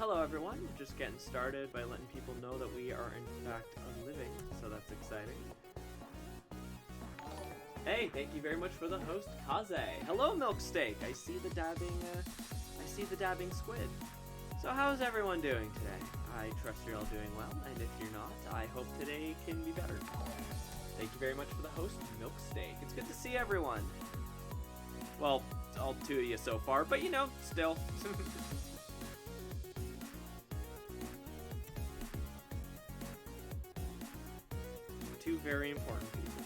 hello everyone. We're just getting started by letting people know that we are in fact living, so that's exciting. Hey, thank you very much for the host, Kaze. Hello, Milksteak. I see the dabbing squid. So how's everyone doing today? I trust you're all doing well, and if you're not, I hope today can be better. Thank you very much for the host, Milksteak. It's good to see everyone. Well, all two of you so far, but you know, still. Two very important people.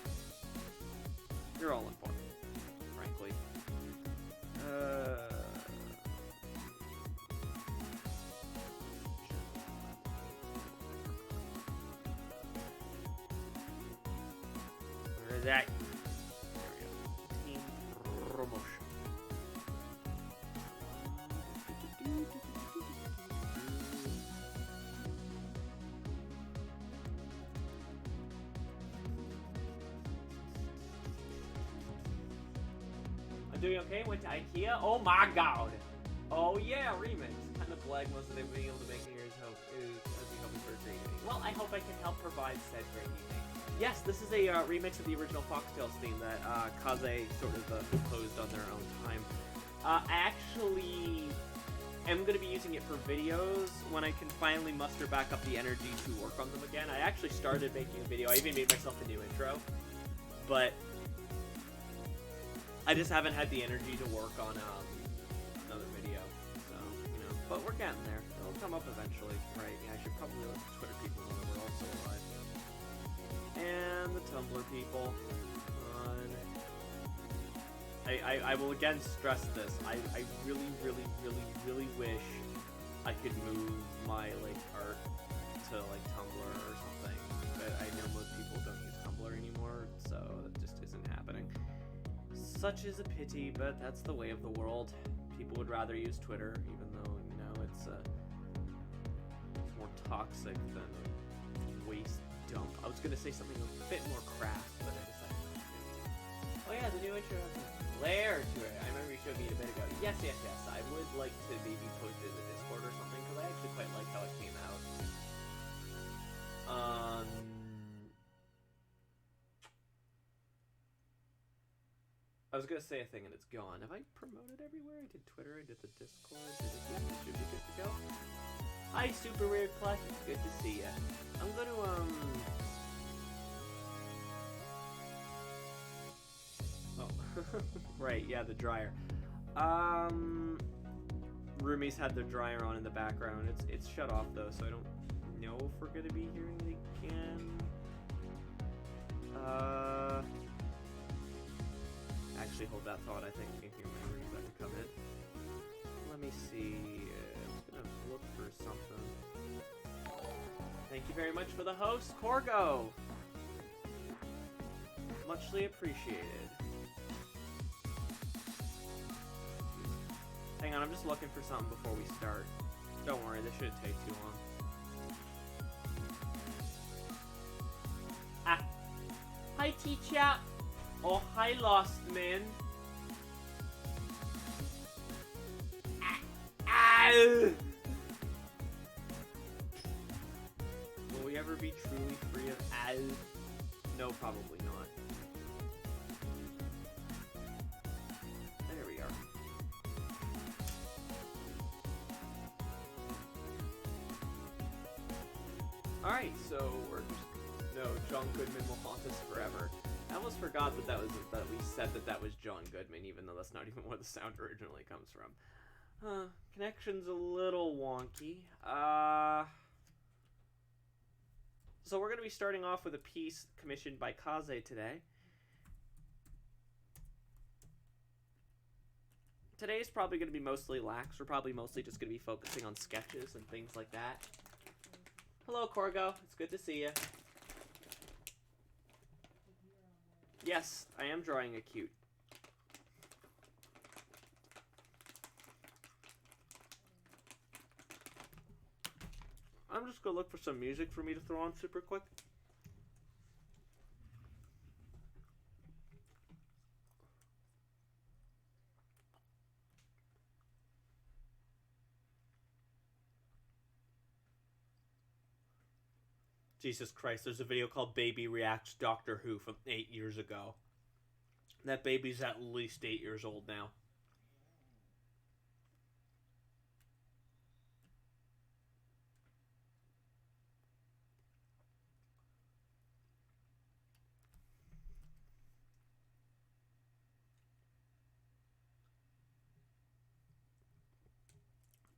You're all important, frankly. Where is that? There we go. Team promotion. I'm doing okay. Went to IKEA. Oh my god. Oh yeah, remix. Kind of flag most of them being able to make New Year's hope as we hope for a great evening. Well, I hope I can help provide said great evening. Yes, this is a remix of the original Foxtails theme that Kaze sort of composed on their own time. I actually am going to be using it for videos when I can finally muster back up the energy to work on them again. I actually started making a video. I even made myself a new intro, but I just haven't had the energy to work on another video. So, you know, but we're getting there. It'll come up eventually, right? Yeah, I should probably let the Twitter people know that we're also alive. And the Tumblr people. I will again stress this. I really, really, really, really wish I could move my like art to like Tumblr or something. But I know most people don't use Tumblr anymore, so that just isn't happening. Such is a pity, but that's the way of the world. People would rather use Twitter, even though, you know, it's more toxic than waste dump. I was gonna say something a bit more crass, but I decided not to. Oh yeah, the new intro has a layer to it. I remember you showed me a bit ago. Yes. I would like to maybe post it in the Discord or something, because I actually quite like how it came out. I was gonna say a thing and it's gone. Have I promoted everywhere? I did Twitter, I did the Discord, yeah, it should be good to go. Hi, Super Weird Plush, it's good to see ya. I'm gonna, oh, right, yeah, the dryer. Roomies had their dryer on in the background. It's shut off though, so I don't know if we're gonna be hearing it again. Actually, hold that thought. I think you can hear my roomies about to come in. Let me see. I'm just gonna look for something. Thank you very much for the host, Corgo. Muchly appreciated. Hang on, I'm just looking for something before we start. Don't worry, this shouldn't take too long. Ah. Hi, teacher. Oh, hi, Lost Man. Ow! Will we ever be truly free of ow? No, probably not. There we are. Alright, so we're just... No, John Goodman will haunt us forever. I almost forgot that we said that was John Goodman, even though that's not even where the sound originally comes from. Connection's a little wonky. So we're going to be starting off with a piece commissioned by Kaze today. Today's probably going to be mostly lax. We're probably mostly just going to be focusing on sketches and things like that. Hello, Corgo. It's good to see you. Yes, I am drawing a cute. I'm just gonna look for some music for me to throw on super quick. Jesus Christ, there's a video called Baby Reacts Doctor Who from 8 years ago. That baby's at least 8 years old now.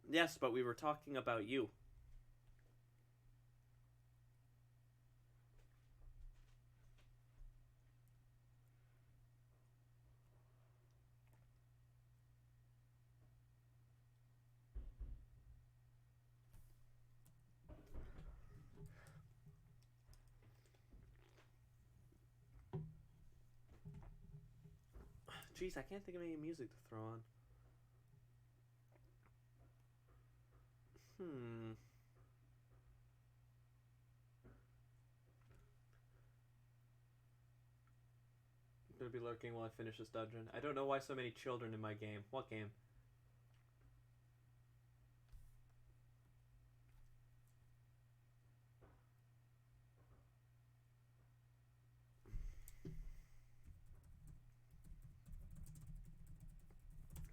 Yes, but we were talking about you. Jeez, I can't think of any music to throw on. I'm gonna be lurking while I finish this dungeon. I don't know why so many children in my game. What game?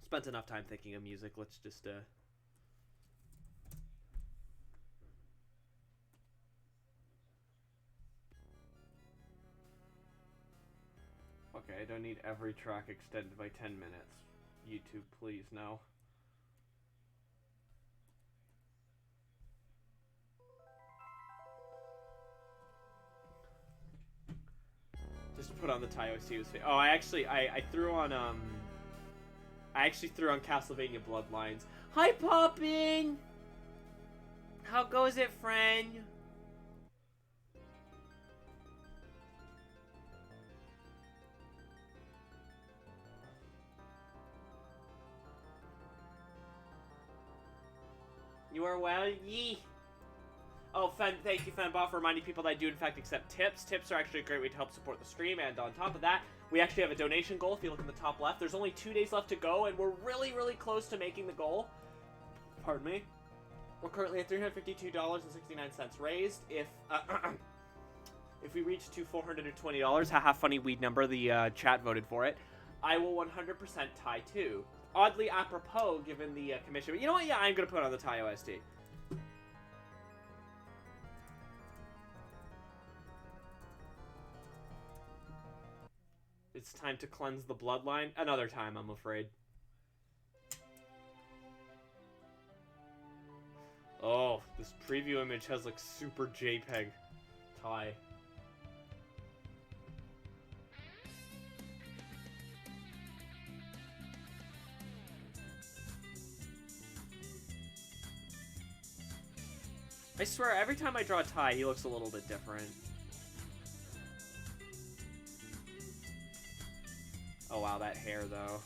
Spent enough time thinking of music. Let's just Okay, I don't need every track extended by 10 minutes. YouTube, please, no. Just put on the Thai OC. Oh, I threw on I actually threw on Castlevania Bloodlines. Hi, Poppin! How goes it, friend? You are well, yee. Oh, thank you, Fenbot, for reminding people that I do, in fact, accept tips. Tips are actually a great way to help support the stream, and on top of that, we actually have a donation goal. If you look in the top left, there's only 2 days left to go, and we're really, really close to making the goal. Pardon me. We're currently at $352.69 raised. If if we reach to $420, haha, funny weed number, the chat voted for it, I will 100% tie 2. Oddly apropos, given the commission. But you know what? Yeah, I'm going to put on the Thai OST. It's time to cleanse the bloodline. Another time, I'm afraid. Oh, this preview image has like super JPEG Thai. I swear, every time I draw Thai, he looks a little bit different. Oh wow, that hair though.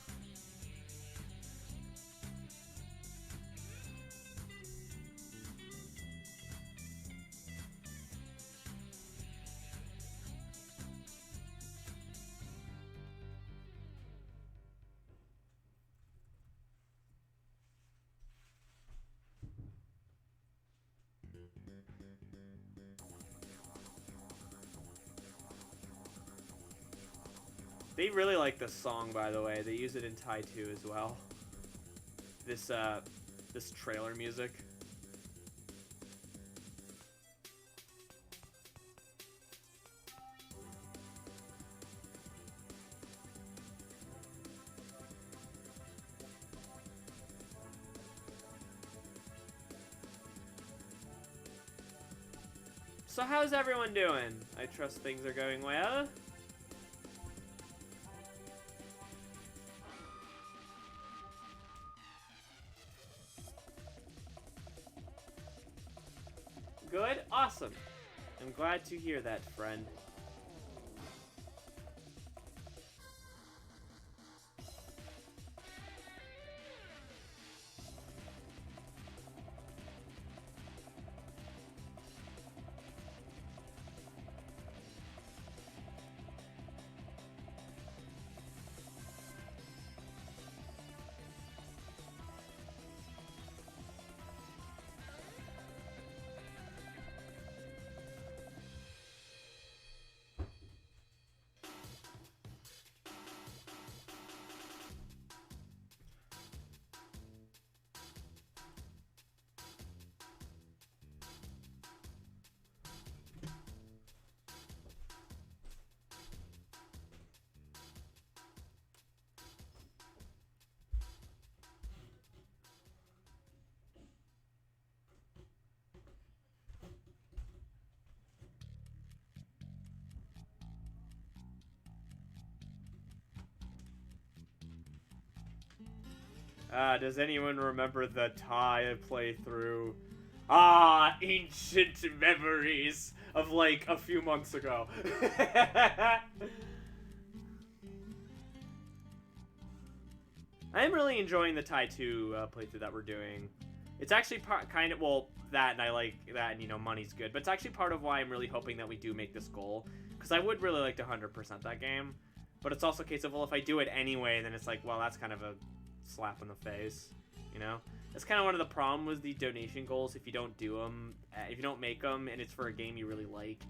They really like this song, by the way. They use it in Thai too as well. This trailer music. So how's everyone doing? I trust things are going well. Good? Awesome. I'm glad to hear that, friend. Does anyone remember the Thai playthrough? Ah, ancient memories of like a few months ago. I'm really enjoying the Thai 2 playthrough that we're doing. It's actually kind of, well, that, and I like that, and, you know, money's good. But it's actually part of why I'm really hoping that we do make this goal. Because I would really like to 100% that game. But it's also a case of, well, if I do it anyway, then it's like, well, that's kind of a slap in the face, you know? That's kind of one of the problems with the donation goals. If you don't do them, if you don't make them, and it's for a game you really like,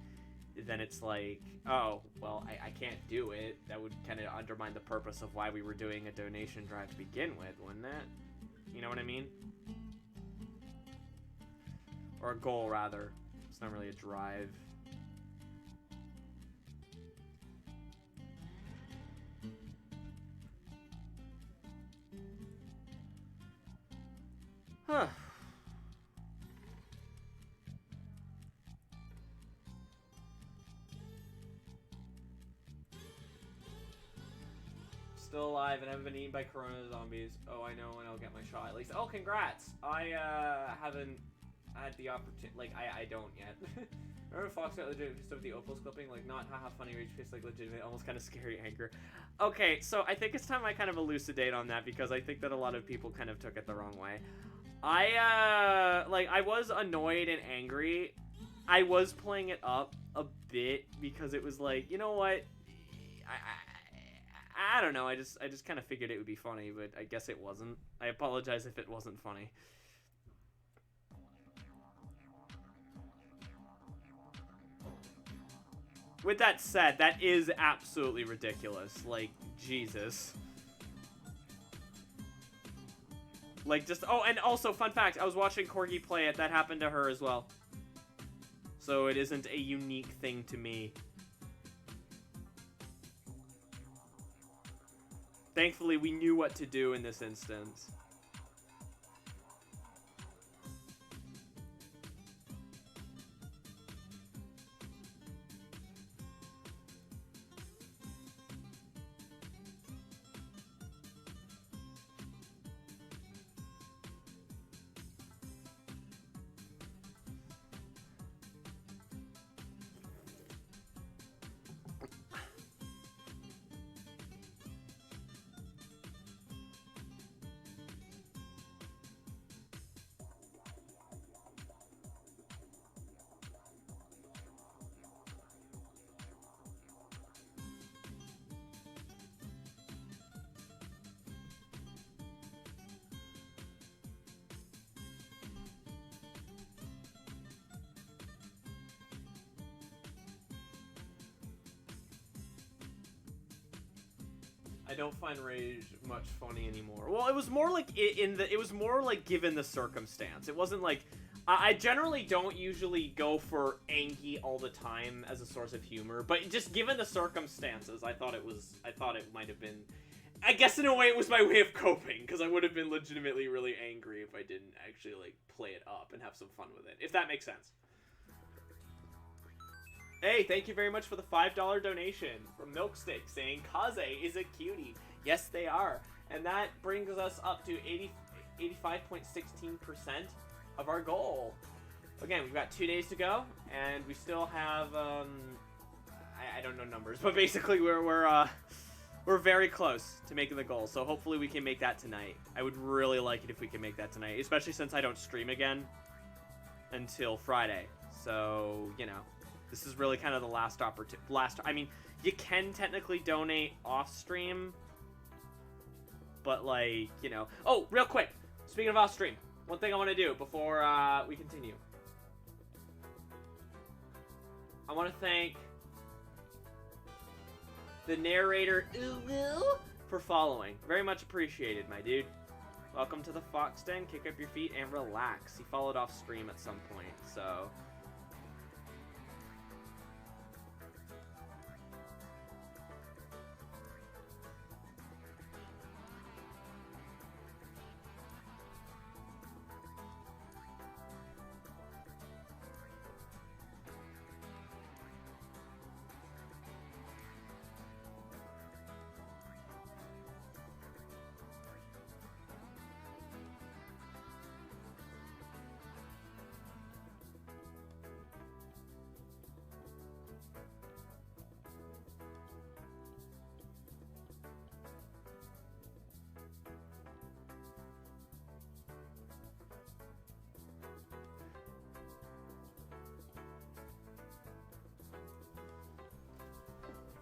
then it's like, oh, well, I can't do it. That would kind of undermine the purpose of why we were doing a donation drive to begin with, wouldn't it? You know what I mean? Or a goal, rather. It's not really a drive. Huh. Still alive and haven't been eaten by corona zombies. Oh, I know when I'll get my shot at least. Oh, congrats! I haven't had the opportunity. Like, I don't yet. Remember Fox got legit stuff with the Opals clipping? Like, not haha funny rage face, like legitimate, almost kind of scary anger. Okay, so I think it's time I kind of elucidate on that because I think that a lot of people kind of took it the wrong way. I was annoyed and angry. I was playing it up a bit because it was like, you know what? I don't know. I just kind of figured it would be funny, but I guess it wasn't. I apologize if it wasn't funny. With that said, that is absolutely ridiculous. Like, Jesus. Like, just... Oh, and also, fun fact, I was watching Corgi play it. That happened to her as well. So it isn't a unique thing to me. Thankfully, we knew what to do in this instance. I don't find rage much funny anymore. Well, it was more like it was more like given the circumstance. It wasn't like I generally don't usually go for Anki all the time as a source of humor, but just given the circumstances, I thought it might have been. I guess in a way it was my way of coping because I would have been legitimately really angry if I didn't actually like play it up and have some fun with it. If that makes sense. Hey, thank you very much for the $5 donation from Milkstick saying Kaze is a cutie. Yes, they are. And that brings us up to 85.16% of our goal. Again, we've got 2 days to go, and we still have, I don't know numbers, but basically we're very close to making the goal. So hopefully we can make that tonight. I would really like it if we can make that tonight, especially since I don't stream again until Friday. So, you know. This is really kind of the last opportunity. I mean, you can technically donate off stream, but like, you know. Oh, real quick. Speaking of off stream, one thing I want to do before we continue. I want to thank the narrator for following. Very much appreciated, my dude. Welcome to the Fox Den. Kick up your feet and relax. He followed off stream at some point, so.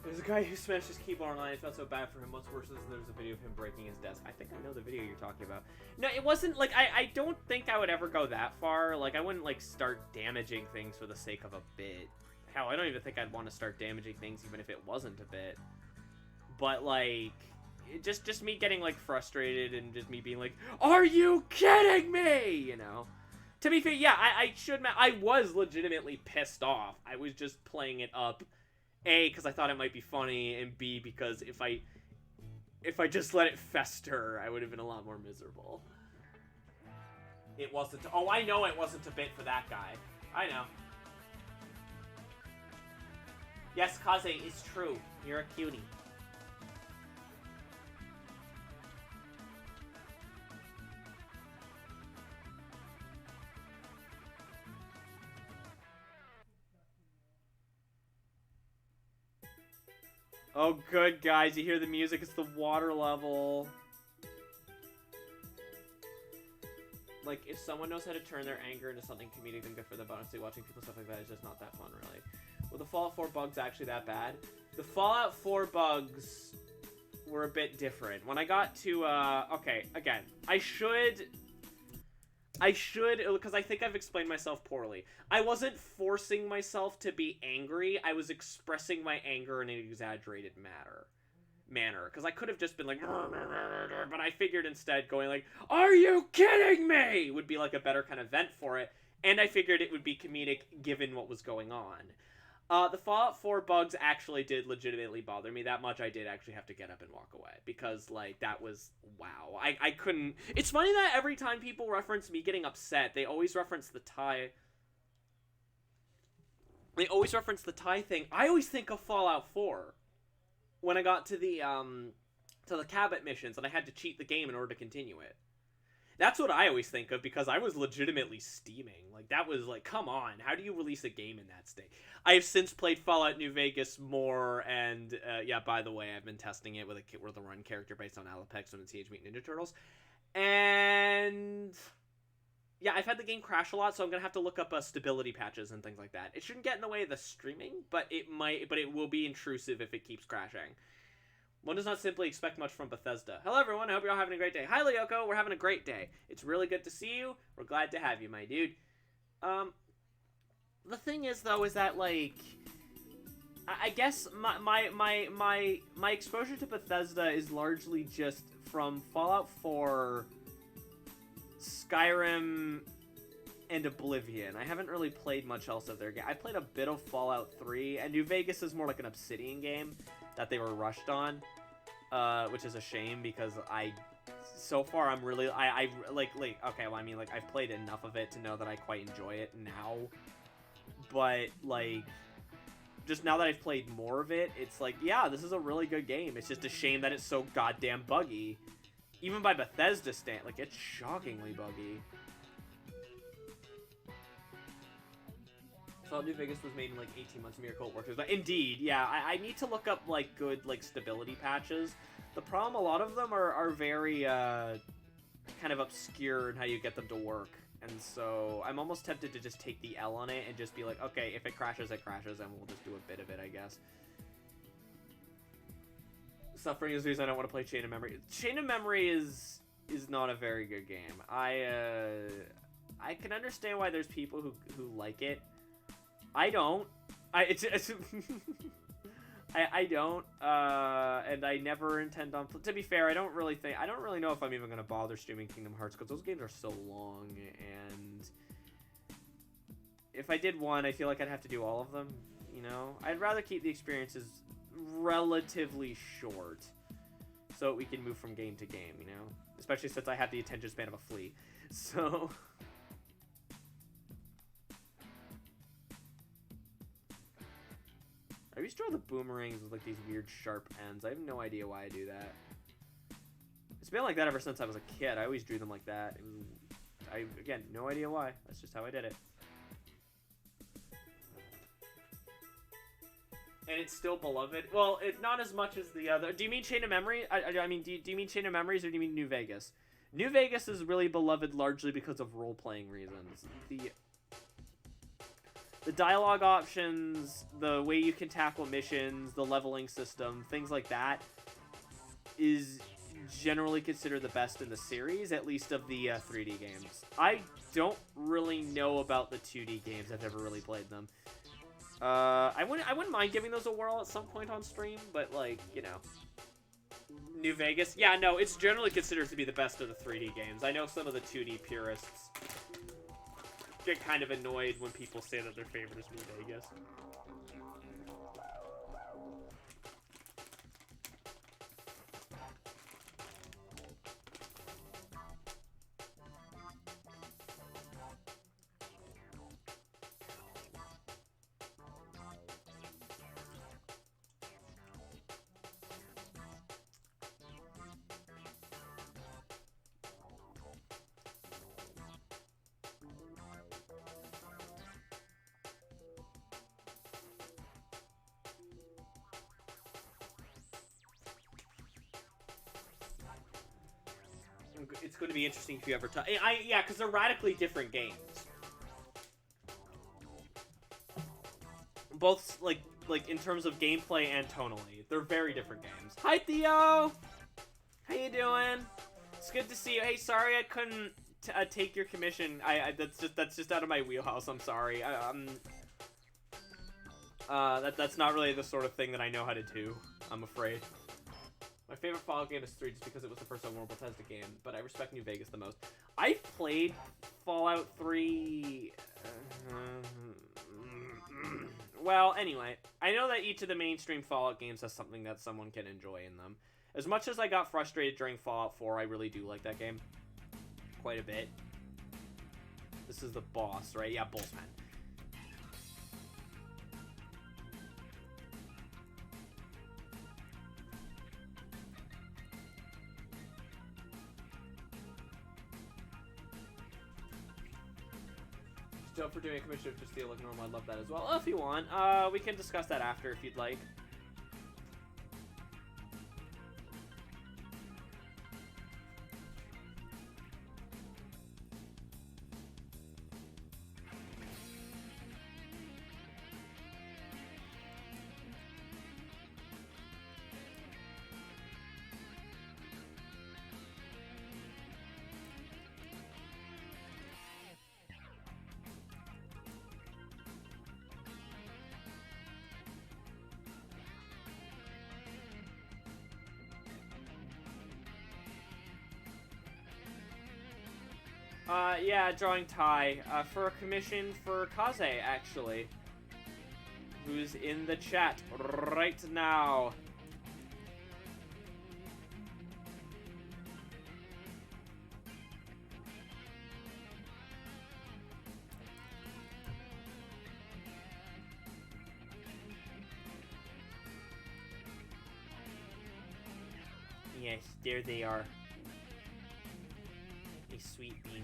There's a guy who smashed his keyboard online. It felt so bad for him. What's worse is there's a video of him breaking his desk. I think I know the video you're talking about. No, it wasn't, like, I don't think I would ever go that far. Like, I wouldn't, like, start damaging things for the sake of a bit. Hell, I don't even think I'd want to start damaging things even if it wasn't a bit. But, like, just me getting, like, frustrated and just me being like, are you kidding me? You know? To be fair, yeah, I was legitimately pissed off. I was just playing it up. A, because I thought it might be funny, and B, because if I just let it fester, I would have been a lot more miserable. It wasn't. Oh, I know it wasn't a bit for that guy. I know. Yes, Kaze, it's true. You're a cutie. Oh, good, guys. You hear the music? It's the water level. Like, if someone knows how to turn their anger into something comedic, then good for them. But honestly, watching people stuff like that is just not that fun, really. Were the Fallout 4 bugs actually that bad? The Fallout 4 bugs were a bit different. When I got to, okay, again, I should, because I think I've explained myself poorly. I wasn't forcing myself to be angry. I was expressing my anger in an exaggerated manner. Because I could have just been like, but I figured instead going like, are you kidding me? Would be like a better kind of vent for it. And I figured it would be comedic given what was going on. The Fallout 4 bugs actually did legitimately bother me that much. I did actually have to get up and walk away because, like, that was, wow. I couldn't... It's funny that every time people reference me getting upset, they always reference the tie... They always reference the tie thing. I always think of Fallout 4 when I got to the Cabot missions and I had to cheat the game in order to continue it. That's what I always think of because I was legitimately steaming. Like, that was like, come on, how do you release a game in that state? I have since played Fallout New Vegas more, and yeah, by the way, I've been testing it with a run character based on Alapex and the Teenage Mutant Ninja Turtles. And yeah, I've had the game crash a lot, so I'm gonna have to look up stability patches and things like that. It shouldn't get in the way of the streaming, but it will be intrusive if it keeps crashing. One does not simply expect much from Bethesda. Hello, everyone. I hope you're all having a great day. Hi, Lyoko. We're having a great day. It's really good to see you. We're glad to have you, my dude. The thing is, though, is that, like, I guess my exposure to Bethesda is largely just from Fallout 4, Skyrim, and Oblivion. I haven't really played much else of their game. I played a bit of Fallout 3, and New Vegas is more like an Obsidian game that they were rushed on, which is a shame because so far I'm really, okay, well, I mean, like, I've played enough of it to know that I quite enjoy it now, but, like, just now that I've played more of it, it's like, yeah, this is a really good game. It's just a shame that it's so goddamn buggy. Even by Bethesda like, it's shockingly buggy. Fallout New Vegas was made in like 18 months. Miracle it works. But indeed, yeah, I need to look up like good like stability patches. The problem, a lot of them are very kind of obscure in how you get them to work, and so I'm almost tempted to just take the L on it and just be like, okay, if it crashes, it crashes, and we'll just do a bit of it, I guess. Suffering is the reason I don't want to play Chain of Memory. Chain of Memory is not a very good game. I can understand why there's people who like it. I don't. I don't. And I never intend on. To be fair, I don't really know if I'm even gonna bother streaming Kingdom Hearts because those games are so long, and if I did one, I feel like I'd have to do all of them. You know, I'd rather keep the experiences relatively short, so we can move from game to game. You know, especially since I have the attention span of a flea. So. I used to draw the boomerangs with like these weird sharp ends. I have no idea why I do that. It's been like that ever since I was a kid. I always drew them like that. Again, no idea why. That's just how I did it. And it's still beloved. Well, not as much as the other. Do you mean Chain of Memory? I mean, do you mean Chain of Memories or do you mean New Vegas? New Vegas is really beloved largely because of role-playing reasons. The dialogue options, the way you can tackle missions, the leveling system, things like that is generally considered the best in the series, at least of the 3D games. I don't really know about the 2D games. I've never really played them. I wouldn't mind giving those a whirl at some point on stream, but like, you know. New Vegas? Yeah, no, it's generally considered to be the best of the 3D games. I know some of the 2D purists get kind of annoyed when people say that their favorite is New Vegas. It's going to be interesting if you ever touch. Yeah, because they're radically different games. Both like in terms of gameplay and tonally, they're very different games. Hi Theo, how you doing? It's good to see you. Hey, sorry I couldn't take your commission. That's just out of my wheelhouse. I'm sorry. That's not really the sort of thing that I know how to do, I'm afraid. My favorite Fallout game is 3 just because it was the first open world Bethesda game, but I respect New Vegas the most. I've played Fallout 3... well, anyway, I know that each of the mainstream Fallout games has something that someone can enjoy in them. As much as I got frustrated during Fallout 4, I really do like that game. Quite a bit. This is the boss, right? Yeah, Bullsman. Still for doing a commission of just feel like normal, I'd love that as well. Oh, if you want, we can discuss that after if you'd like. Yeah, drawing Ty, for a commission for Kaze, actually. Who's in the chat right now. Yes, there they are. A sweet bean.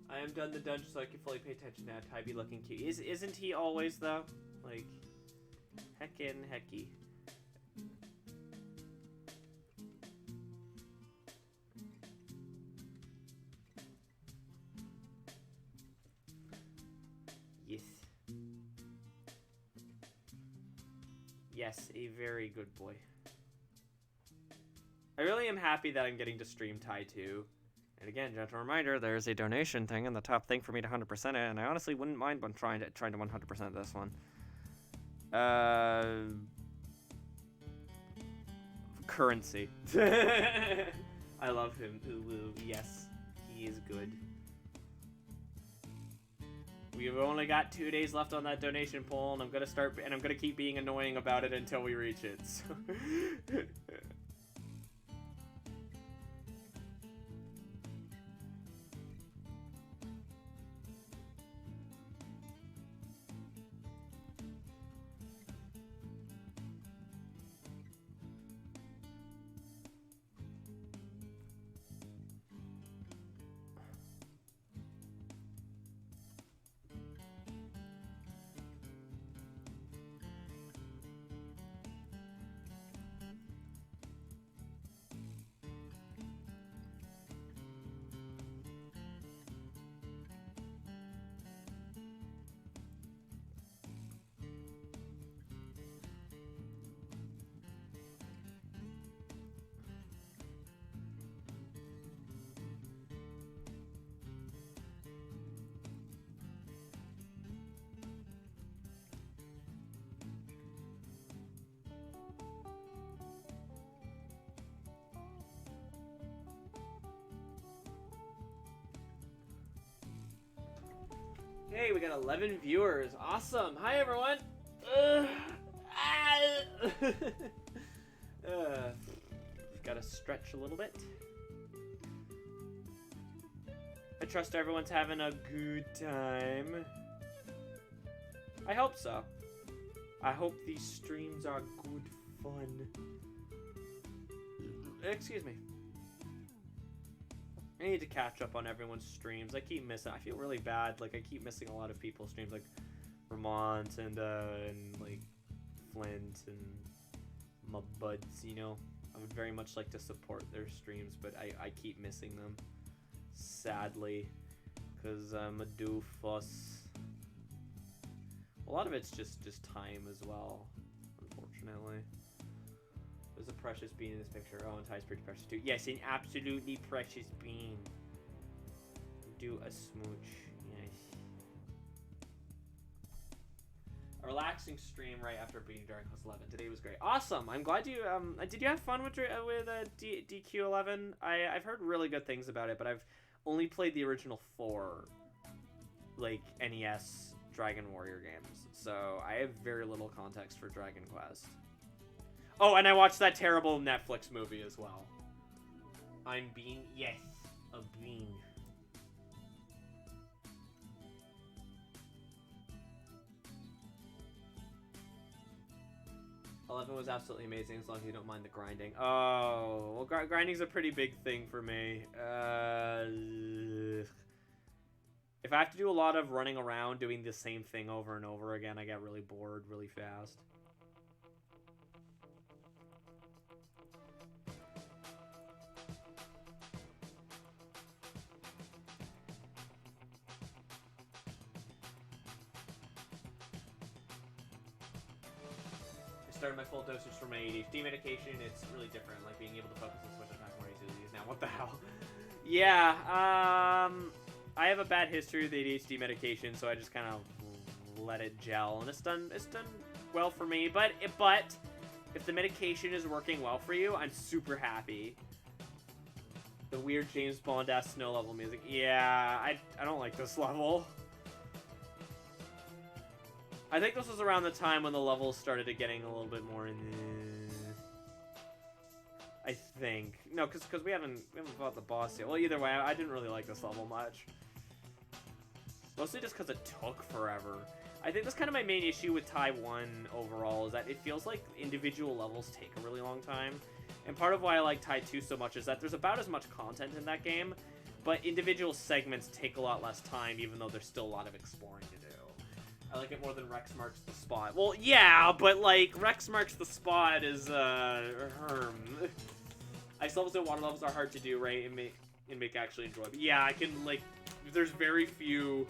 I am done the dungeon so I can fully pay attention to Ty be looking cute. Isn't he always, though? Like, heckin' hecky. Yes. Yes, a very good boy. I really am happy that I'm getting to stream Ty too. And again, gentle reminder, there's a donation thing in the top thing for me to 100% it, and I honestly wouldn't mind trying to 100% this one. Currency. I love him. Ooh, yes, he is good. We've only got 2 days left on that donation poll, and I'm gonna keep being annoying about it until we reach it. So. Hey, we got 11 viewers. Awesome. Hi, everyone. Gotta stretch a little bit. I trust everyone's having a good time. I hope so. I hope these streams are good fun. Excuse me. I need to catch up on everyone's streams. I keep missing. I feel really bad. Like I keep missing a lot of people's streams, like Vermont and like Flint and my buds. You know, I would very much like to support their streams, but I keep missing them, sadly, because I'm a doofus. A lot of it's just time as well, unfortunately. There's a precious bean in this picture. Oh, and Ty's pretty precious too. Yes, an absolutely precious bean. Do a smooch. Yes. A relaxing stream right after beating Dragon Quest 11. Today was great. Awesome. I'm glad you did you have fun with DQ11? I've heard really good things about it, but I've only played the original 4 like NES Dragon Warrior games. So I have very little context for Dragon Quest. Oh, and I watched that terrible Netflix movie as well. I'm being... Yes, a bean. Eleven was absolutely amazing as long as you don't mind the grinding. Oh, well, grinding's a pretty big thing for me. If I have to do a lot of running around doing the same thing over and over again, I get really bored really fast. Started my full dosage for my ADHD medication. It's really different, like being able to focus and switch attack more easily now. What the hell? Yeah, I have a bad history with ADHD medication, so I just kind of let it gel, and it's done well for me. But if the medication is working well for you, I'm super happy. The weird James Bond-ass snow level music. Yeah, I don't like this level. I think this was around the time when the levels started getting a little bit more in I think. No, because we haven't fought the boss yet. Well, either way, I didn't really like this level much. Mostly just because it took forever. I think that's kind of my main issue with Tai 1 overall, is that it feels like individual levels take a really long time. And part of why I like Tai 2 so much is that there's about as much content in that game, but individual segments take a lot less time, even though there's still a lot of exploring to do. I like it more than Rex Marks the Spot. Well, yeah, but, like, Rex Marks the Spot is, Ice levels and water levels are hard to do, right, and make actually enjoyable. Yeah, I can, like, there's very few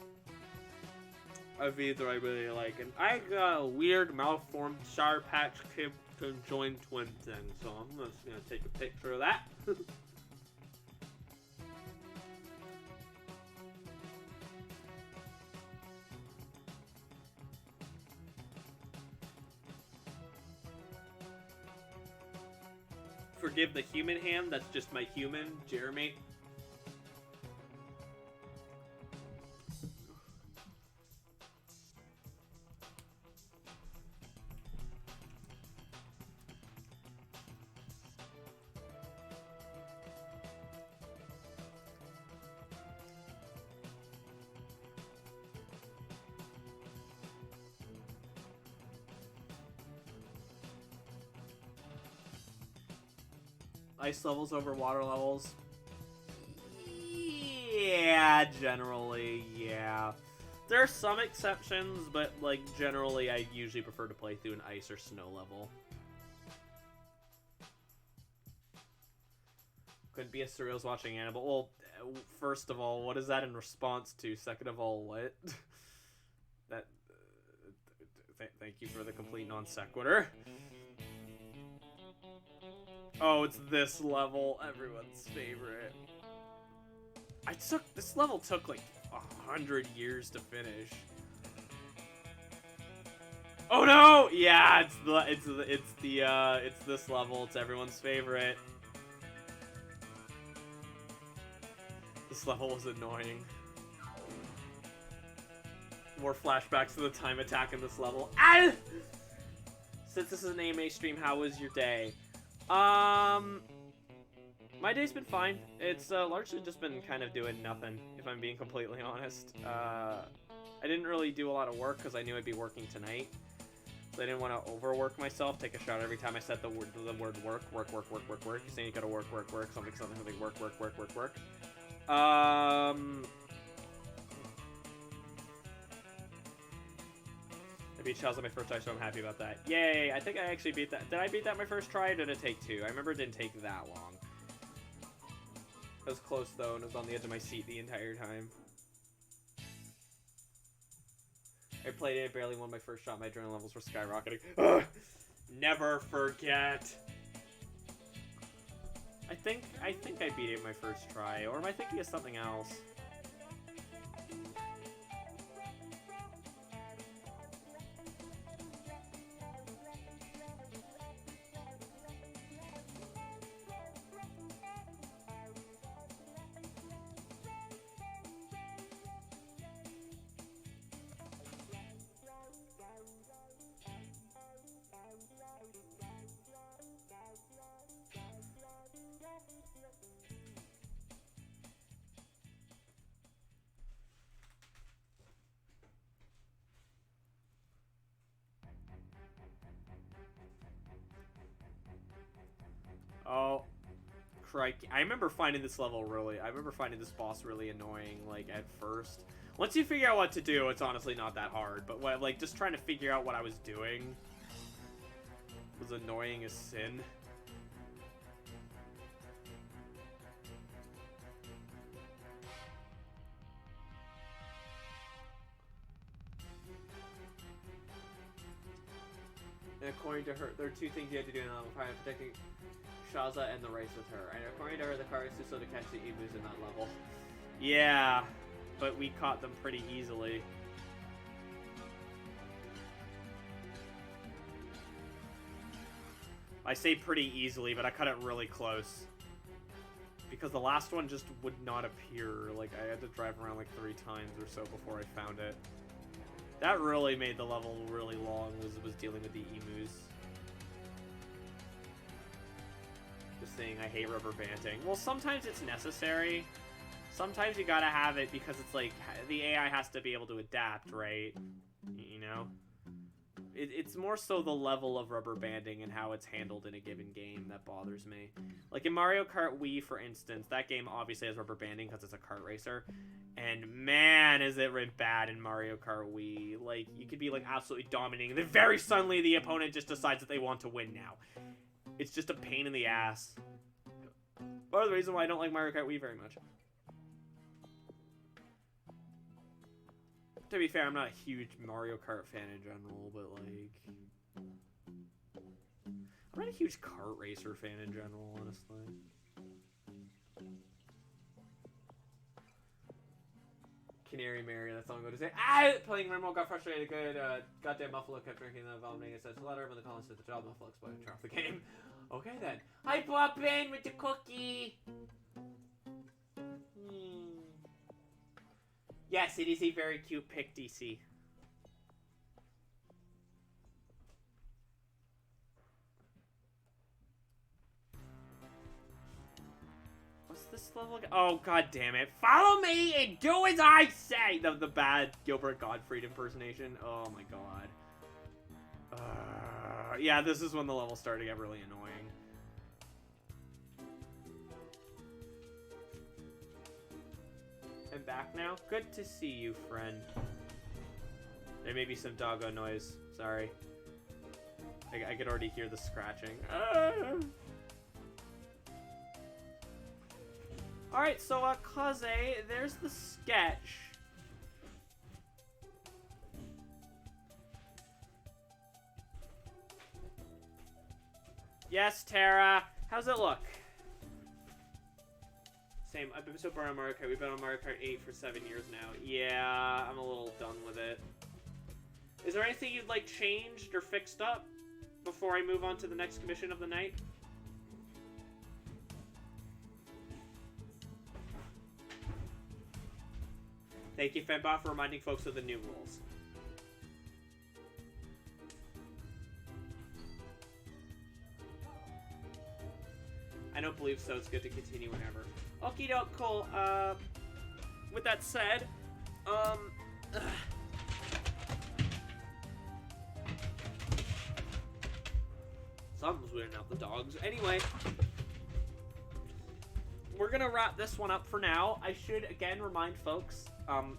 of these that I really like. And I got a weird malformed Sour Patch Kid conjoined twin thing, so I'm just gonna take a picture of that. forgive the human hand. That's just my human, Jeremy. Ice levels over water levels. Yeah, generally, yeah. There are some exceptions, but, like, generally I usually prefer to play through an ice or snow level. Couldn't be as surreal as watching Annabelle. Well, first of all, what is that in response to? Second of all, what? That... thank you for the complete non sequitur. Oh, it's this level, everyone's favorite. This level took like 100 years to finish. Oh no! Yeah, it's this level. It's everyone's favorite. This level was annoying. More flashbacks to the time attack in this level. Ah! Since this is an AMA stream, how was your day? My day's been fine. It's largely just been kind of doing nothing, if I'm being completely honest. I didn't really do a lot of work because I knew I'd be working tonight. So I didn't want to overwork myself, take a shot every time I said the word work. You're saying you gotta work, something, work. I beat Shells on my first try, so I'm happy about that. Yay! I think I actually beat that. Did I beat that my first try, or did it take 2? I remember it didn't take that long. It was close, though, and it was on the edge of my seat the entire time. I played it, barely won my first shot, my adrenaline levels were skyrocketing. Ugh! Never forget! I think I beat it my first try, or am I thinking of something else? Oh, crikey. I remember finding this boss really annoying, like, at first. Once you figure out what to do, it's honestly not that hard. But, like, just trying to figure out what I was doing was annoying as sin. And according to her, there are 2 things you have to do in level 5, protecting Shaza and the race with her. And according to her, the car is so to catch the emus in that level. Yeah, but we caught them pretty easily. I say pretty easily, but I cut it really close. Because the last one just would not appear. Like, I had to drive around like 3 times or so before I found it. That really made the level really long, was dealing with the emus. Just saying, I hate rubber banding. Well, sometimes it's necessary. Sometimes you gotta have it because it's like, the AI has to be able to adapt, right? You know? It's more so the level of rubber banding and how it's handled in a given game that bothers me. Like in Mario Kart Wii, for instance, that game obviously has rubber banding because it's a kart racer. And man, is it bad in Mario Kart Wii. Like, you could be like absolutely dominating, and then very suddenly the opponent just decides that they want to win now. It's just a pain in the ass. Part of the reason why I don't like Mario Kart Wii very much. To be fair, I'm not a huge Mario Kart fan in general, but, like... I'm not a huge kart racer fan in general, honestly. Canary Mary, that's all I'm going to say. Ah! Playing Rimworld got frustrated. Good. Goddamn Buffalo kept drinking the vomiting. It says, let her when the Collins did the job. Buffalo exploded and turned off the game. Okay then. Hi, Poppin with the cookie. Yes, it is a very cute pic, DC. What's this level again? Oh, god damn it. Follow me and do as I say! The bad Gilbert Gottfried impersonation. Oh my god. Yeah, this is when the level started to get really annoying. I'm back now. Good to see you, friend. There may be some doggo noise. Sorry. I could already hear the scratching. Alright, so, Kaze, there's the sketch. Yes, Tara. How's it look? Same. I've been so bored on Mario Kart. We've been on Mario Kart 8 for 7 years now. Yeah, I'm a little done with it. Is there anything you'd like changed or fixed up before I move on to the next commission of the night? Thank you, Fembot, for reminding folks of the new rules. I don't believe so. It's good to continue whenever. Okie doke, cool. With that said, something's weirding out the dogs. Anyway, we're gonna wrap this one up for now. I should again remind folks,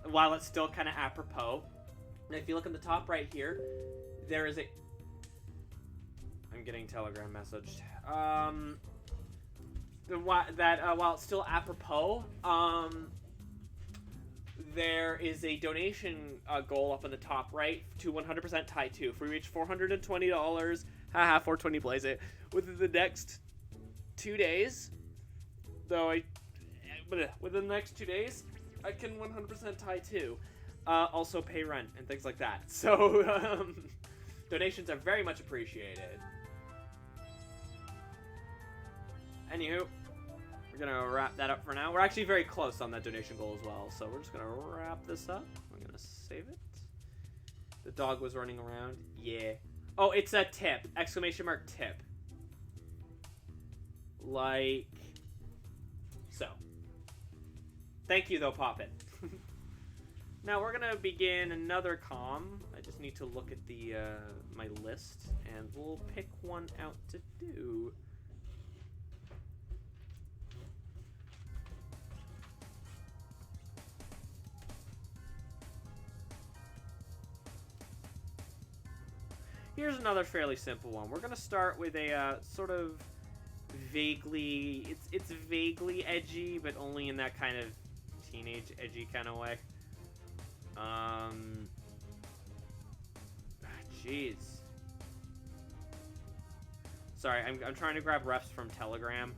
while it's still kind of apropos, and if you look in the top right here, there is a. I'm getting Telegram messaged. While it's still apropos, there is a donation goal up in the top right to 100% Tai 2. If we reach $420, haha, 420 blaze it, within the next 2 days, within the next 2 days, I can 100% Tai 2. Also pay rent and things like that. So, donations are very much appreciated. Anywho, we're going to wrap that up for now. We're actually very close on that donation goal as well, so we're just going to wrap this up. I'm going to save it. The dog was running around. Yeah. Oh, it's a tip. Exclamation mark tip. Like so. Thank you, though, Poppin. Now, we're going to begin another comm. I just need to look at the my list, and we'll pick one out to do. Here's another fairly simple one. We're gonna start with a sort of vaguely, it's vaguely edgy, but only in that kind of teenage edgy kind of way. Jeez. Sorry, I'm trying to grab refs from Telegram.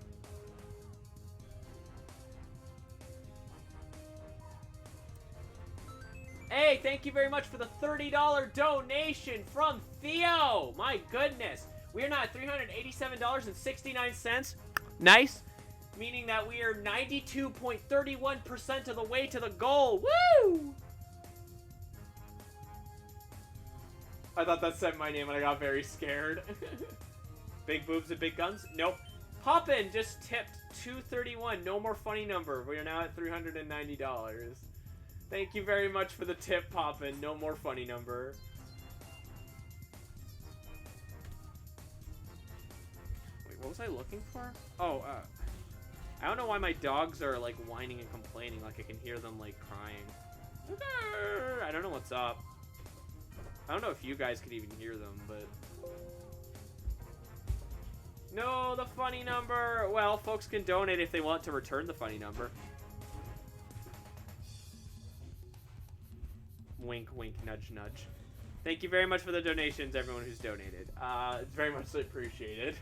Hey, thank you very much for the $30 donation from Theo. My goodness. We are now at $387.69. Nice. Meaning that we are 92.31% of the way to the goal. Woo! I thought that said my name and I got very scared. Big boobs and big guns? Nope. Poppin just tipped $231. No more funny number. We are now at $390. Thank you very much for the tip, Poppin. No more funny number. Wait, what was I looking for? Oh, I don't know why my dogs are, like, whining and complaining. Like, I can hear them, like, crying. I don't know what's up. I don't know if you guys could even hear them, but... No, the funny number! Well, folks can donate if they want to return the funny number. Wink, wink, nudge, nudge. Thank you very much for the donations, everyone who's donated. It's very much appreciated.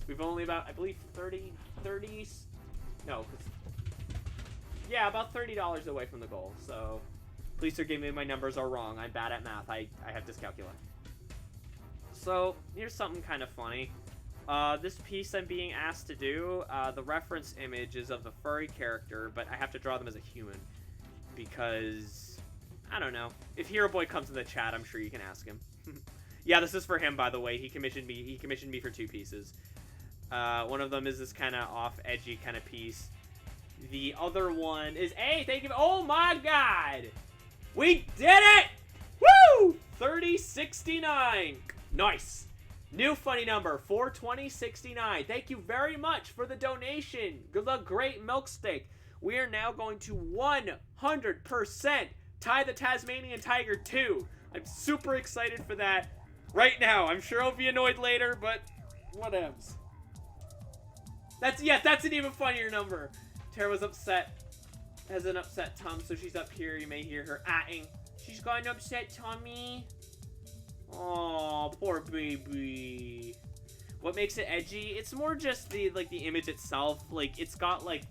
We've only about, I believe, 30, no, yeah, about $30 away from the goal, so please forgive me if my numbers are wrong. I'm bad at math. I have dyscalculia. So, here's something kind of funny. This piece I'm being asked to do, the reference image is of the furry character, but I have to draw them as a human. Because, I don't know. If Hero Boy comes in the chat, I'm sure you can ask him. Yeah, this is for him, by the way. He commissioned me for 2 pieces. One of them is this kind of off-edgy kind of piece. The other one is, hey, thank you. Oh my god! We did it! Woo! 3069. Nice. New funny number, 42069. Thank you very much for the donation. The great milk steak. We are now going to 100% Ty the Tasmanian Tiger 2. I'm super excited for that right now. I'm sure I'll be annoyed later, but whatevs. That's an even funnier number. Tara was upset. Has an upset tum, so she's up here. You may hear her atting. She's got an upset tummy. Oh, poor baby. What makes it edgy? It's more just the image itself. Like, it's got like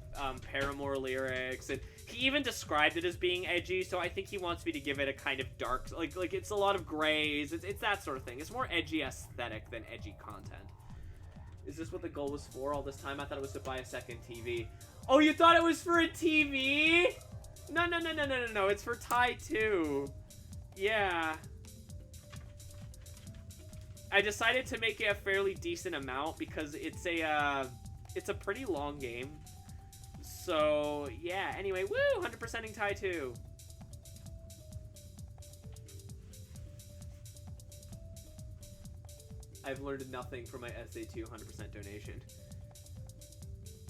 Paramore lyrics, and he even described it as being edgy. So I think he wants me to give it a kind of dark, like it's a lot of grays. It's that sort of thing. It's more edgy aesthetic than edgy content. Is this what the goal was for all this time? I thought it was to buy a second TV. Oh, you thought it was for a TV? No. It's for Ty 2. Yeah. I decided to make it a fairly decent amount because it's a pretty long game. So, yeah. Anyway, woo! 100%ing Ty 2. I've learned nothing from my SA2 100% donation.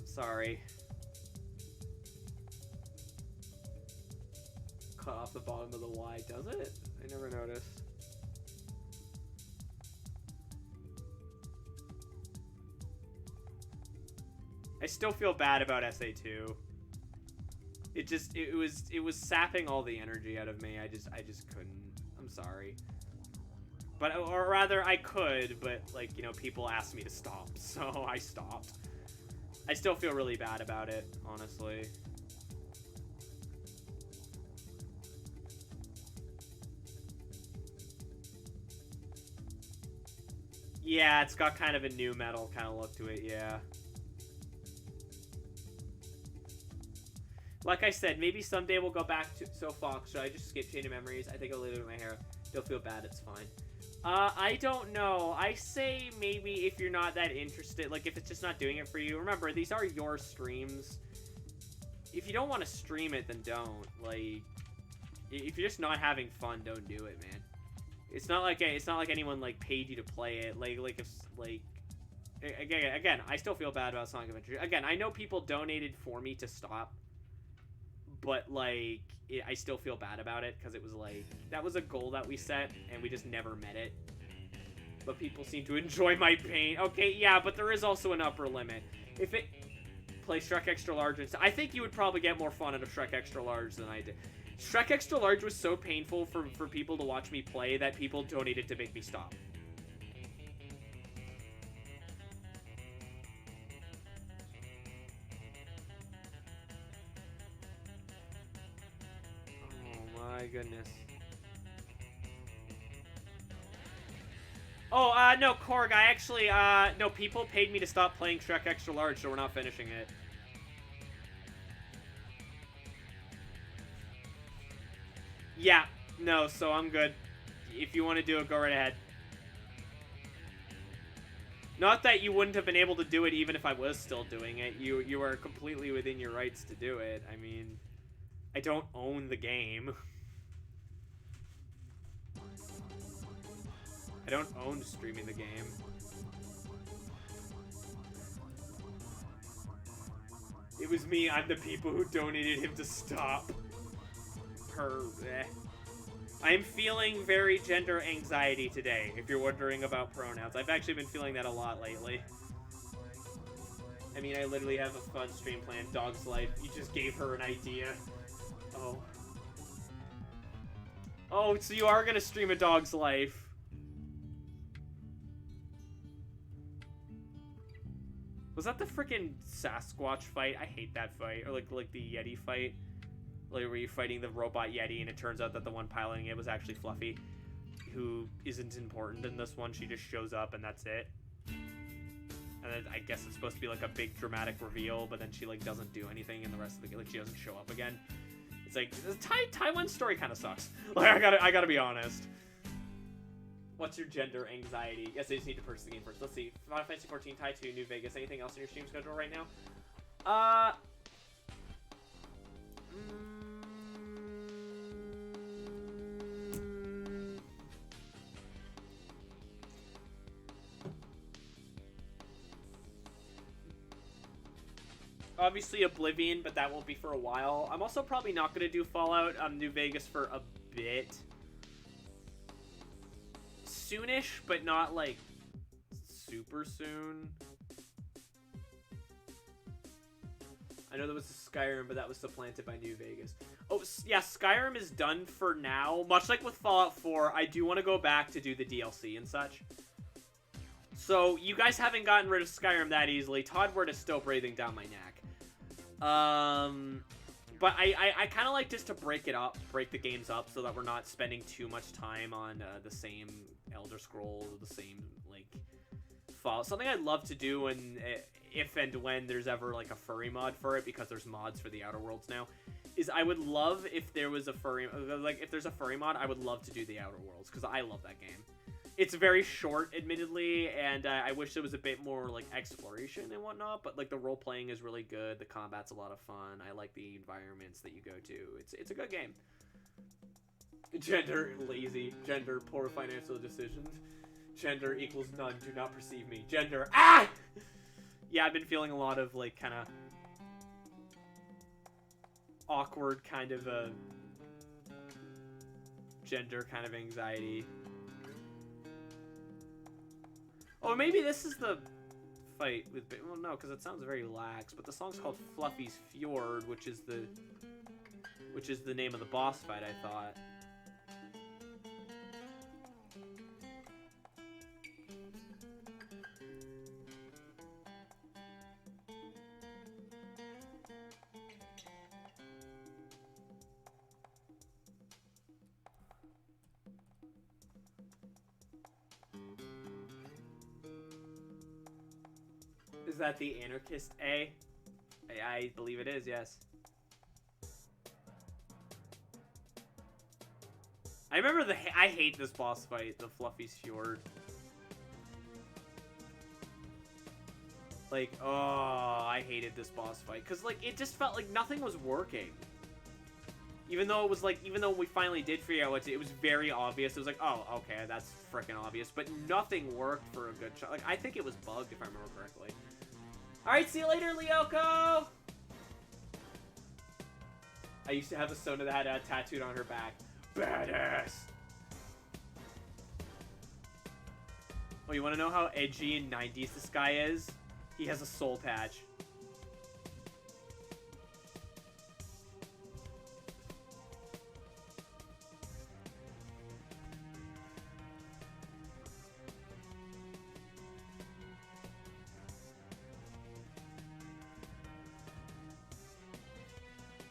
Sorry. Cut off the bottom of the Y, does it? I never noticed. I still feel bad about SA2. It was sapping all the energy out of me. I just couldn't. I'm sorry. But, or rather, I could, but, like, you know, people asked me to stop, so I stopped. I still feel really bad about it, honestly. Yeah, it's got kind of a new metal kind of look to it, yeah. Like I said, maybe someday we'll go back to... So, Fox, should I just skip Chain of Memories? I think I'll leave it in my hair. Don't feel bad, it's fine. I don't know. I say maybe if you're not that interested, like if it's just not doing it for you. Remember, these are your streams. If you don't want to stream it, then don't. Like, if you're just not having fun, don't do it, man. It's not like anyone like paid you to play it. Like if like again, I still feel bad about Sonic Adventure. Again, I know people donated for me to stop, but like I still feel bad about it because it was like that was a goal that we set and we just never met it. But people seem to enjoy my pain. Okay, yeah, but there is also an upper limit. If it play Shrek Extra Large, I think you would probably get more fun out of Shrek Extra Large than I did. Shrek Extra Large was so painful for people to watch me play that people donated to make me stop. My goodness. Oh, no, Korg, I actually, no, people paid me to stop playing Shrek Extra Large, so we're not finishing it. Yeah, no, so I'm good. If you want to do it, go right ahead. Not that you wouldn't have been able to do it even if I was still doing it. You are completely within your rights to do it. I mean, I don't own the game. I don't own streaming the game. It was me. I'm the people who donated him to stop. I'm feeling very gender anxiety today, if you're wondering about pronouns. I've actually been feeling that a lot lately. I mean, I literally have a fun stream plan. Dog's Life. You just gave her an idea. Oh. Oh, so you are gonna stream A Dog's Life. Was that the freaking Sasquatch fight? I hate that fight. Or like the Yeti fight. Like where you're fighting the robot Yeti and it turns out that the one piloting it was actually Fluffy. who isn't important in this one. She just shows up and that's it. And then I guess it's supposed to be like a big dramatic reveal, but then she like doesn't do anything in the rest of the game. Like she doesn't show up again. It's like Taiwan's story kind of sucks. Like I gotta be honest. What's your gender anxiety? Yes, I just need to purchase the game first. Let's see. Final Fantasy 14, Tai 2, New Vegas. Anything else in your stream schedule right now? Obviously Oblivion, but that won't be for a while. I'm also probably not going to do Fallout New Vegas for a bit. Soonish, but not like super soon. I know there was a Skyrim, but that was supplanted by New Vegas. Oh, yeah, Skyrim is done for now. Much like with Fallout 4, I do want to go back to do the DLC and such. So, you guys haven't gotten rid of Skyrim that easily. Todd Word is still breathing down my neck. But I kind of like just to break the games up, so that we're not spending too much time on the same Elder Scrolls, the same, like, Fallout. Something I'd love to do, and if and when there's ever, like, a furry mod for it, because there's mods for the Outer Worlds now, is I would love if there was a furry, like, if there's a furry mod, I would love to do the Outer Worlds, because I love that game. It's very short, admittedly, and I wish there was a bit more, like, exploration and whatnot, but, like, the role-playing is really good, the combat's a lot of fun, I like the environments that you go to, it's a good game. Gender, lazy. Gender, poor financial decisions. Gender equals none, do not perceive me. Gender, ah! Yeah, I've been feeling a lot of, like, kind of awkward kind of, gender kind of anxiety. Oh, maybe this is the fight with... Well, no, because it sounds very lax. But the song's called Fluffy's Fjord, which is the name of the boss fight, I thought. Is that the Anarchist A? I believe it is, yes. I remember I hate this boss fight, the Fluffy's Fjord. Like, oh, I hated this boss fight. Because, like, it just felt like nothing was working. Even though it was, like, even though we finally did figure out what to, it was very obvious. It was like, oh, okay, that's freaking obvious. But nothing worked for a good shot. Like, I think it was bugged, if I remember correctly. Alright, see you later, Lyoko! I used to have a Sona that had tattooed on her back. Badass! Oh, you want to know how edgy and 90s this guy is? He has a soul patch.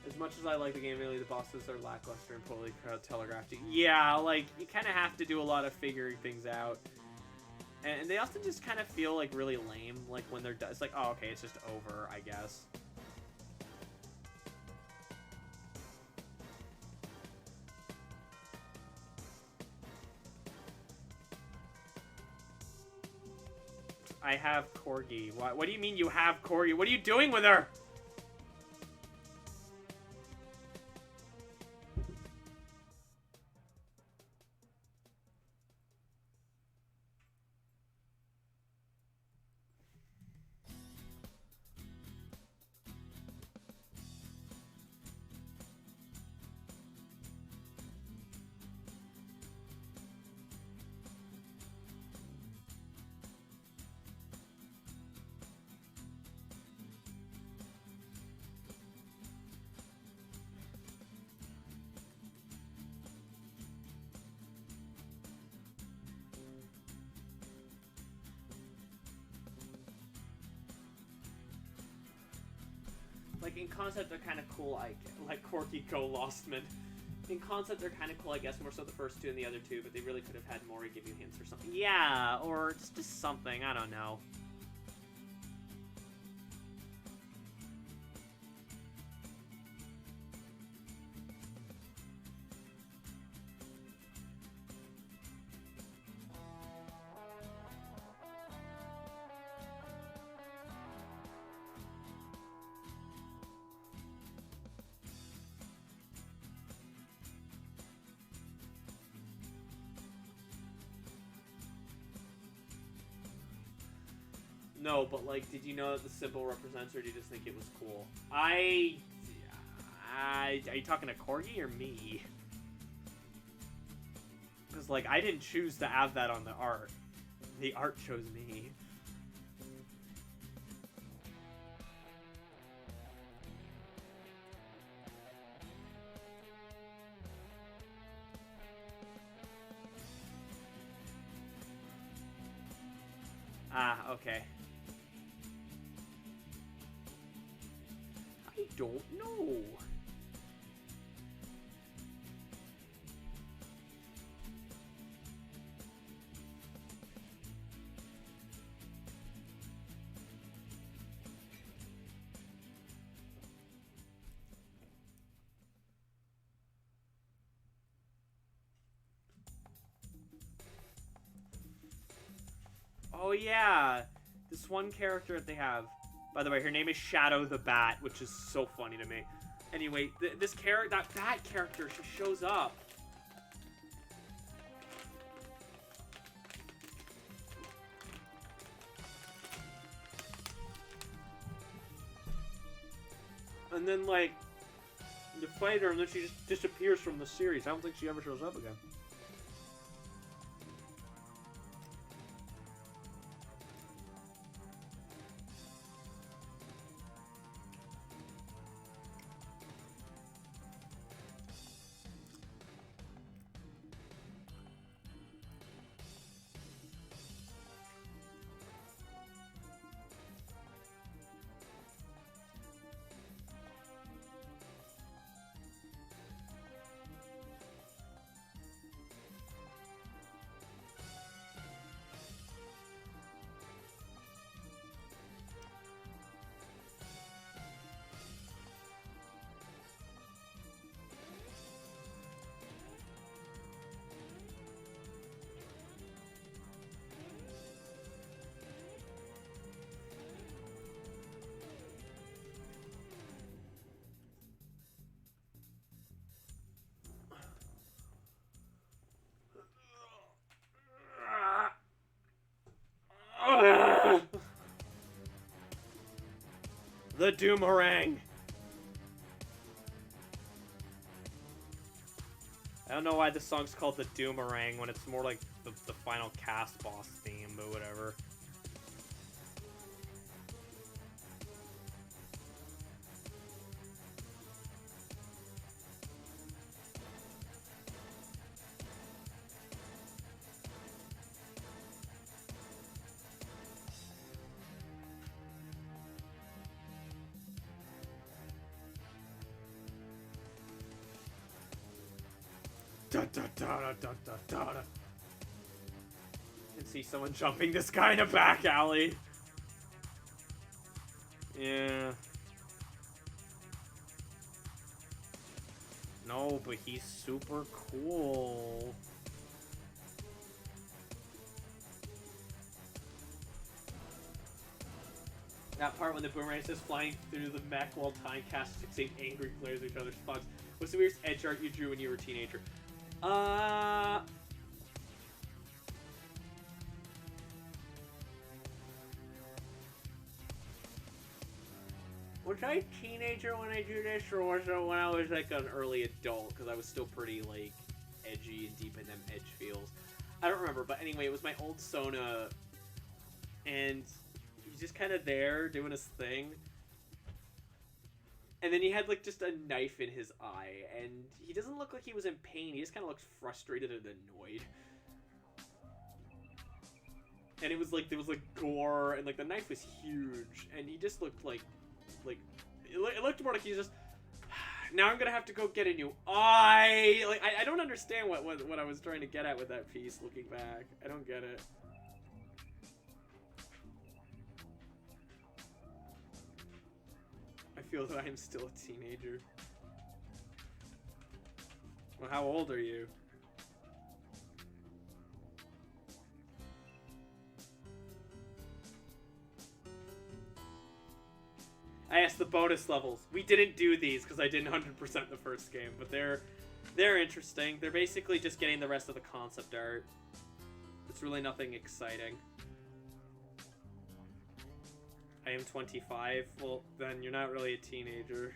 As much as I like the game, really, the bosses are lackluster and poorly telegraphed. Yeah, like, you kind of have to do a lot of figuring things out. And they often just kind of feel, like, really lame, like, when they're done. It's like, oh, okay, it's just over, I guess. I have Corgi. What do you mean you have Corgi? What are you doing with her? Like, in concept, they're kind of cool, like Corky Go Lostman. in concept they're kind of cool, I guess, more so the first two and the other two, but they really could have had more to give you hints or something. Yeah, or just something, I don't know. No, but like, did you know that the symbol represents, or do you just think it was cool? Are you talking to Corgi or me? Because like, I didn't choose to have that on the art. The art chose me. Ah, okay. I don't know. Oh yeah, this one character that they have. By the way, her name is Shadow the Bat, which is so funny to me. Anyway, this character, that bat character, she shows up. And then, like, you fight her, and then she just disappears from the series. I don't think she ever shows up again. The Doomerang. I don't know why this song's called the Doomerang when it's more like the final cast boss theme, but whatever. Da, da, da, da, da, da, da. I can see someone jumping this guy in a back alley. Yeah. No, but he's super cool. That part when the boomerang is flying through the mech while time casts fixate angry glares at each other's thugs. What's the weirdest edge art you drew when you were a teenager? Was I a teenager when I drew this, or was it when I was like an early adult? Because I was still pretty like edgy and deep in them edge feels. I don't remember, but anyway, it was my old Sona, and he's just kind of there doing his thing. And then he had like just a knife in his eye, and he doesn't look like he was in pain. He just kind of looks frustrated and annoyed. And it was like there was like gore, and like the knife was huge, and he just looked like it looked more like he's just Now I'm gonna have to go get a new eye. Like, I don't understand what I was trying to get at with that piece. Looking back, I don't get it. I feel that I am still a teenager. Well, how old are you? I asked the bonus levels. We didn't do these because I didn't 100% the first game, but they're interesting. They're basically just getting the rest of the concept art. It's really nothing exciting. I am 25. Well, then you're not really a teenager.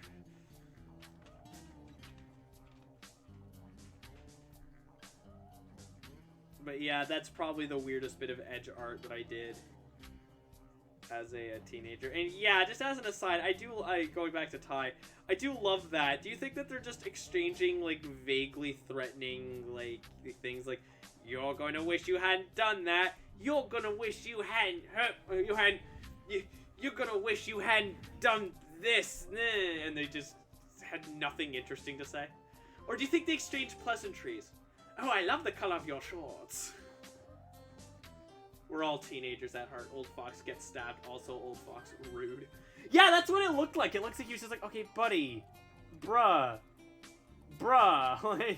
But yeah, that's probably the weirdest bit of edge art that I did as a teenager. And yeah, just as an aside, going back to Tai, I do love that. Do you think that they're just exchanging like vaguely threatening like things like, you're gonna wish you hadn't done that, you're gonna wish you hadn't you're gonna wish you hadn't done this, and they just had nothing interesting to say? Or do you think they exchange pleasantries? Oh, I love the color of your shorts. We're all teenagers at heart. Old Fox gets stabbed. Also, Old Fox rude. Yeah, that's what it looked like. It looks like he was just like, okay, buddy. Bruh. Like...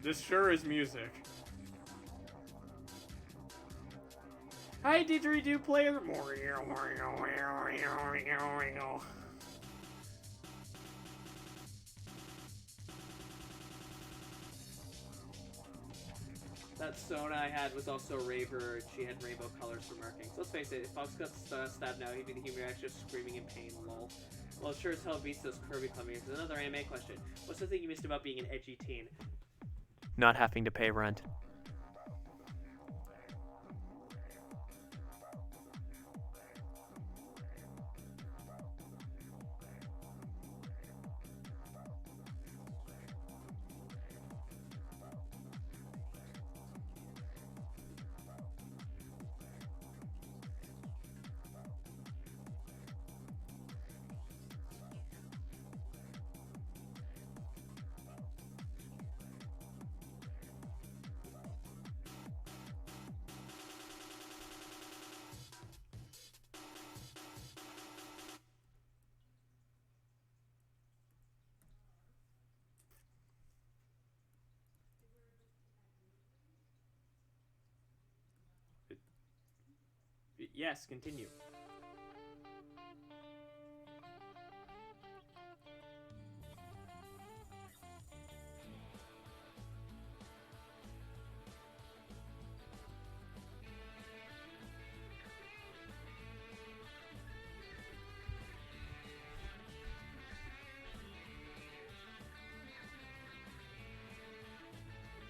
This sure is music. Hi, didgeridoo player. That Sona I had was also Raver, and she had rainbow colors for markings. Let's face it, if Fox got stabbed now, he'd be the human reaction screaming in pain, lol. Well, it sure as hell beats those Kirby Clummies. Another anime question. What's the thing you missed about being an edgy teen? Not having to pay rent. Yes, continue.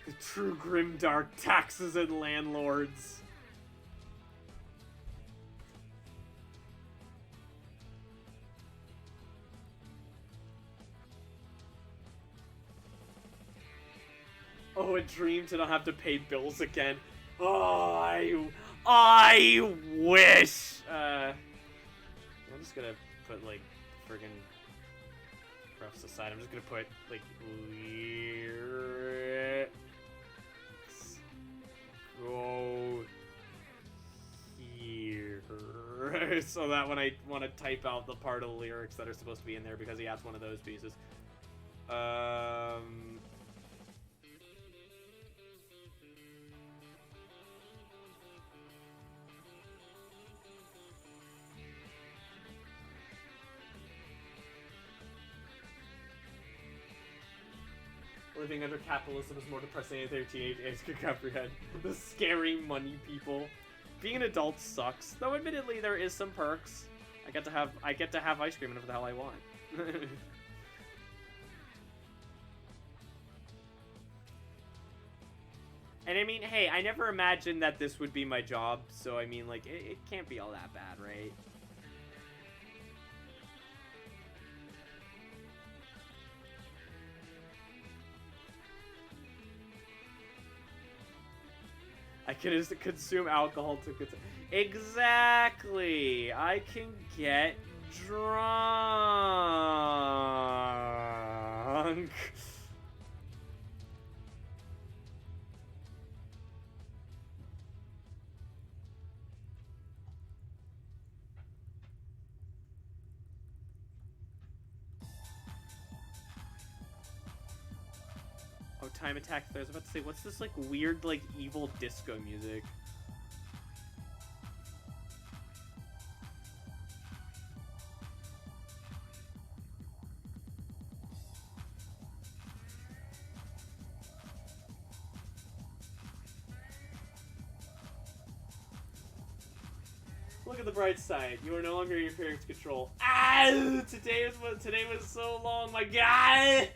The true grimdark taxes and landlords. Oh, a dream to not have to pay bills again. Oh, I wish. I'm just gonna put like friggin' roughs aside. I'm just gonna put like lyrics go here, so that when I want to type out the part of the lyrics that are supposed to be in there, because he has one of those pieces. Living under capitalism is more depressing than their teenage age could comprehend. The scary money people. Being an adult sucks. Though admittedly there is some perks. I get to have ice cream whenever the hell I want. And I mean, hey, I never imagined that this would be my job, so I mean, like, it can't be all that bad, right? I can just consume alcohol to consume. Exactly! I can get drunk! Oh, Time Attack. I was about to say, what's this, like, weird, like, evil disco music? Look at the bright side. You are no longer in your parents' control. Ah! Today was so long, my God!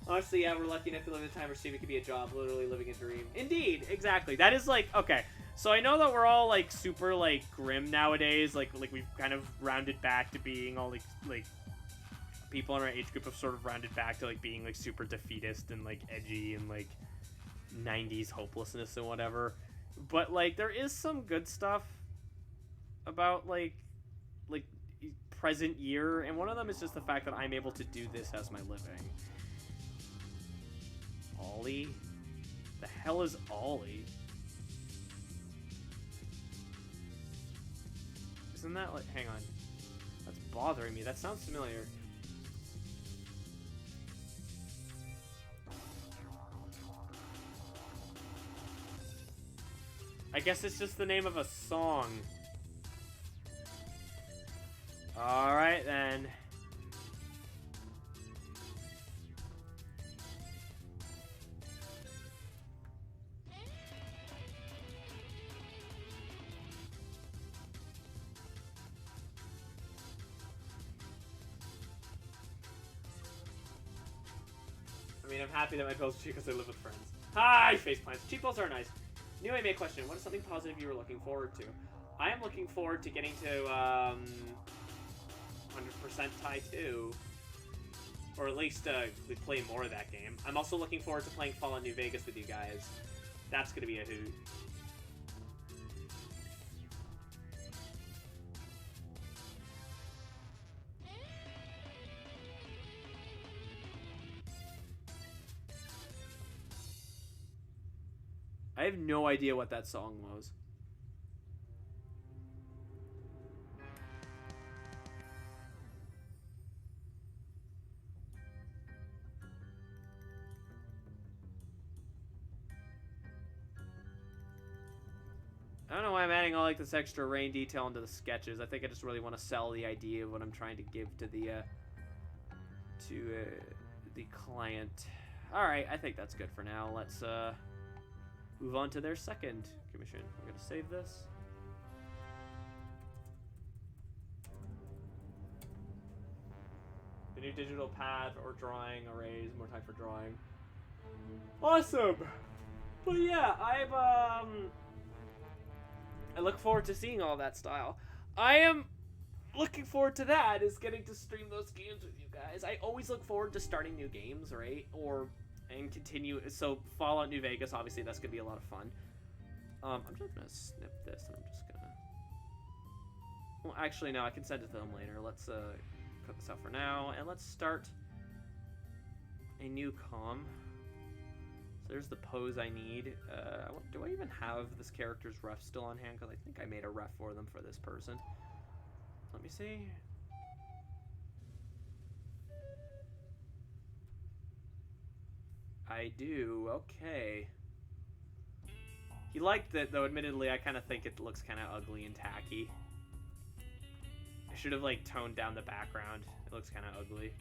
Honestly, yeah, we're lucky enough to live in a time where streaming could be a job, literally living a dream. Indeed, exactly. That is like, okay. So I know that we're all like super like grim nowadays. Like we've kind of rounded back to being all like people in our age group have sort of rounded back to like being like super defeatist and like edgy and like 90s hopelessness and whatever. But like there is some good stuff about like present year, and one of them is just the fact that I'm able to do this as my living. Ollie? The hell is Ollie? Isn't that like, hang on, that's bothering me. That sounds familiar. I guess it's just the name of a song. Alright then. I mean, I'm happy that my bills are cheap because I live with friends. Hi, faceplants. Cheap bills are nice. New anime question. What is something positive you were looking forward to? I am looking forward to getting to 100% Tai 2. Or at least play more of that game. I'm also looking forward to playing Fallout New Vegas with you guys. That's going to be a hoot. I have no idea what that song was. I don't know why I'm adding all like this extra rain detail into the sketches. I think I just really want to sell the idea of what I'm trying to give to the client. All right, I think that's good for now. Let's move on to their second commission. We're gonna save this. The new digital pad or drawing arrays, more time for drawing. Awesome. But yeah, I look forward to seeing all that style. I am looking forward to that, is getting to stream those games with you guys. I always look forward to starting new games, right? And continue. So Fallout New Vegas, obviously that's gonna be a lot of fun. I'm just gonna snip this, and I'm just gonna. Well, actually, no, I can send it to them later. Let's cut this out for now, and let's start a new comm. So there's the pose I need. Do I even have this character's ref still on hand? Because I think I made a ref for them for this person. Let me see. I do. Okay. He liked it, though admittedly I kind of think it looks kind of ugly and tacky. I should have like toned down the background. It looks kind of ugly.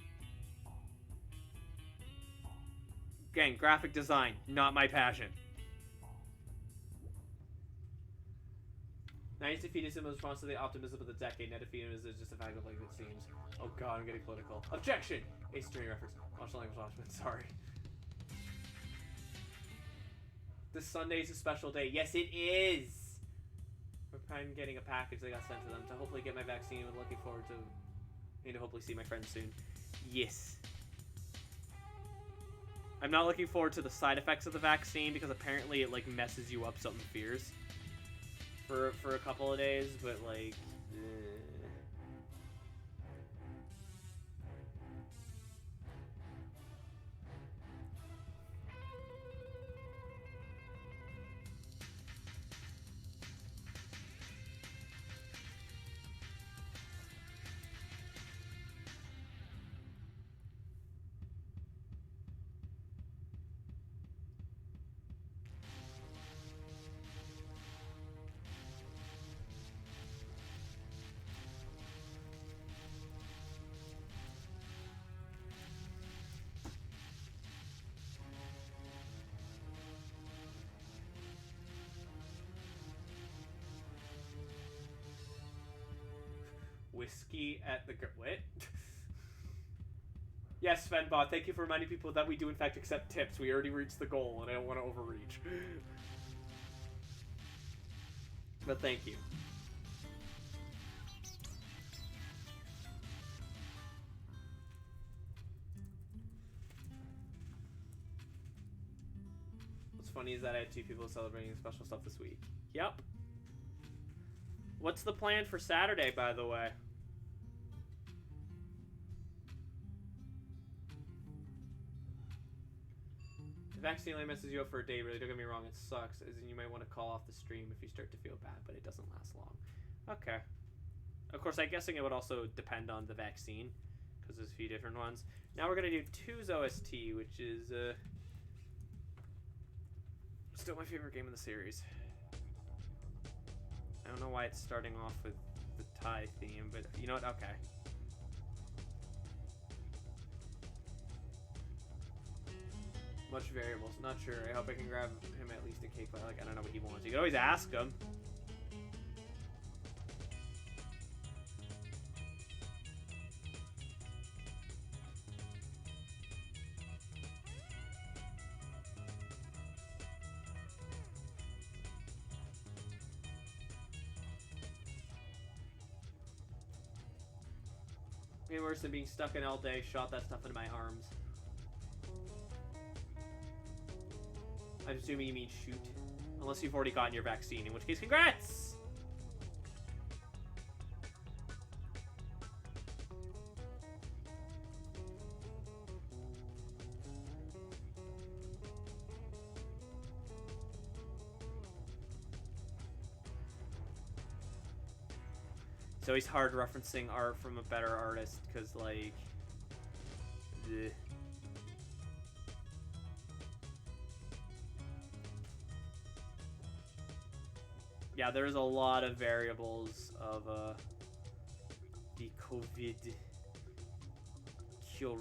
Again, graphic design, not my passion. Nice defeatism in response to the optimism of the decade. Net defeatism is just a fact of like it seems. Oh god, I'm getting political. Objection! Ace Attorney reference. Martial language watchman, sorry. This Sunday's a special day. Yes, it is! I'm getting a package that got sent to them to hopefully get my vaccine. I'm looking forward to need to hopefully see my friends soon. Yes. I'm not looking forward to the side effects of the vaccine because apparently it like messes you up something fierce for a couple of days, but like whiskey at the what? Yes, Svenbot, thank you for reminding people that we do in fact accept tips. We already reached the goal, and I don't want to overreach. But thank you. What's funny is that I had 2 people celebrating special stuff this week. Yep. What's the plan for Saturday, by the way? The vaccine only messes you up for a day, really. Don't get me wrong, it sucks. As in, you might want to call off the stream if you start to feel bad, but it doesn't last long. Okay. Of course, I'm guessing it would also depend on the vaccine, because there's a few different ones. Now we're going to do 2's OST, which is still my favorite game in the series. I don't know why it's starting off with the Thai theme, but you know what? Okay. Much variables. Not sure. I hope I can grab him at least a cake. Like, I don't know what he wants. You can always ask him. Way worse than being stuck in all day. Shot that stuff into my arms. I'm assuming you mean shoot. Unless you've already gotten your vaccine, in which case, congrats! It's always hard referencing art from a better artist, because, like... Ugh. Yeah, there's a lot of variables of the COVID cure.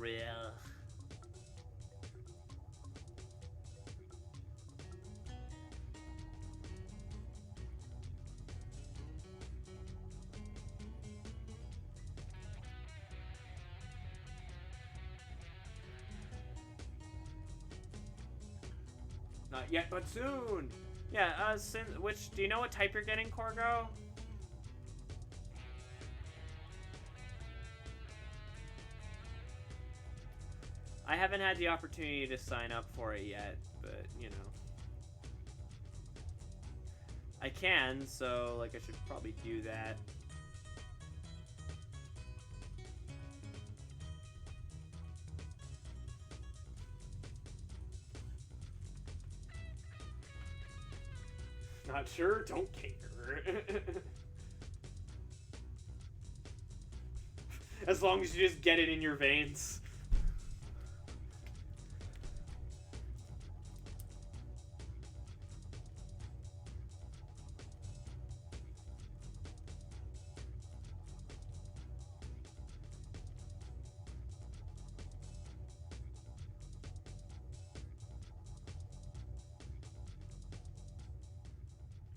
Not yet, but soon! Yeah, which, do you know what type you're getting, Corgo? I haven't had the opportunity to sign up for it yet, but, you know. I can, so, like, I should probably do that. Not sure? Don't care. As long as you just get it in your veins.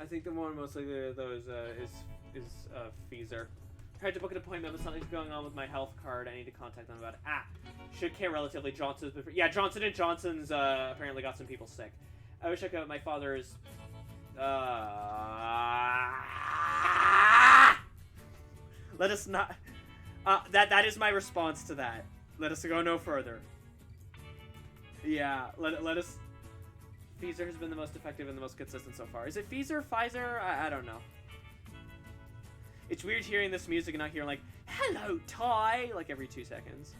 I think the one most likely though is Feezer. Tried to book an appointment, but something's going on with my health card. I need to contact them about it. Should care relatively. Johnson's been yeah, Johnson & Johnson's apparently got some people sick. I wish I could. My father is. Let us not. That is my response to that. Let us go no further. Yeah, let us. Feezer has been the most effective and the most consistent so far. Is it Feezer? Pfizer? I don't know. It's weird hearing this music and not hearing like, hello, Ty, like every 2 seconds.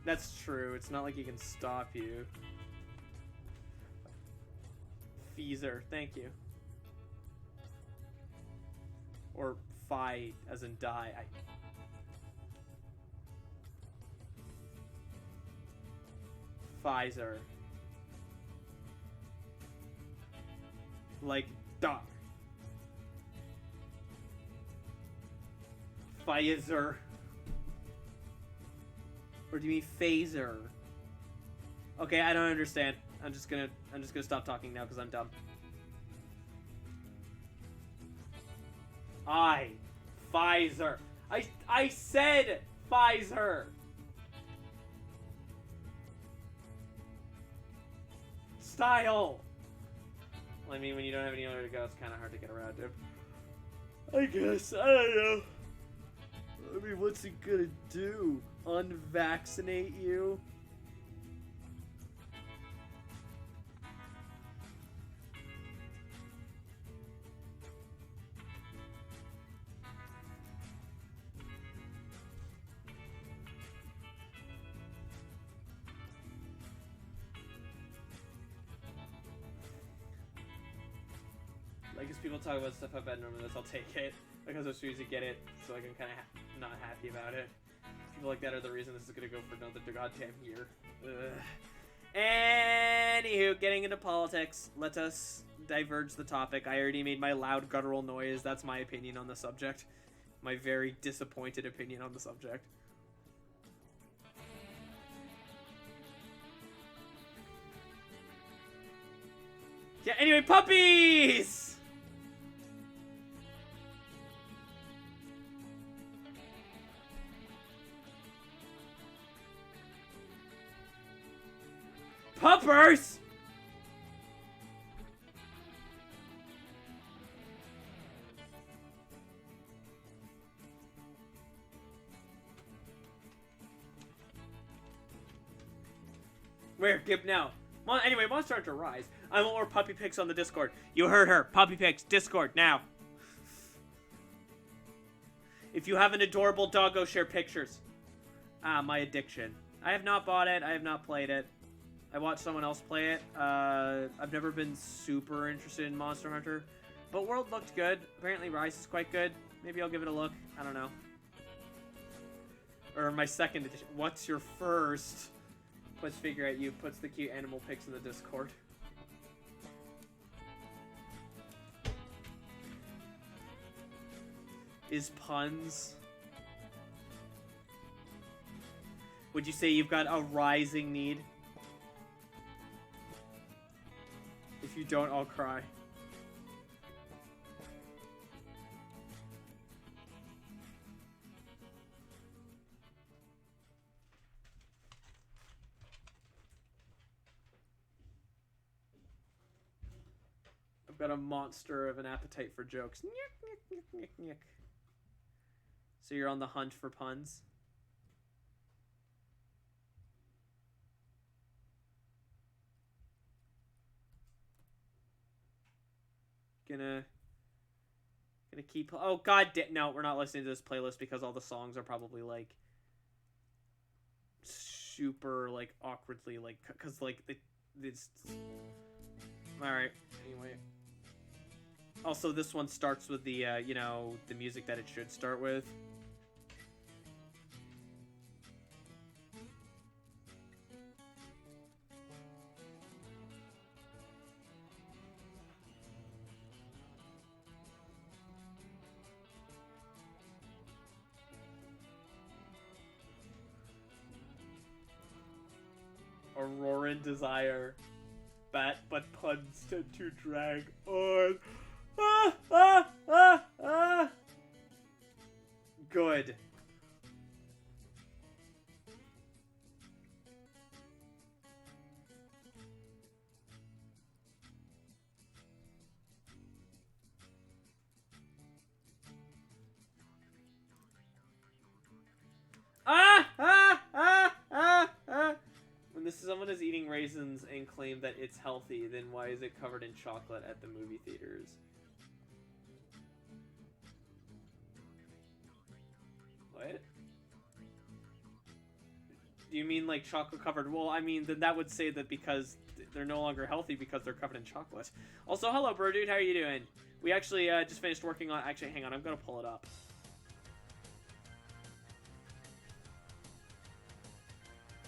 That's true. It's not like he can stop you. Feezer, thank you. Or Phi, as in die. Pfizer. Like, duh. Pfizer. Or do you mean phaser? Okay, I don't understand. I'm just gonna stop talking now because I'm dumb. Pfizer. I said Pfizer. Style. Well, I mean, when you don't have anywhere to go, it's kind of hard to get around to. I guess. I don't know. I mean, what's he gonna do? Unvaccinate you? Like, as people talk about stuff I've had normally, I'll take it. Because as soon as you get it, so like I'm kind of not happy about it. People like that are the reason this is gonna go for another goddamn year. Ugh. Anywho, getting into politics. Let us diverge the topic. I already made my loud guttural noise. That's my opinion on the subject. My very disappointed opinion on the subject. Yeah, anyway, puppies! Puppers! Where? Give now. Anyway, Monster Hunter Rise. I want more puppy pics on the Discord. You heard her. Puppy pics. Discord, now. If you have an adorable doggo, share pictures. My addiction. I have not bought it. I have not played it. I watched someone else play it. I've never been super interested in Monster Hunter. But World looked good. Apparently Rise is quite good. Maybe I'll give it a look. I don't know. Or my second edition. What's your first? Puts figure at you. Puts the cute animal pics in the Discord. Is puns? Would you say you've got a rising need? If you don't, I'll cry. I've got a monster of an appetite for jokes. So you're on the hunt for puns? Gonna keep. Oh god, no, we're not listening to this playlist because all the songs are probably like super like awkwardly like because like it's. All right. Anyway. Also, this one starts with the you know, the music that it should start with. Auroran Desire. but puns tend to drag on. Ah, ah, ah, ah. Good. Ah, ah, ah, ah, ah. When someone is eating raisins and claim that it's healthy, then why is it covered in chocolate at the movie theaters? What? Do you mean like chocolate covered? Well, I mean, then that would say that because they're no longer healthy because they're covered in chocolate. Also, hello, bro, dude. How are you doing? We actually just finished working on... Actually, hang on. I'm going to pull it up.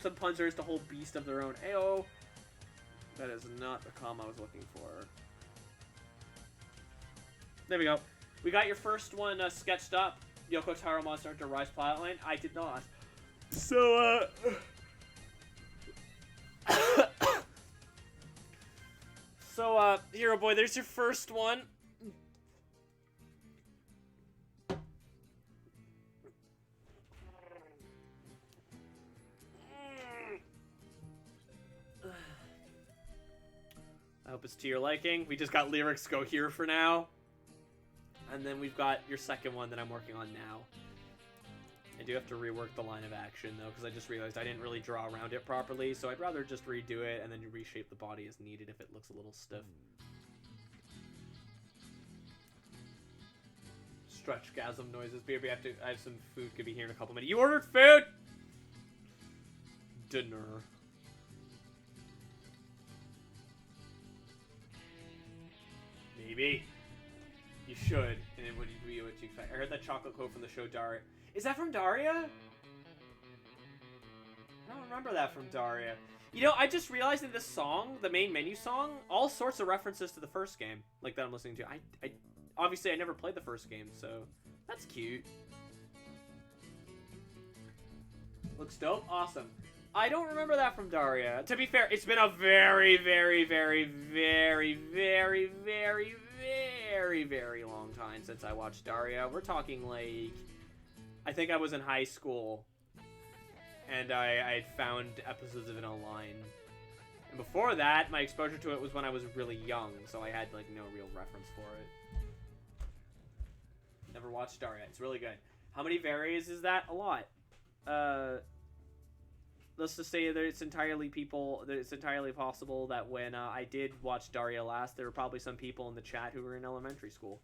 Some puns are just a whole beast of their own. Ayo. That is not the comma I was looking for. There we go. We got your first one sketched up. Yoko Taro Monster Hunter Rise plotline. I did not. So, So, Hero Boy, there's your first one. I hope it's to your liking. We just got lyrics go here for now. And then we've got your second one that I'm working on now. I do have to rework the line of action, though, because I just realized I didn't really draw around it properly, so I'd rather just redo it and then reshape the body as needed if it looks a little stiff. Stretchgasm noises. Baby, I have some food. Could be here in a couple minutes. You ordered food? Dinner. Maybe. You should. And then what do you expect? I heard that chocolate quote from the show Daria. Is that from Daria? I don't remember that from Daria. You know, I just realized in this song, the main menu song, all sorts of references to the first game, like that I'm listening to. I obviously I never played the first game, so that's cute. Looks dope. Awesome. I don't remember that from Daria. To be fair, it's been a very, very, very, very, very, very, very, very long time since I watched Daria. We're talking like... I think I was in high school, and I had found episodes of it online. And before that, my exposure to it was when I was really young, so I had, like, no real reference for it. Never watched Daria. It's really good. How many varies is that? A lot. Let's just say that it's entirely possible that when I did watch Daria last, there were probably some people in the chat who were in elementary school.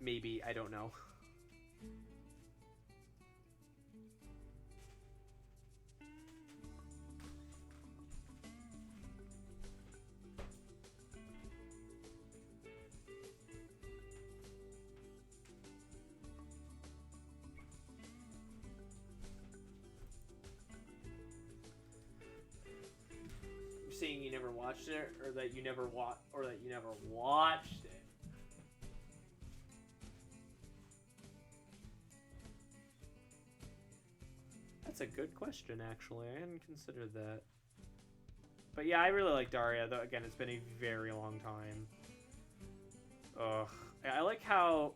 Maybe, I don't know. You're saying you never watched it, or that you never watched it? That's a good question, actually. I hadn't considered that. But yeah, I really like Daria, though, again, it's been a very long time. Ugh. I like how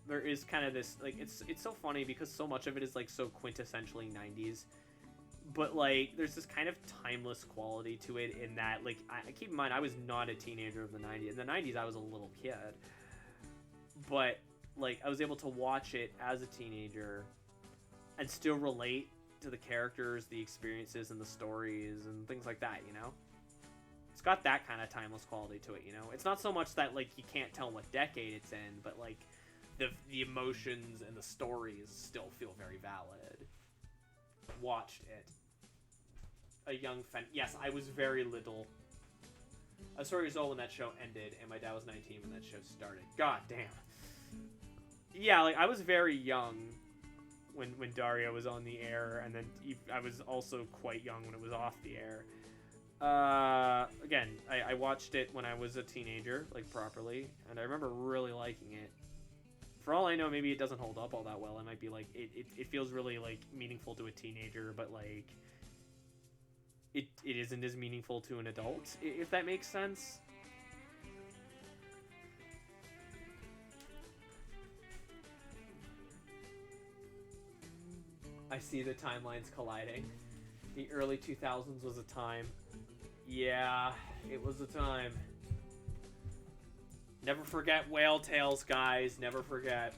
there is kind of this, like, it's so funny because so much of it is, like, so quintessentially 90s. But, like, there's this kind of timeless quality to it in that, like, I keep in mind, I was not a teenager of the 90s. In the 90s, I was a little kid. But, like, I was able to watch it as a teenager and still relate to the characters, the experiences, and the stories, and things like that, you know? It's got that kind of timeless quality to it, you know? It's not so much that, like, you can't tell what decade it's in, but, like, the emotions and the stories still feel very valid. Watched it. A young yes, I was very little. I was 4 years old when that show ended, and my dad was 19 when that show started. God damn. Yeah, like, I was very young when Daria was on the air, and then I was also quite young when it was off the air. Again, I watched it when I was a teenager, like, properly, and I remember really liking it. For all I know, maybe it doesn't hold up all that well. It might be, like, it feels really, like, meaningful to a teenager, but, like, it isn't as meaningful to an adult, if that makes sense. I see the timelines colliding. The early 2000s was a time. Yeah, it was a time. Never forget Whale Tales, guys. Never forget.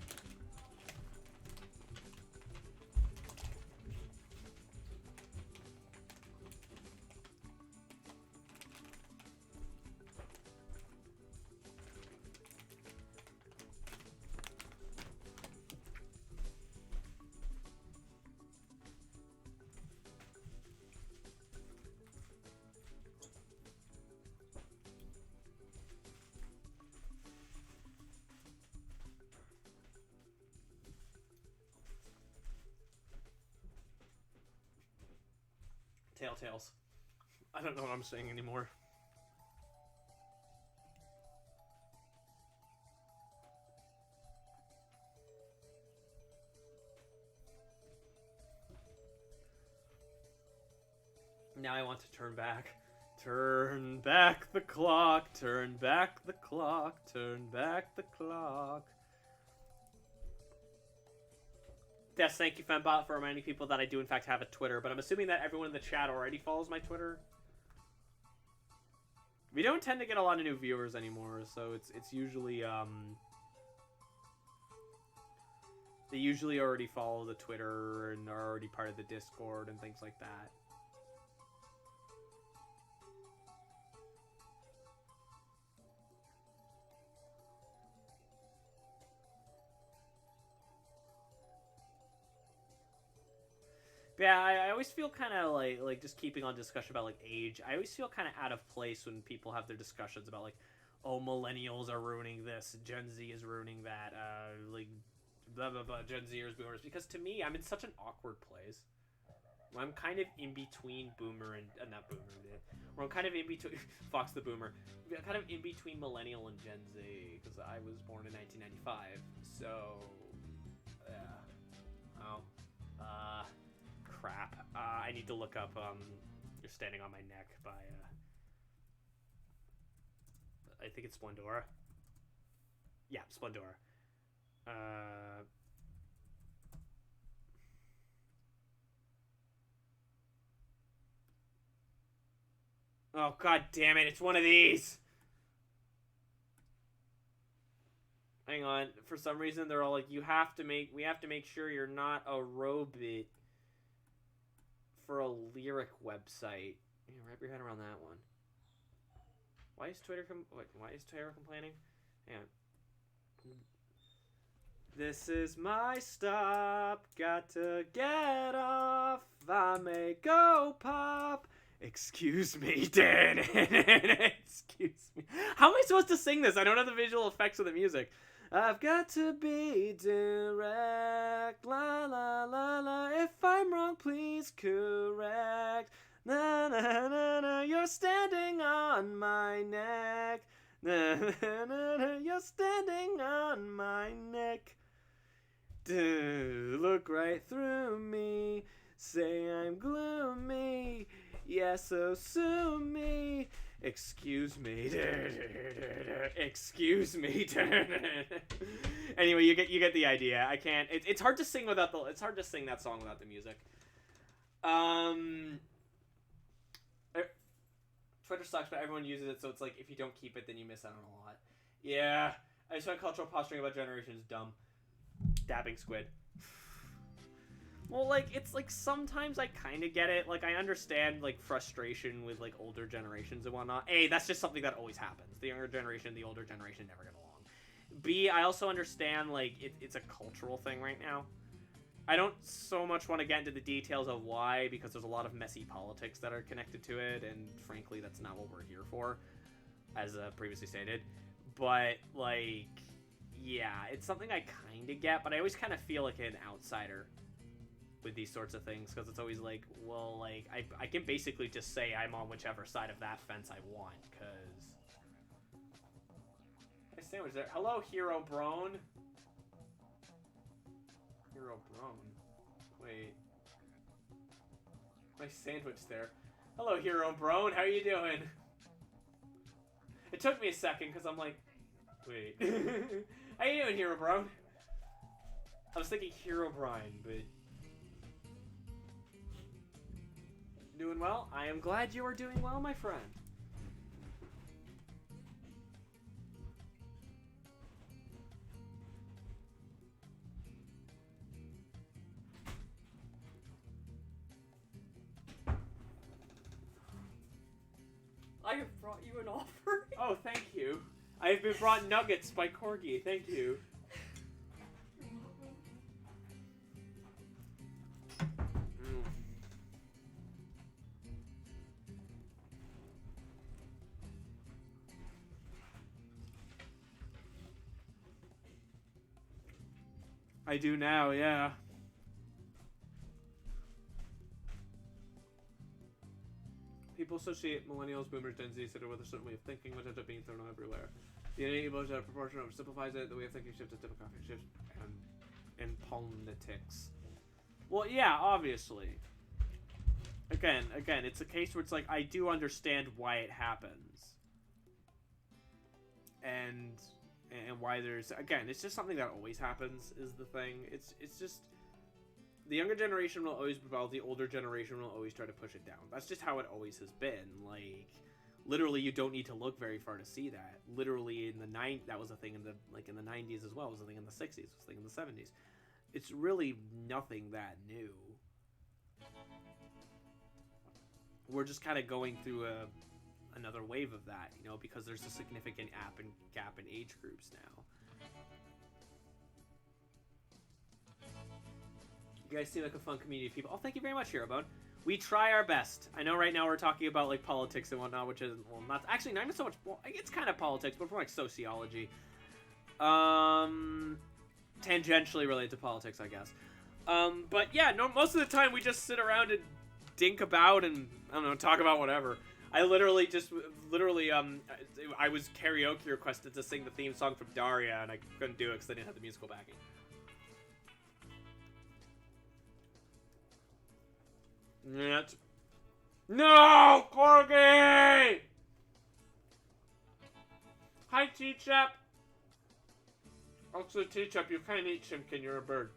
Telltales. I don't know what I'm saying anymore. Now I want to turn back. Turn back the clock, turn back the clock, turn back the clock. Yes, thank you, Fembot, for reminding people that I do in fact have a Twitter, but I'm assuming that everyone in the chat already follows my Twitter. We don't tend to get a lot of new viewers anymore, so it's usually they usually already follow the Twitter and are already part of the Discord and things like that. But yeah, I always feel kind of like just keeping on discussion about like age. I always feel kind of out of place when people have their discussions about like, oh, millennials are ruining this, Gen Z is ruining that, like blah blah blah, Gen Zers, boomers. Because to me, I'm in such an awkward place. I'm kind of in between boomer and not boomer, where I'm kind of in between Fox the boomer, kind of in between millennial and Gen Z because I was born in 1995. So yeah, oh, crap. I need to look up You're Standing on My Neck by I think it's Splendora. Yeah, Splendora. Oh, god damn it, it's one of these! Hang on, for some reason they're all like, we have to make sure you're not a robot for a lyric website. Yeah, wrap your head around that one. Why is Twitter complaining? Hang on. This is my stop, got to get off, I may go pop. Excuse me, Dan. Excuse me. How am I supposed to sing this? I don't have the visual effects of the music. I've got to be direct, la la la la. If I'm wrong, please correct. Na na na na. You're standing on my neck. Na na na na. You're standing on my neck. Dude, look right through me. Say I'm gloomy. Yeah, so sue me. Excuse me. Excuse me. Anyway, you get the idea. I can't. It's hard to sing without the. It's hard to sing that song without the music. Twitter sucks, but everyone uses it, so it's like if you don't keep it, then you miss out on a lot. Yeah, I just find cultural posturing about generations dumb. Dabbing squid. Well, like, it's, like, sometimes I kind of get it. Like, I understand, like, frustration with, like, older generations and whatnot. A, that's just something that always happens. The younger generation and the older generation never get along. B, I also understand, like, it's a cultural thing right now. I don't so much want to get into the details of why, because there's a lot of messy politics that are connected to it, and frankly, that's not what we're here for, as previously stated. But, like, yeah, it's something I kind of get, but I always kind of feel like an outsider with these sorts of things, because it's always like, well, like, I can basically just say I'm on whichever side of that fence I want, because... Nice sandwich there. Hello, Hero Brone. Hero Brone. Wait. Nice sandwich there. Hello, Hero Brone. How you doing? It took me a second because I'm like, wait. How you doing, Hero Brone? I was thinking Hero Brian, but doing well. I am glad you are doing well, my friend. I have brought you an offering. Oh, thank you. I have been brought nuggets by Corgi. Thank you. I do now, yeah. People associate millennials, boomers, Gen Z, etc. with a certain way of thinking, which ends up being thrown out everywhere. The enables a proportion of simplifies it. The way of thinking shifts to demographic shifts and politics. Well, yeah, obviously. Again, it's a case where it's like I do understand why it happens, and why there's it's just something that always happens is the thing. It's just the younger generation will always rebel, the older generation will always try to push it down. That's just how it always has been. Like, literally, you don't need to look very far to see that. Literally, that was a thing in the in the 90s as well. It was a thing in the 60s. It was a thing in the 70s. It's really nothing that new. We're just kind of going through another wave of that, you know, because there's a significant gap in age groups now. You guys seem like a fun community of people. Oh, thank you very much, Herobone. We try our best. I know right now we're talking about, like, politics and whatnot, which is, well, not even so much, well, it's kind of politics, but more like sociology. Tangentially related to politics, I guess. But yeah, no, most of the time we just sit around and dink about and, I don't know, talk about whatever. I literally, I was karaoke requested to sing the theme song from Daria, and I couldn't do it because I didn't have the musical backing. No, Corgi! Hi, T-Chap. Also, T-Chap, you can't eat Chimkin, you're a bird.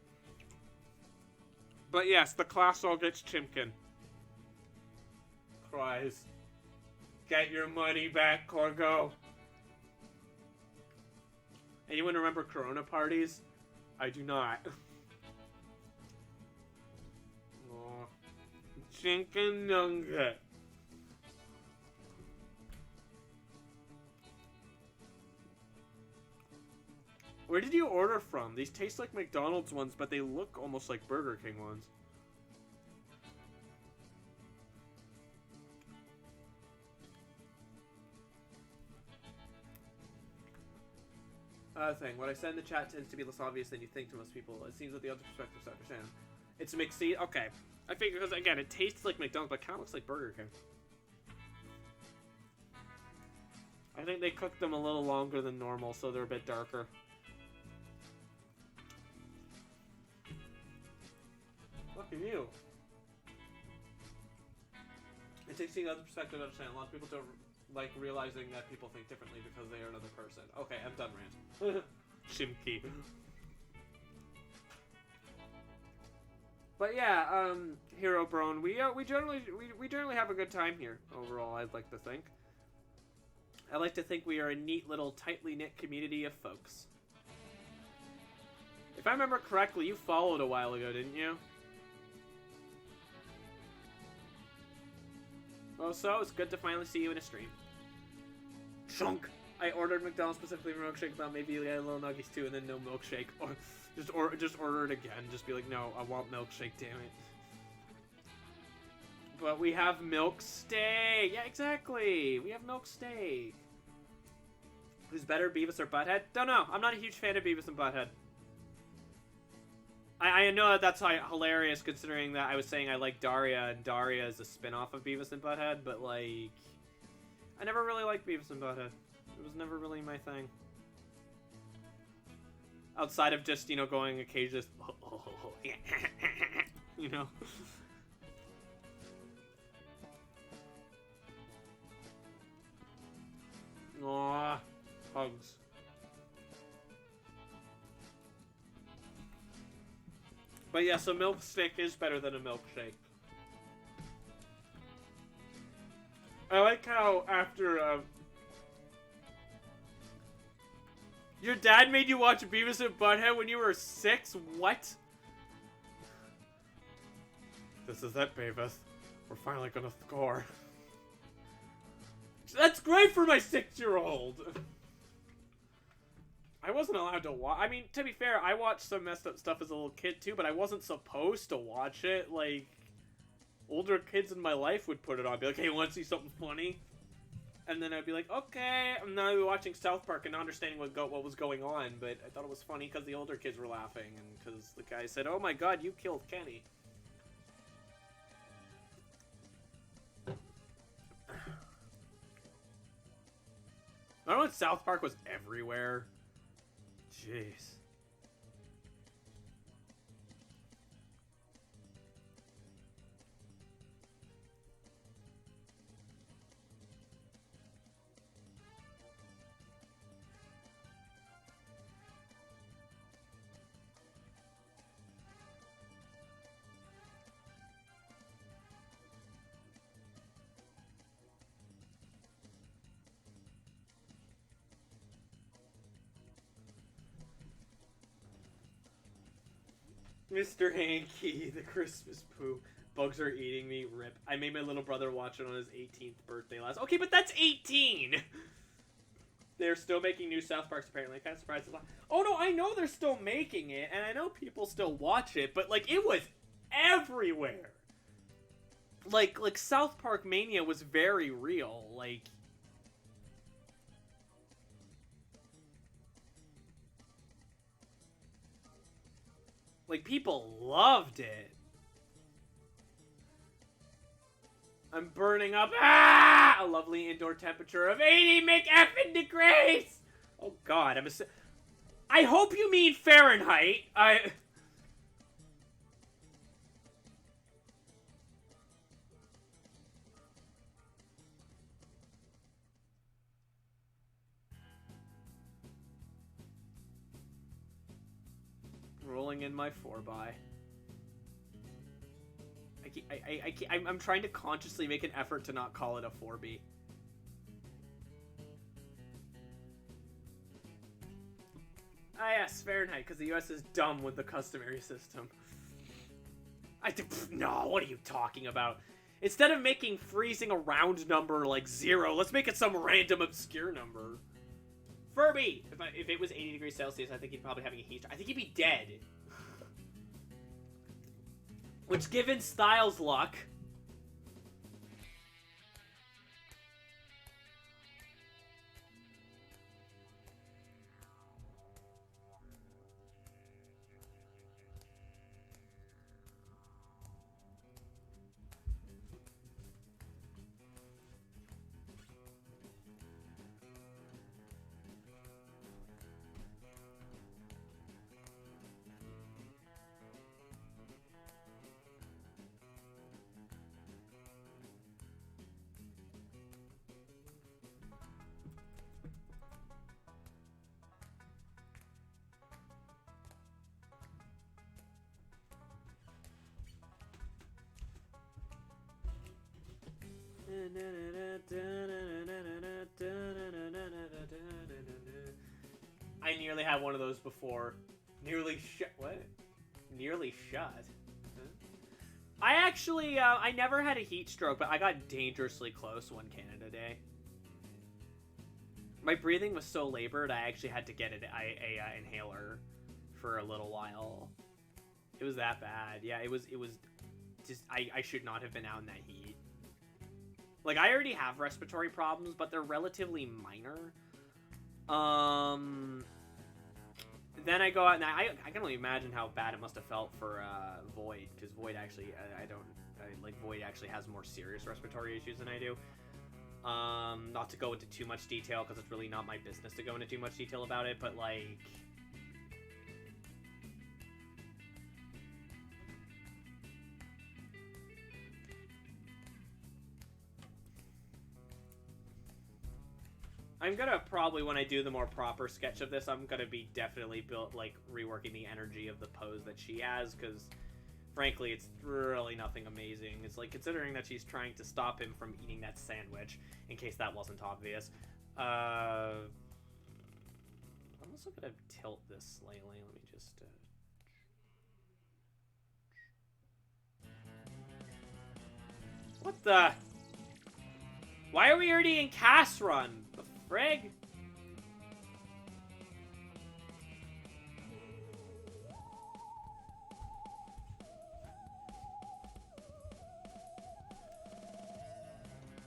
But yes, the class all gets Chimkin. Cries. Get your money back, Corgo. Anyone remember Corona parties? I do not. Oh. Chicken nugget. Where did you order from? These taste like McDonald's ones, but they look almost like Burger King ones. Thing. What I said in the chat tends to be less obvious than you think to most people. It seems that the other perspectives I understand. It's mixed seed. Okay. I figure because, again, it tastes like McDonald's, but kind of looks like Burger King. I think they cooked them a little longer than normal, so they're a bit darker. Look at you. It takes the other perspective to understand. A lot of people don't like realizing that people think differently because they are another person. Okay, I'm done, rant. Chimki. But yeah, Hero Brone, we generally have a good time here overall. I'd like to think. I like to think we are a neat little tightly knit community of folks. If I remember correctly, you followed a while ago, didn't you? Well, so it's good to finally see you in a stream. Chunk! I ordered McDonald's specifically for milkshake, thought maybe you had a little nuggies too, and then no milkshake. Or just order it again. Just be like, no, I want milkshake, damn it. But we have milk steak. Yeah, exactly. We have milk steak. Who's better, Beavis or Butthead? Don't know. I'm not a huge fan of Beavis and Butthead. I know that that's hilarious considering that I was saying I like Daria, and Daria is a spin-off of Beavis and Butthead, but, like, I never really liked Beavis and Butthead. It was never really my thing. Outside of just, you know, going occasionally, you know. Hugs. But yes, a milk stick is better than a milkshake. I like how after, your dad made you watch Beavis and Butthead when you were 6? What? This is it, Beavis. We're finally gonna score. That's great for my 6-year-old! I wasn't allowed to watch. I mean, to be fair, I watched some messed up stuff as a little kid too, but I wasn't supposed to watch it. Like, older kids in my life would put it on, be like, hey, you want to see something funny? And then I'd be like, okay. I'm now watching South Park and not understanding what was going on, but I thought it was funny because the older kids were laughing and because the guy said, oh my god, you killed Kenny. I don't know when South Park was everywhere. Jeez. Mr. Hanky, the Christmas poo. Bugs are eating me, rip. I made my little brother watch it on his 18th birthday last. Okay, but that's 18! They're still making new South Parks, apparently. I'm kind of surprised. Oh no, I know they're still making it, and I know people still watch it, but, like, it was everywhere! Like, South Park Mania was very real. Like, people loved it. I'm burning up. Ah! A lovely indoor temperature of 80 McEffin degrees! Oh god, I hope you mean Fahrenheit. Rolling in my 4x. I'm trying to consciously make an effort to not call it a 4B. Ah yes, Fahrenheit, because the US is dumb with the customary system. No, what are you talking about? Instead of making freezing a round number like 0, let's make it some random obscure number. Furby! If it was 80 degrees Celsius, I think he'd probably having a heat. I think he'd be dead. Which, given Styles' luck... I nearly had one of those before. Nearly shut. What? Nearly shut. Huh? I actually, I never had a heat stroke, but I got dangerously close one Canada Day. My breathing was so labored, I actually had to get an inhaler for a little while. It was that bad. Yeah, it was just, I should not have been out in that heat. Like, I already have respiratory problems, but they're relatively minor. Then I go out, and I can only imagine how bad it must have felt for, Void, because Void actually, Void actually has more serious respiratory issues than I do. Not to go into too much detail, because it's really not my business to go into too much detail about it, but, like... I'm gonna probably, when I do the more proper sketch of this, I'm gonna be definitely reworking the energy of the pose that she has, because frankly, it's really nothing amazing. It's like, considering that she's trying to stop him from eating that sandwich, in case that wasn't obvious. I'm also gonna tilt this slightly. Let me just... What the... Why are we already in cast run? The frig?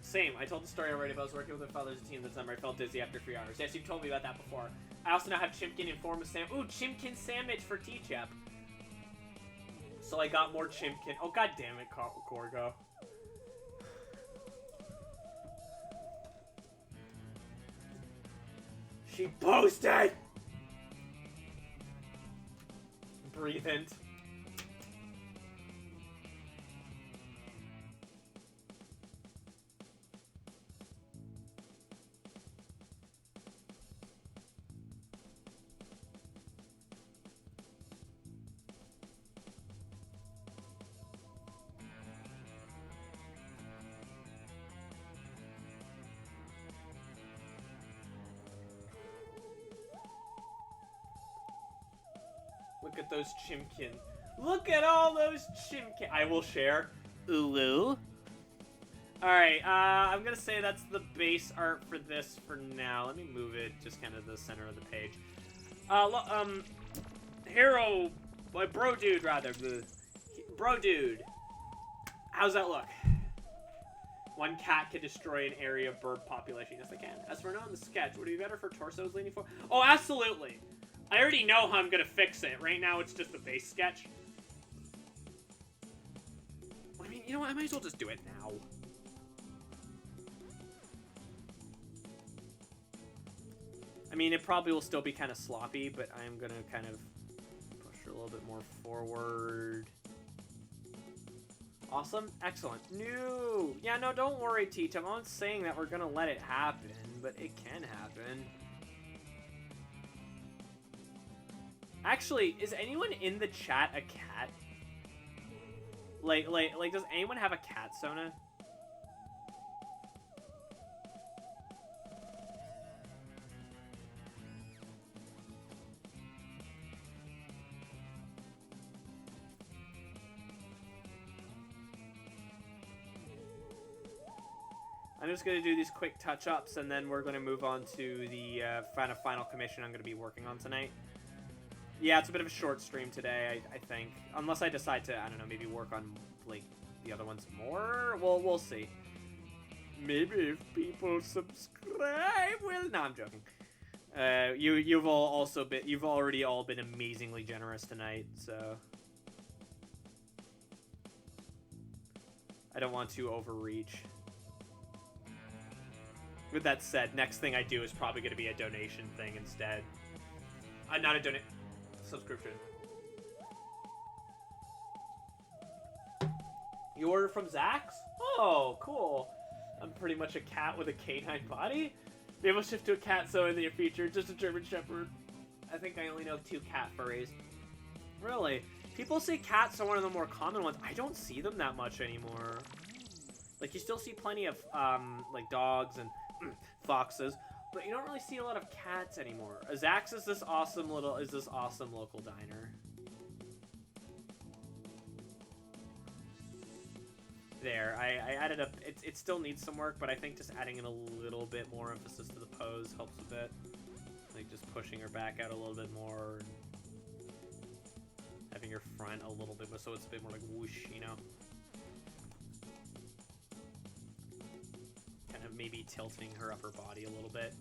Same. I told the story already, but I was working with my father's team this summer. I felt dizzy after 3 hours. Yes, you've told me about that before. I also now have Chimkin in form of Sam. Ooh, Chimkin sandwich for T-Chep. So I got more Chimkin. Oh, god damn it, Gorgo. She posted! Breathing. Look at those Chimkin. Look at all those Chimkin. I will share. Ulu. Alright, I'm gonna say that's the base art for this for now. Let me move it just kind of the center of the page. Hero, bro dude, rather. Bro dude. How's that look? One cat can destroy an area of bird population. Yes, I can. As for now in the sketch, would it be better for torsos leaning forward? Oh, absolutely. I already know how I'm gonna fix it. Right now, it's just a base sketch. I mean, you know what? I might as well just do it now. I mean, it probably will still be kind of sloppy, but I'm gonna kind of push her a little bit more forward. Awesome. Excellent. No! Yeah, no, don't worry, Teach. I'm not saying that we're gonna let it happen, but it can happen. Actually, is anyone in the chat a cat? Like, does anyone have a cat, Sona? I'm just going to do these quick touch-ups, and then we're going to move on to the final commission I'm going to be working on tonight. Yeah, it's a bit of a short stream today, I think. Unless I decide to, I don't know, maybe work on, like, the other ones more? Well, we'll see. Maybe if people subscribe, well, no, I'm joking. You've already all been amazingly generous tonight, so... I don't want to overreach. With that said, next thing I do is probably going to be a donation thing instead. Not a subscription. You ordered from Zach's? Oh, cool. I'm pretty much a cat with a canine body. Maybe I'll shift to a cat so in the near future. Just a German Shepherd. I think I only know 2 cat furries. Really? People say cats are one of the more common ones. I don't see them that much anymore. Like, you still see plenty of, like, dogs and foxes, but you don't really see a lot of cats anymore. Zach's is this awesome local diner. There, I added up. It still needs some work, but I think just adding in a little bit more emphasis to the pose helps a bit. Like, just pushing her back out a little bit more, and having her front a little bit more, so it's a bit more like whoosh, you know? Kind of maybe tilting her upper body a little bit,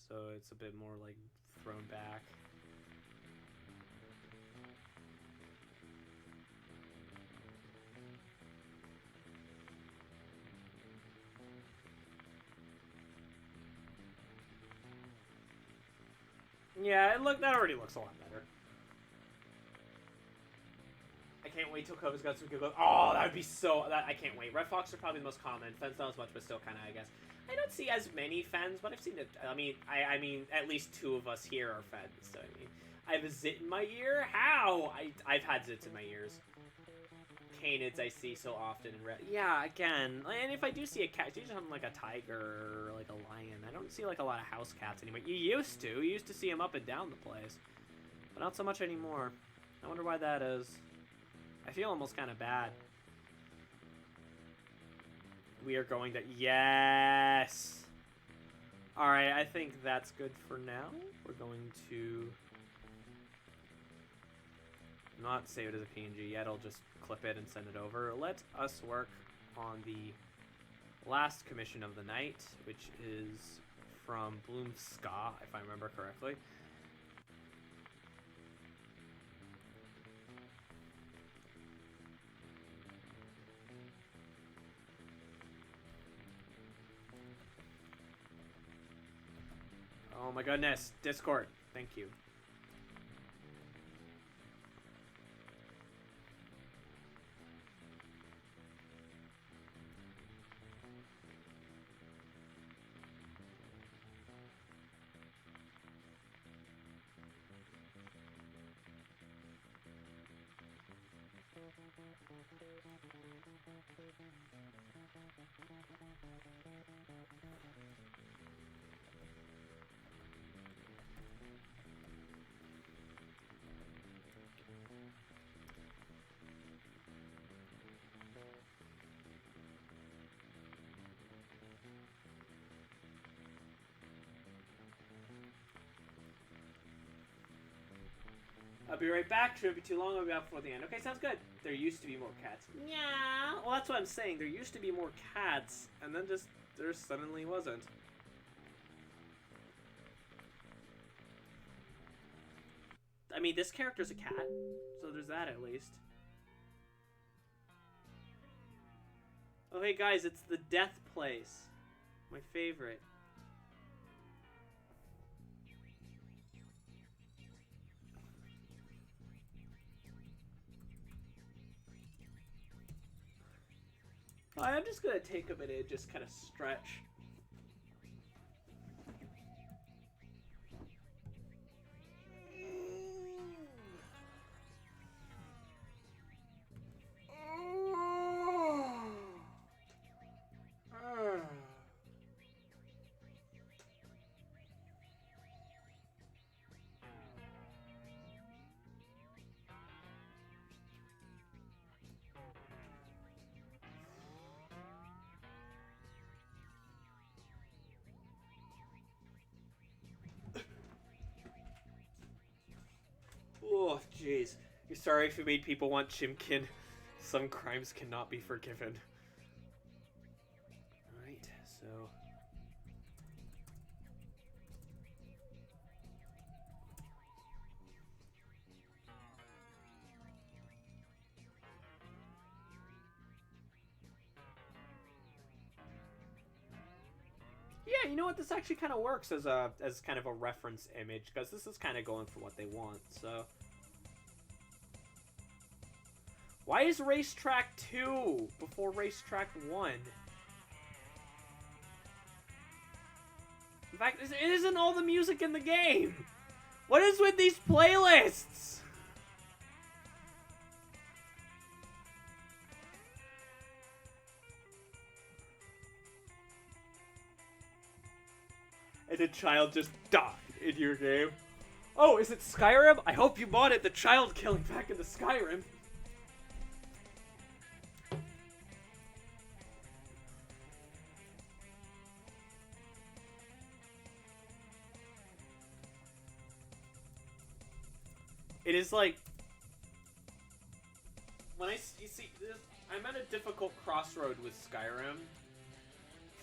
so it's a bit more like thrown back. Yeah, that already looks a lot better. I can't wait till COVID's got some good. Oh, that would be so. I can't wait. Red Fox are probably the most common. Fens not as much, but still kind of, I guess. I don't see as many Fens, but I've seen it. I mean, at least 2 of us here are Fens. So I mean, I have a Zit in my ear. How? I've had Zits in my ears. Canids I see so often in red. Yeah, again, and if I do see a cat, it's usually something like a tiger or like a lion. I don't see like a lot of house cats anymore. You used to see them up and down the place, but not so much anymore. I wonder why that is. I feel almost kind of bad. We are going to... Yes! Alright, I think that's good for now. We're going to... not save it as a PNG yet. I'll just clip it and send it over. Let us work on the last commission of the night, which is from Bloom Ska, if I remember correctly. Oh my goodness, Discord, thank you. I'll be right back. Shouldn't be too long. I'll be back before the end. Okay, sounds good. There used to be more cats. Yeah. Well, that's what I'm saying. There used to be more cats, and then just there suddenly wasn't. I mean, this character's a cat, so there's that at least. Oh, hey guys, it's the Death Place. My favorite. I'm just gonna take a minute and just kind of stretch. Oh, jeez. You're sorry if you made people want Chimkin. Some crimes cannot be forgiven. Alright, so... yeah, you know what? This actually kind of works as kind of a reference image, because this is kind of going for what they want, so... why is Racetrack 2 before Racetrack 1? In fact, it isn't all the music in the game! What is with these playlists? And a child just died in your game. Oh, is it Skyrim? I hope you bought it. The child killing back into Skyrim. It is like, when you see, I'm at a difficult crossroad with Skyrim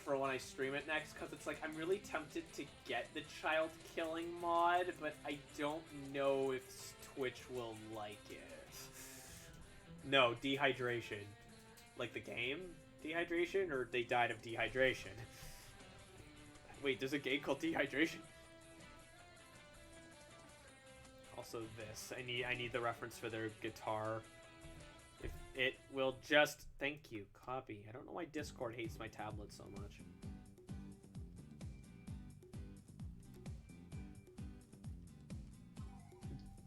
for when I stream it next, because it's like, I'm really tempted to get the child killing mod, but I don't know if Twitch will like it. No, dehydration. Like the game? Dehydration? Or they died of dehydration? Wait, there's a game called Dehydration? Also this. I need the reference for their guitar If it will just... Thank you. Copy. I don't know why Discord hates my tablet so much.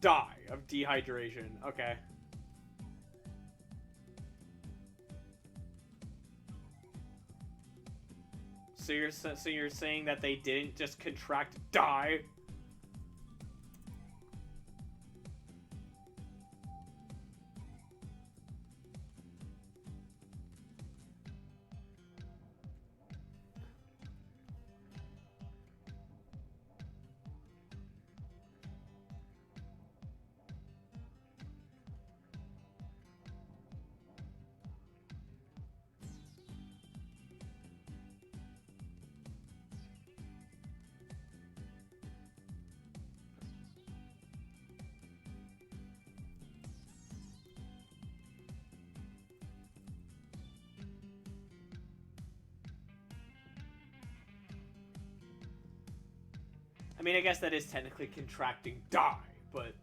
Die of dehydration. Okay. So you're saying that they didn't just contract die? I mean, I guess that is technically contracting die, but...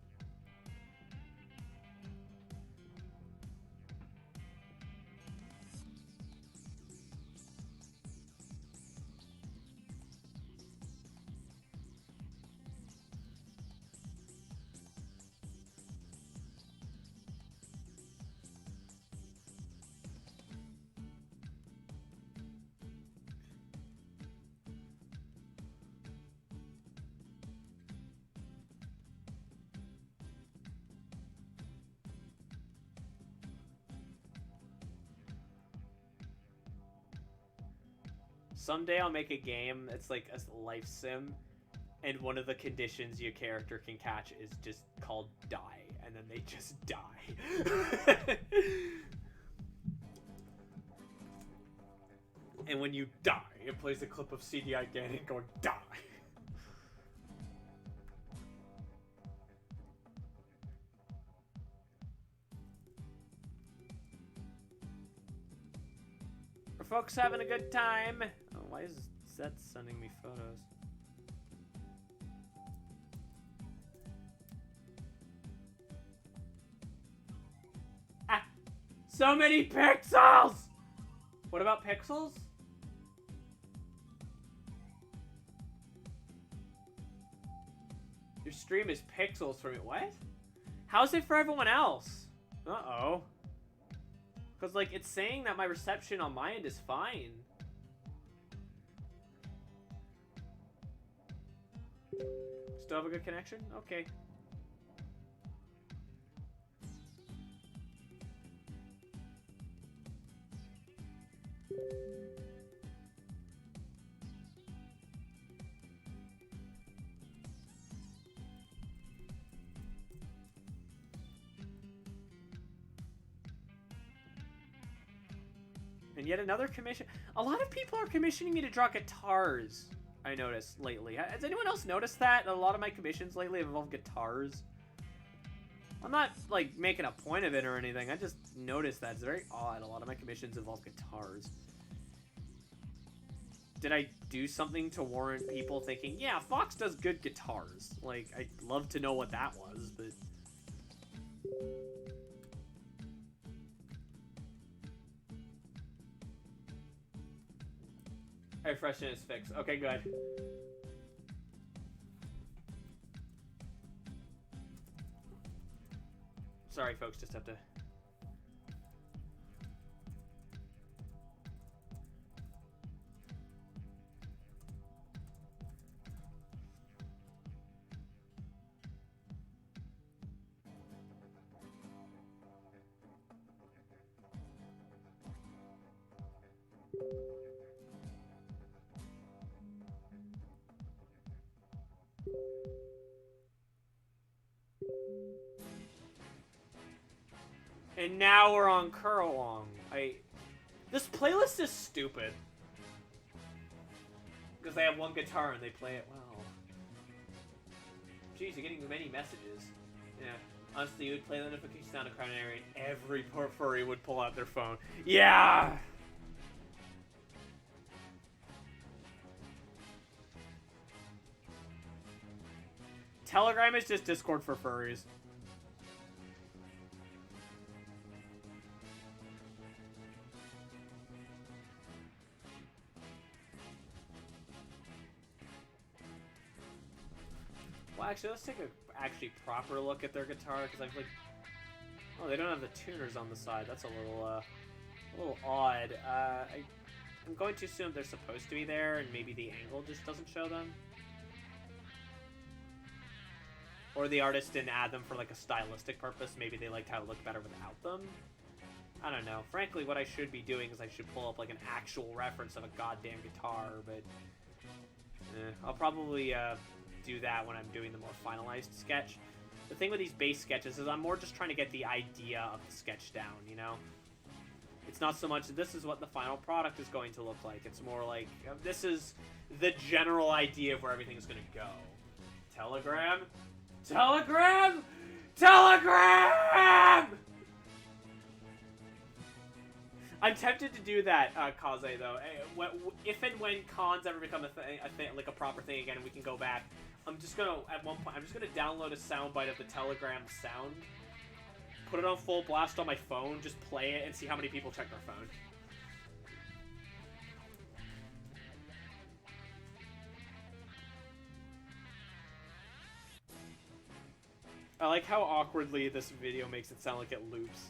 Someday I'll make a game that's like a life sim, and one of the conditions your character can catch is just called die, and then they just die. And when you die, it plays a clip of CDI Ganon going, die. Are folks having a good time? Oh, why is Zed sending me photos? Ah! So many pixels! What about pixels? Your stream is pixels for me. What? How's it for everyone else? Uh-oh. Because, like, it's saying that my reception on my end is fine. Still have a good connection? Okay. And yet another commission. A lot of people are commissioning me to draw guitars, I noticed lately. Has anyone else noticed that? A lot of my commissions lately have involved guitars. I'm not, like, making a point of it or anything. I just noticed that. It's very odd. A lot of my commissions involve guitars. Did I do something to warrant people thinking, yeah, Fox does good guitars? Like, I'd love to know what that was, but... Refreshing is fixed. Okay, good. Sorry, folks, just have to... And now we're on Curlong. This playlist is stupid. Because they have one guitar and they play it well. Jeez, you're getting many messages. Yeah. Honestly, you would play the notification sound of Cryonary and every poor furry would pull out their phone. Yeah! Telegram is just Discord for furries. Well, actually, let's take a actually proper look at their guitar, because I've like... Oh, they don't have the tuners on the side. That's a little odd. I'm going to assume they're supposed to be there, and maybe the angle just doesn't show them. Or the artist didn't add them for like a stylistic purpose. Maybe they liked how it looked better without them. I don't know. Frankly, what I should be doing is I should pull up like an actual reference of a goddamn guitar, but I'll probably do that when I'm doing the more finalized sketch. The thing with these base sketches is I'm more just trying to get the idea of the sketch down, you know? It's not so much this is what the final product is going to look like. It's more like this is the general idea of where everything is going to go. Telegram? Telegram? Telegram! I'm tempted to do that, Kaze, though. If and when cons ever become a thing, like a proper thing again, and we can go back, I'm just gonna, at one point, I'm just gonna download a soundbite of the Telegram sound, put it on full blast on my phone, just play it, and see how many people check their phone. I like how awkwardly this video makes it sound like it loops.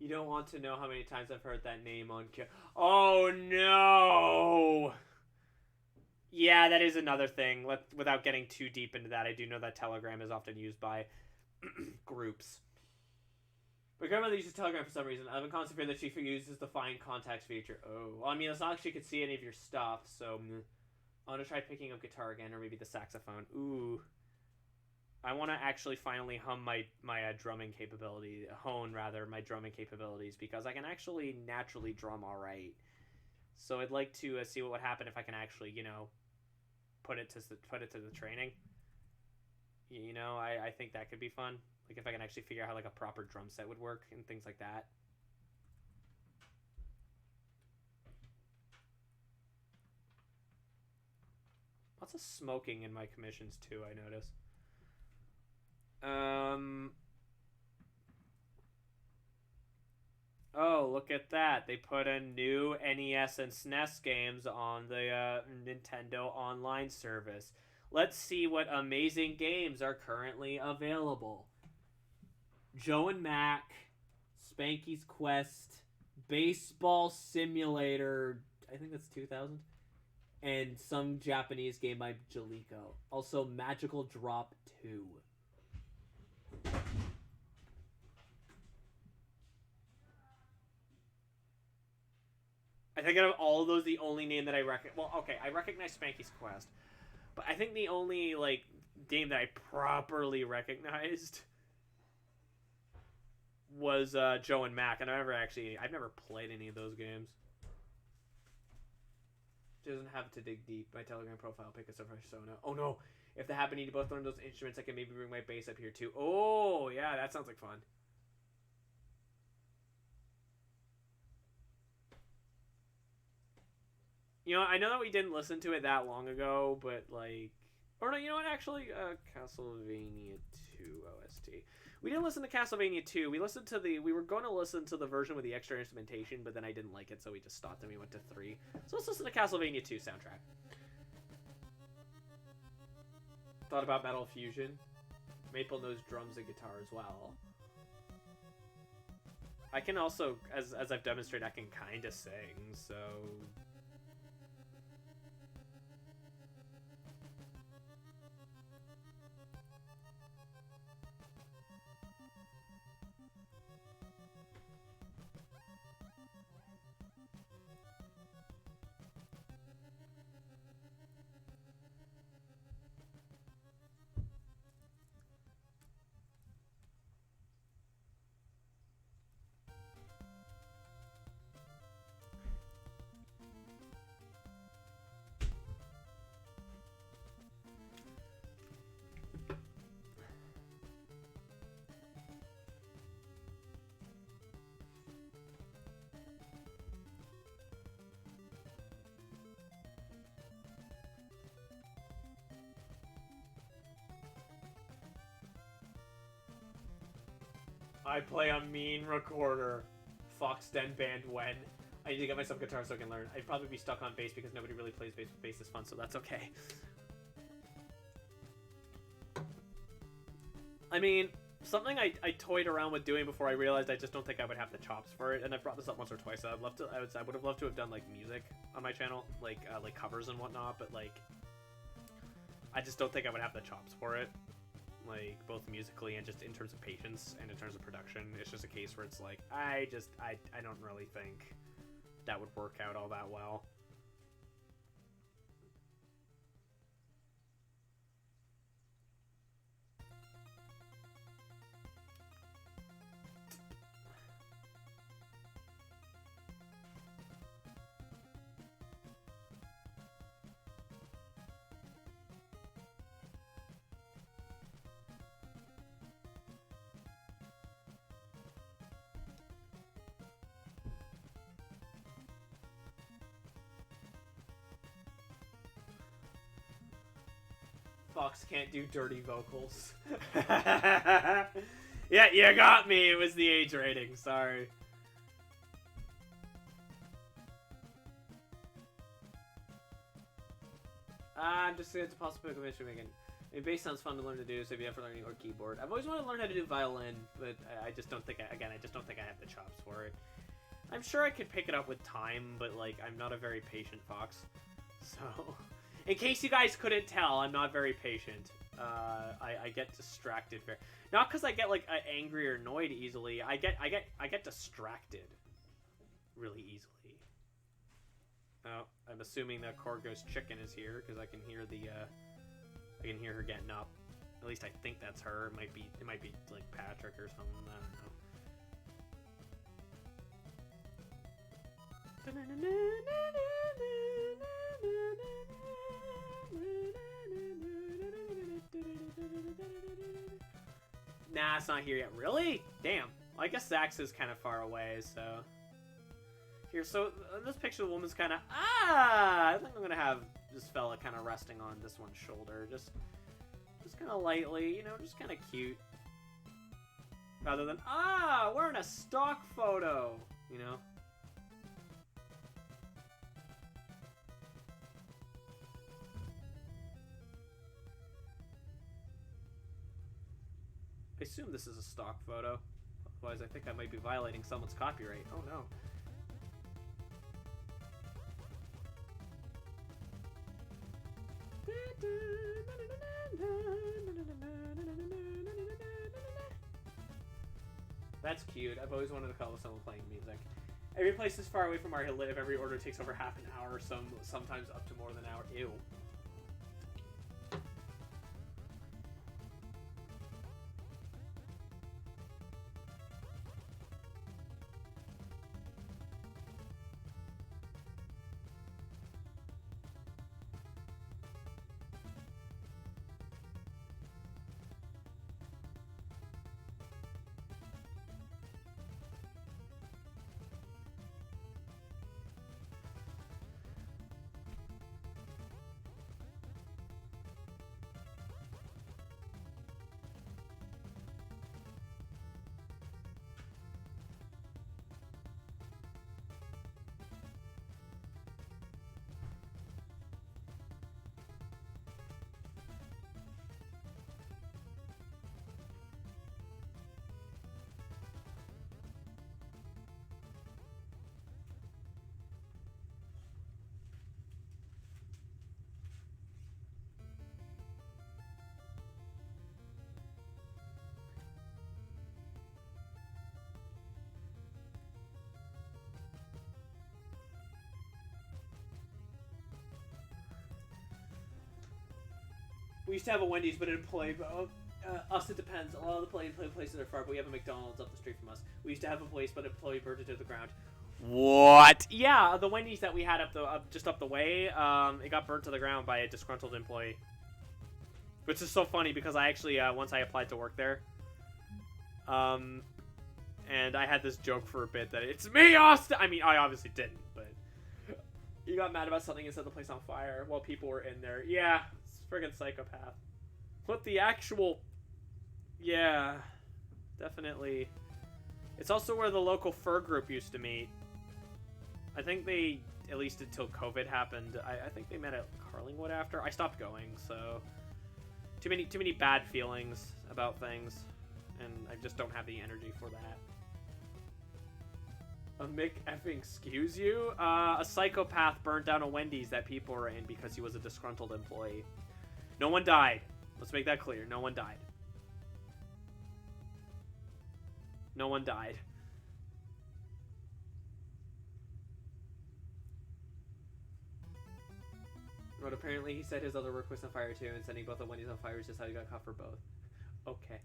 You don't want to know how many times I've heard that name on Oh no! Yeah, that is another thing. Without getting too deep into that, I do know that Telegram is often used by groups. But grandmother uses Telegram for some reason. I have a concept here that she uses the find contacts feature. Oh, well, I mean, it's not like she could see any of your stuff, so I want to try picking up guitar again, or maybe the saxophone. Ooh. I want to actually finally hone my drumming capabilities, because I can actually naturally drum all right. So I'd like to see what would happen if I can actually, you know, put it to the training. You know, I think that could be fun. Like if I can actually figure out how like a proper drum set would work and things like that. Lots of smoking in my commissions too, I notice. Oh, look at that. They put in new NES and SNES games on the Nintendo Online service. Let's see what amazing games are currently available. Joe and Mac, Spanky's Quest, Baseball Simulator, I think that's 2000, and some Japanese game by Jaleco. Also, Magical Drop 2. I think out of all of those, the only name that I recognize... Well, okay, I recognize Spanky's Quest. But I think the only, like, game that I properly recognized was Joe and Mac. And I've never played any of those games. She doesn't have to dig deep. My Telegram profile pick is a persona. Oh, no. If that happened, you need to both learn those instruments. I can maybe bring my bass up here, too. Oh, yeah, that sounds like fun. You know, I know that we didn't listen to it that long ago, but, like... Or no, you know what, actually? Castlevania 2 OST. We didn't listen to Castlevania 2. We were going to listen to the version with the extra instrumentation, but then I didn't like it, so we just stopped and we went to 3. So let's listen to Castlevania 2 soundtrack. Thought about Metal Fusion. Maple knows drums and guitar as well. I can also, as I've demonstrated, I can kind of sing, so... I play a mean recorder. Fox Den band when. I need to get myself a guitar so I can learn. I'd probably be stuck on bass because nobody really plays bass. Bass is fun, so that's okay. I mean, something I toyed around with doing before I realized I just don't think I would have the chops for it, and I've brought this up once or twice. I would have loved to have done like music on my channel, like covers and whatnot, but like I just don't think I would have the chops for it, like both musically and just in terms of patience and in terms of production. It's just a case where it's like I don't really think that would work out all that well. Fox can't do dirty vocals. Yeah, you got me. It was the age rating. Sorry. I'm just it's a possible commission making. I mean, bass sounds fun to learn to do, so if you have for learning or keyboard. I've always wanted to learn how to do violin, but I just don't think I just don't think I have the chops for it. I'm sure I could pick it up with time, but like I'm not a very patient fox. So, in case you guys couldn't tell, I'm not very patient. I get distracted very, not because I get like angry or annoyed easily. I get distracted really easily. Oh, I'm assuming that Corgo's chicken is here because I can hear I can hear her getting up. At least I think that's her. It might be like Patrick or something. I don't know. Nah, it's not here yet. Really? Damn. Well, I guess Zax is kind of far away, so... Here, so this picture of the woman's kind of... I think I'm going to have this fella kind of resting on this one's shoulder. Just kind of lightly, you know, just kind of cute. Rather than, we're in a stock photo, you know? I assume this is a stock photo. Otherwise, I think I might be violating someone's copyright. Oh no. That's cute. I've always wanted to call someone playing music. Every place is far away from where I live. Every order takes over half an hour, sometimes up to more than an hour. Ew. We used to have a Wendy's, but it didn't play. Us, it depends. A lot of the play places are far, but we have a McDonald's up the street from us. We used to have a place, but it play burned it to the ground. What? Yeah, the Wendy's that we had just up the way, it got burnt to the ground by a disgruntled employee. Which is so funny because I actually once I applied to work there, and I had this joke for a bit that it's me, Austin. I mean, I obviously didn't, but he got mad about something and set the place on fire while people were in there. Yeah. Friggin' psychopath. What the actual... Yeah. Definitely It's also where the local fur group used to meet. I think they, at least until COVID happened, I think they met at Carlingwood after. I stopped going, so too many bad feelings about things, and I just don't have the energy for that. A Mick effing excuse you? A psychopath burned down a Wendy's that people were in because he was a disgruntled employee. No one died. Let's make that clear. No one died. No one died. But apparently he said his other work was on fire too, and setting both the Wendy's on fire is just how he got caught for both. Okay.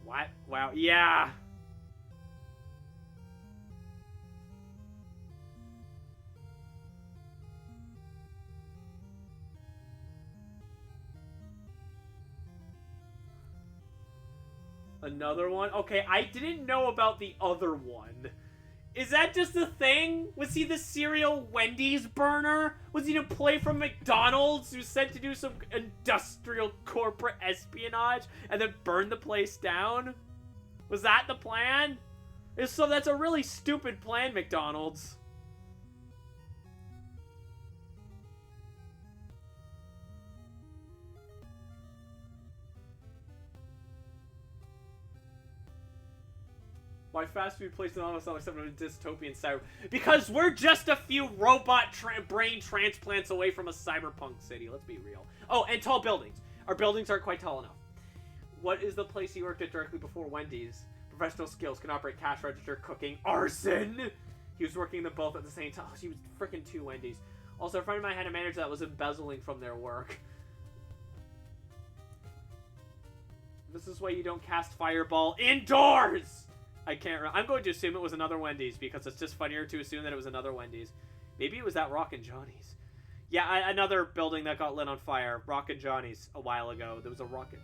What? Wow. Yeah. Another one? Okay, I didn't know about the other one. Is that just a thing? Was he the serial Wendy's burner? Was he an employee from McDonald's who's sent to do some industrial corporate espionage and then burn the place down? Was that the plan? If so, that's a really stupid plan, McDonald's. Why fast food places almost sound like something of a dystopian cyber? Because we're just a few robot brain transplants away from a cyberpunk city. Let's be real. Oh, and tall buildings. Our buildings aren't quite tall enough. What is the place he worked at directly before Wendy's? Professional skills, can operate cash register, cooking, arson. He was working them both at the same time. Oh, she was freaking 2 Wendy's. Also, a friend of mine had a manager that was embezzling from their work. This is why you don't cast Fireball indoors! I can't I'm going to assume it was another Wendy's because it's just funnier to assume that it was another Wendy's. Maybe it was that Rockin' Johnny's. Yeah, another building that got lit on fire. Rockin' Johnny's a while ago. There was a Rockin'.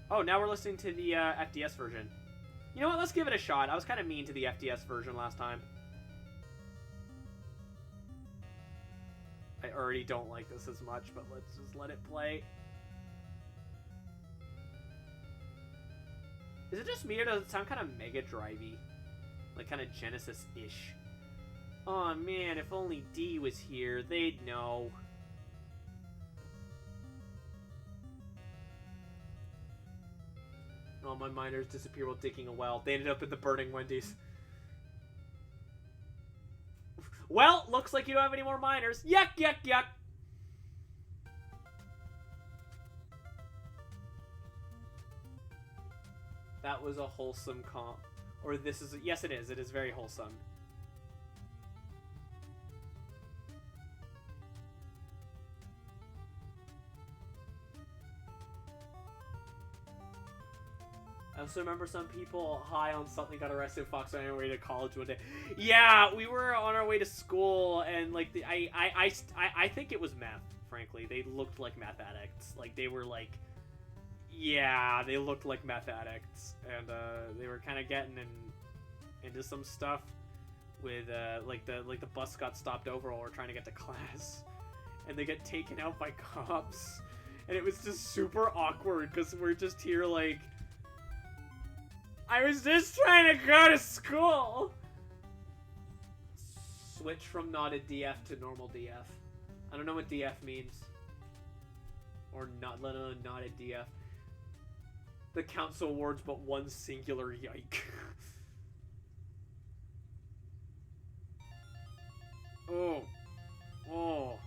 Oh, now we're listening to the FDS version. You know what? Let's give it a shot. I was kind of mean to the FDS version last time. I already don't like this as much, but let's just let it play. Is it just me, or does it sound kind of Mega Drive-y? Like, kind of Genesis-ish. Aw, man, if only D was here, they'd know. All my miners disappear while digging a well. They ended up in the burning Wendy's. Well, looks like you don't have any more miners. Yuck, yuck, yuck. That was a wholesome comp. Or this is... Yes, it is. It is very wholesome. I also remember some people high on something got arrested in Fox on our way to college one day. Yeah, we were on our way to school, and like I think it was meth. Frankly, they looked like meth addicts. Like they were like, yeah, they looked like meth addicts, and they were kind of getting into some stuff with like the bus got stopped over while we're trying to get to class, and they get taken out by cops, and it was just super awkward because we're just here like. I was just trying to go to school! Switch from not a DF to normal DF. I don't know what DF means. Or not, let alone not a DF. The council awards but one singular yike. Oh. Oh.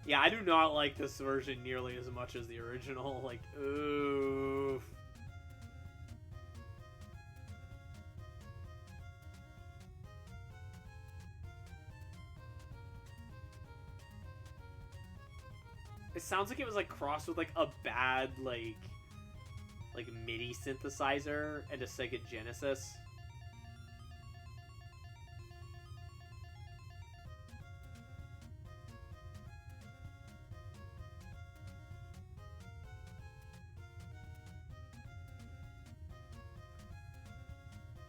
Yeah, I do not like this version nearly as much as the original. Like, oof. It sounds like it was like crossed with like a bad like MIDI synthesizer and a Sega Genesis.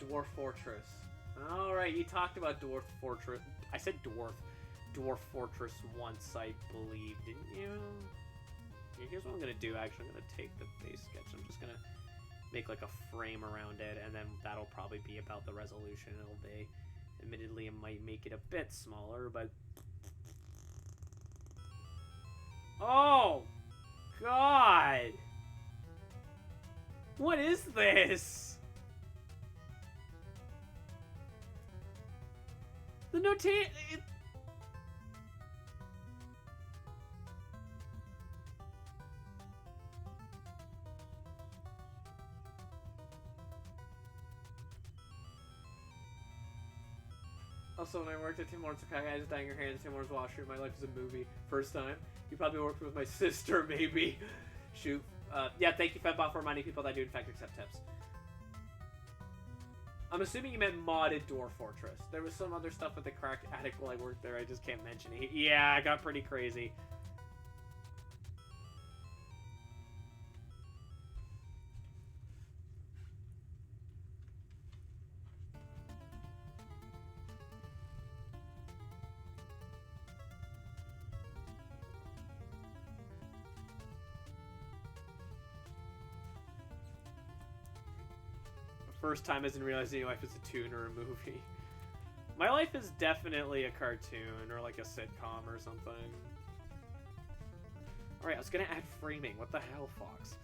Dwarf Fortress. Alright, you talked about Dwarf Fortress. I said Dwarf Fortress once, I believe, didn't you? Yeah, here's what I'm gonna do, actually. I'm gonna take the base sketch. I'm just gonna make like a frame around it, and then that'll probably be about the resolution it'll be. Admittedly, it might make it a bit smaller, but... Oh! God! What is this? The notation... Also, when I worked at Tim Hortons, I just dying your hands. Tim Hortons washroom. My life is a movie. First time. You probably worked with my sister, maybe. Shoot. Yeah, thank you, Fedbot, for reminding people that I do, in fact, accept tips. I'm assuming you meant modded Dwarf Fortress. There was some other stuff with the cracked attic while I worked there. I just can't mention it. Yeah, it got pretty crazy. First time isn't realizing your life is a tune or a movie. My life is definitely a cartoon or like a sitcom or something. Alright, I was gonna add framing. What the hell, Fox?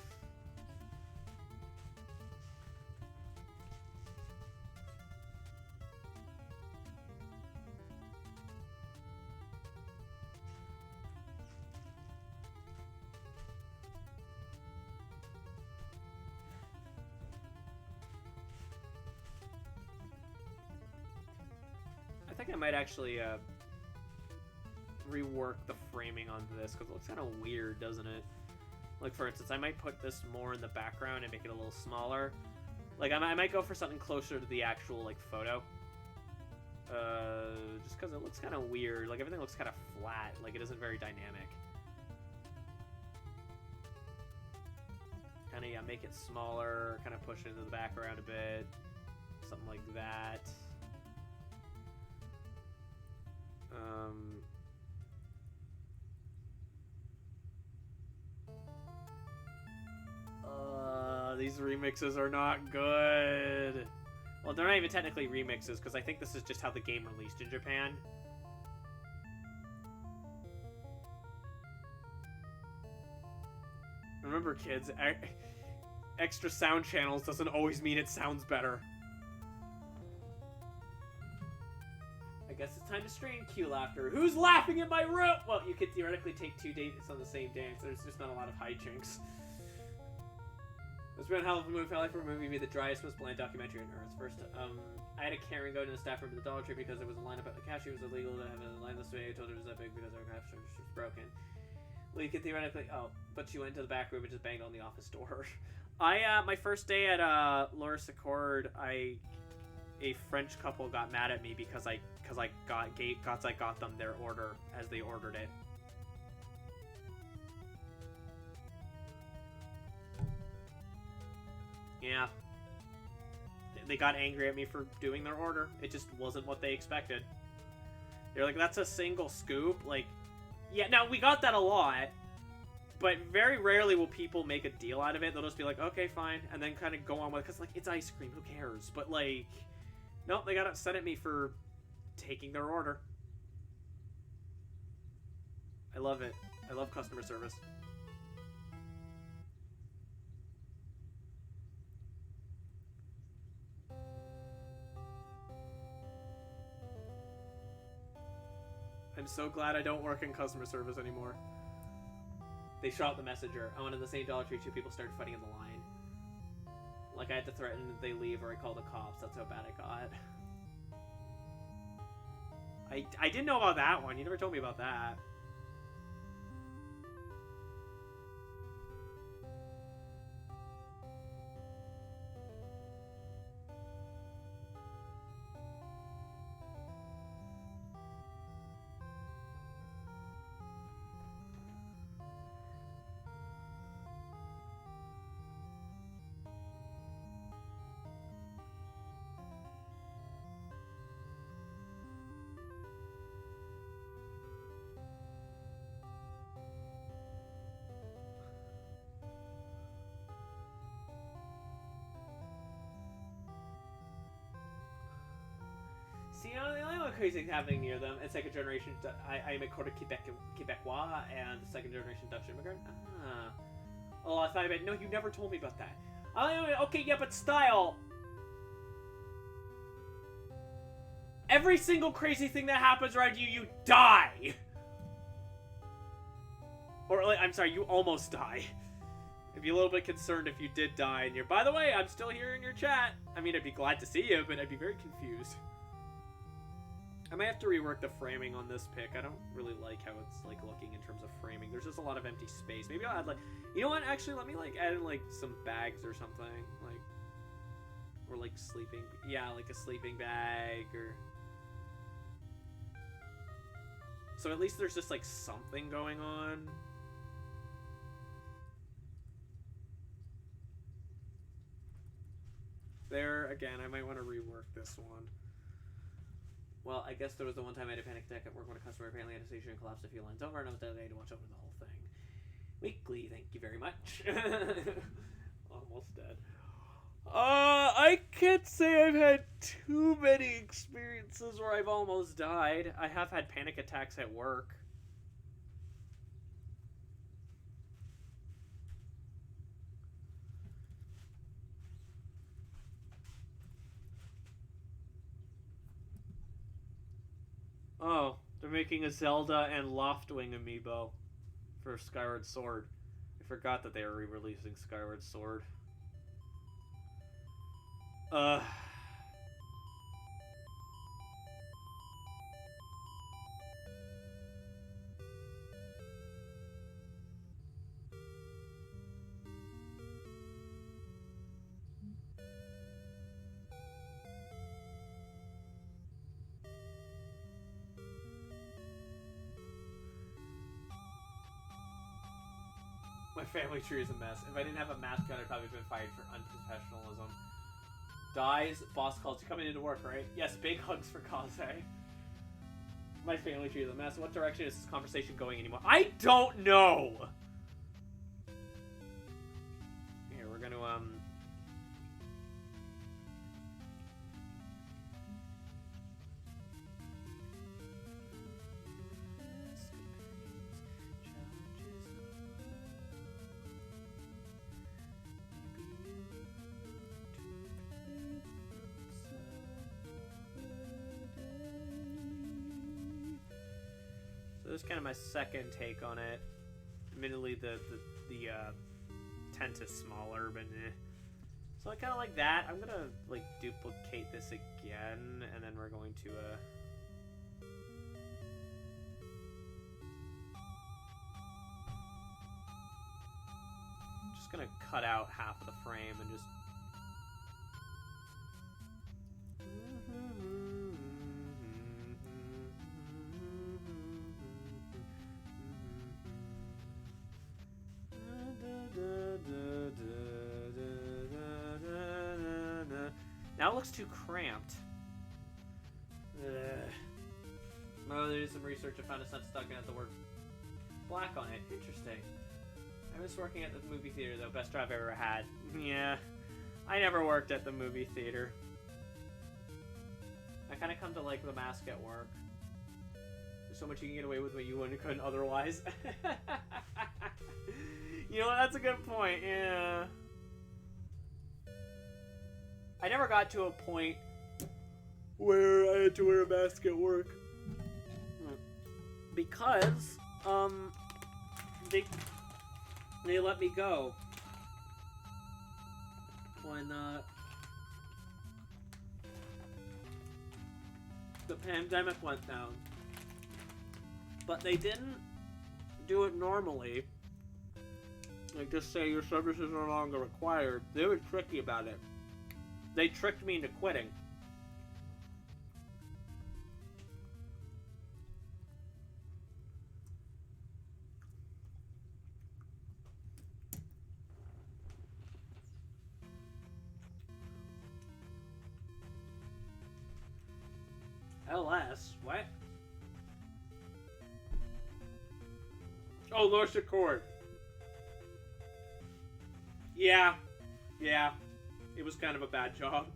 I think I might actually rework the framing onto this because it looks kind of weird, doesn't it? Like, for instance, I might put this more in the background and make it a little smaller. Like, I might go for something closer to the actual, like, photo. Just because it looks kind of weird. Like, everything looks kind of flat. Like, it isn't very dynamic. Kind of, yeah, make it smaller. Kind of push it into the background a bit. Something like that. These remixes are not good. Well, they're not even technically remixes, because I think this is just how the game released in Japan. Remember, kids, extra sound channels doesn't always mean it sounds better. I guess it's time to stream Q laughter. Who's laughing in my room? Well, you could theoretically take 2 dates on the same dance. There's just not a lot of hijinks. It's been a hell of a movie. I like for a movie to be the driest, most bland documentary on Earth. First, I had a Karen go to the staff room at the Dollar Tree because there was a line up at the cashier. It was illegal to have a line this way. I told her it was that big because our cash register was broken. Well, you could theoretically... Oh, but she went to the back room and just banged on the office door. My first day at Loris Accord, a French couple got mad at me because I got them their order as they ordered it. Yeah. They got angry at me for doing their order. It just wasn't what they expected. They're like, that's a single scoop? Like, yeah, now we got that a lot, but very rarely will people make a deal out of it. They'll just be like, okay, fine, and then kind of go on with it, because, like, it's ice cream, who cares? But, like, nope, they got upset at me for taking their order. I love it. I love customer service. I'm so glad I don't work in customer service anymore. They shot the messenger. I went to the same Dollar Tree, 2 people started fighting in the line. Like, I had to threaten that they leave or I call the cops. That's how bad I got. I didn't know about that one. You never told me about that. crazy things happening near them. And second generation, I am a quarter Quebecois and second generation Dutch immigrant. Ah. Oh, I thought no, you never told me about that. Okay, yeah, but style. Every single crazy thing that happens around you, you die. Or, like, I'm sorry, you almost die. I'd be a little bit concerned if you did die. And you're, by the way, I'm still here in your chat. I mean, I'd be glad to see you, but I'd be very confused. I might have to rework the framing on this pick. I don't really like how it's, like, looking in terms of framing. There's just a lot of empty space. Maybe I'll add, like... You know what? Actually, let me, like, add in, like, some bags or something. Like... Or, like, sleeping... Yeah, like a sleeping bag, or... So at least there's just, like, something going on. There, again, I might want to rework this one. Well, I guess there was the one time I had a panic attack at work when a customer apparently had a station and collapsed a few lines over, and I was dead. I had to watch over the whole thing. Weekly, thank you very much. Almost dead. I can't say I've had too many experiences where I've almost died. I have had panic attacks at work. Oh, they're making a Zelda and Loftwing amiibo for Skyward Sword. I forgot that they were re-releasing Skyward Sword. My family tree is a mess. If I didn't have a mascot, I'd probably been fired for unprofessionalism. Dies, boss calls you coming into work, right? Yes, big hugs for Kaze. My family tree is a mess. What direction is this conversation going anymore? I don't know! Here, we're gonna, This is kind of my second take on it. Admittedly, the tent is smaller, but so I kind of like that. I'm gonna like duplicate this again, and then we're going to just gonna cut out half of the frame and just. Now it looks too cramped. Oh, there's some research. I found a sentence document at the word black on it. Interesting. I was working at the movie theater, though. Best job I've ever had. Yeah. I never worked at the movie theater. I kind of come to like the mask at work. There's so much you can get away with what you couldn't otherwise. You know what? That's a good point. Yeah. I never got to a point where I had to wear a mask at work. Because, they let me go when, the pandemic went down. But they didn't do it normally. Like, just say your services are no longer required. They were tricky about it. They tricked me into quitting. LS? What? Oh, Lorsa Cord. Yeah. Yeah. It was kind of a bad job.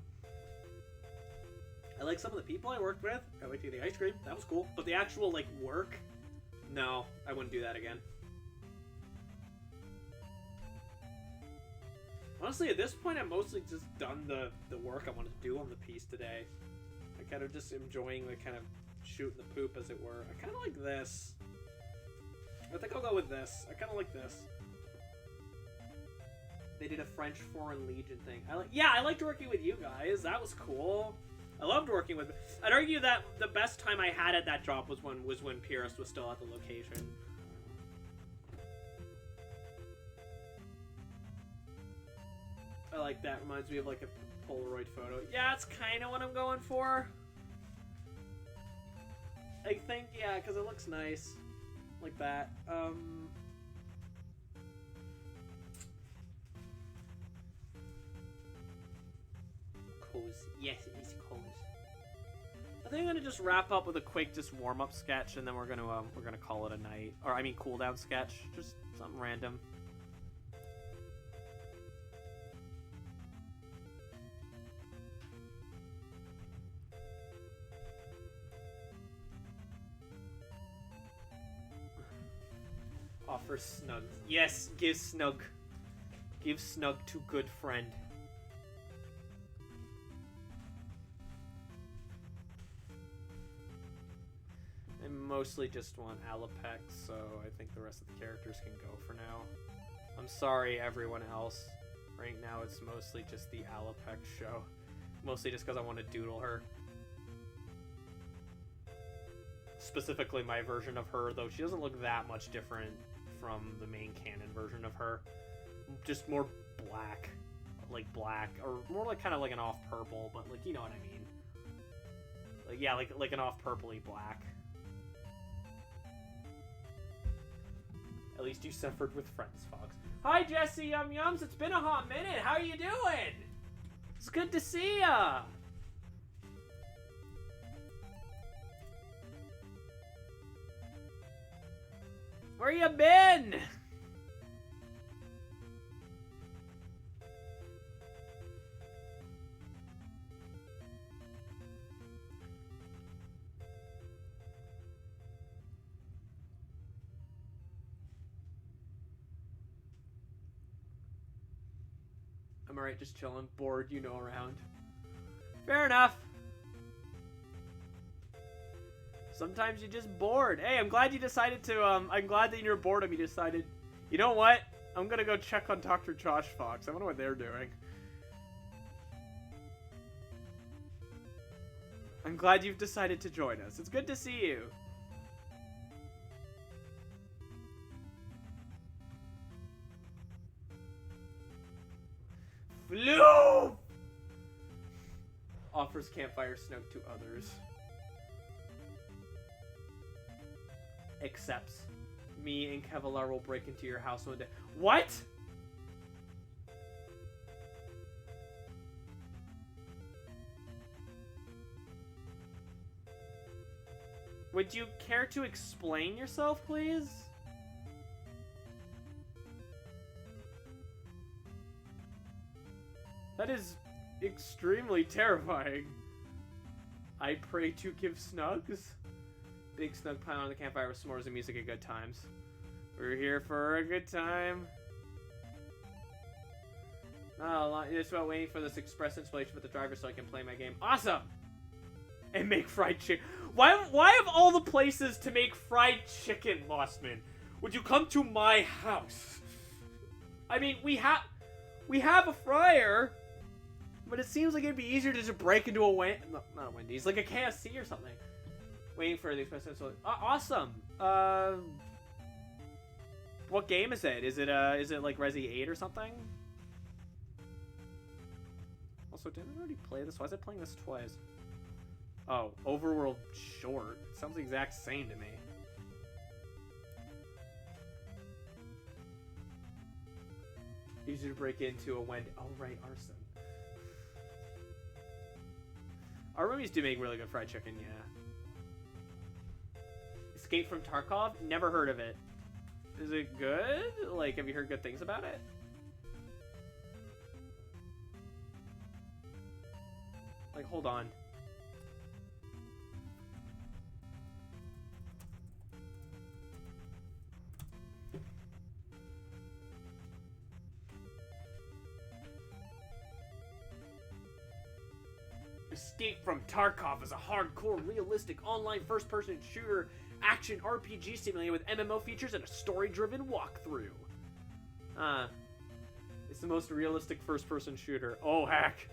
I like some of the people I worked with. I liked eating ice cream. That was cool. But the actual, like, work? No, I wouldn't do that again. Honestly, at this point, I'm mostly just done the work I wanted to do on the piece today. I kind of just enjoying the kind of shooting the poop, as it were. I kind of like this. I think I'll go with this. I kind of like this. They did a French Foreign Legion thing. I liked working with you guys. That was cool. I loved working with. I'd argue that the best time I had at that job was when Pyrrhus was still at the location. I like that. Reminds me of like a Polaroid photo. Yeah, it's kind of what I'm going for. I think, yeah, because it looks nice. Like that. Cozy. Yes, it is cozy. I think I'm gonna just wrap up with a quick warm-up sketch, and then we're gonna call it a night. Or I mean, cooldown sketch. Just something random. Offer snug. Yes, give snug. Give snug to good friend. I mostly just want Alapex, so I think the rest of the characters can go for now. I'm sorry, everyone else. Right now, it's mostly just the Alapex show. Mostly just because I want to doodle her. Specifically my version of her, though she doesn't look that much different from the main canon version of her. Just more black. Like black, or more like kind of like an off purple, but like, you know what I mean. Like, yeah, like an off purpley black. At least you suffered with friends, Fox. Hi, Jesse Yum Yums. It's been a hot minute. How you doing? It's good to see ya. Where you been? I'm alright, just chilling. Bored, you know, around. Fair enough. Sometimes you're just bored. Hey, I'm glad you decided to, I'm glad that in your boredom you decided, you know what? I'm gonna go check on Dr. Josh Fox. I wonder what they're doing. I'm glad you've decided to join us. It's good to see you. Floof! Offers campfire snug to others. Accepts. Me and Kevlar will break into your house one day. What? Would you care to explain yourself, please? That is extremely terrifying. I pray to give snugs. Big snug pile on the campfire with s'mores and music at good times. We're here for a good time. Oh, it's about waiting for this express installation with the driver so I can play my game. Awesome! And make fried chicken. Why of all the places to make fried chicken, Lostman, would you come to my house? I mean, we have a fryer, but it seems like it'd be easier to just break into a not a Wendy's, like a KFC or something. Waiting for the express installation. Awesome. What game is it? Is it like Resi 8 or something? Also, didn't I already play this? Why is it playing this twice? Oh, Overworld Short. It sounds the exact same to me. Easier to break into a Wendy. Oh, right, arson. Our movies do make really good fried chicken, yeah. Escape from Tarkov? Never heard of it. Is it good? Like, have you heard good things about it? Like, hold on. Escape from Tarkov is a hardcore, realistic, online first-person shooter action RPG simulator with MMO features and a story-driven walkthrough. It's the most realistic first-person shooter. Oh, heck.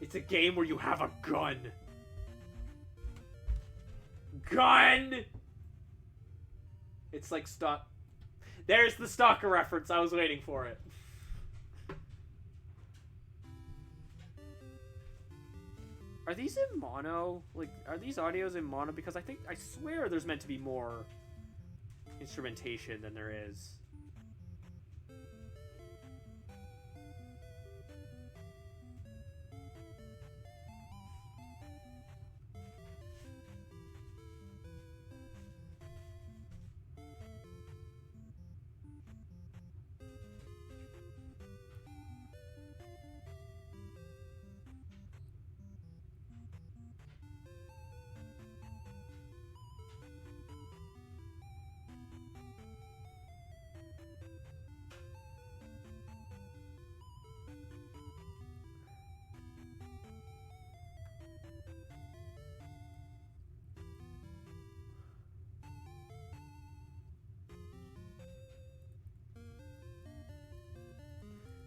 It's a game where you have a gun. Gun! It's like stock. There's the Stalker reference. I was waiting for it. Are these in mono? Like, are these audios in mono? Because I swear there's meant to be more instrumentation than there is.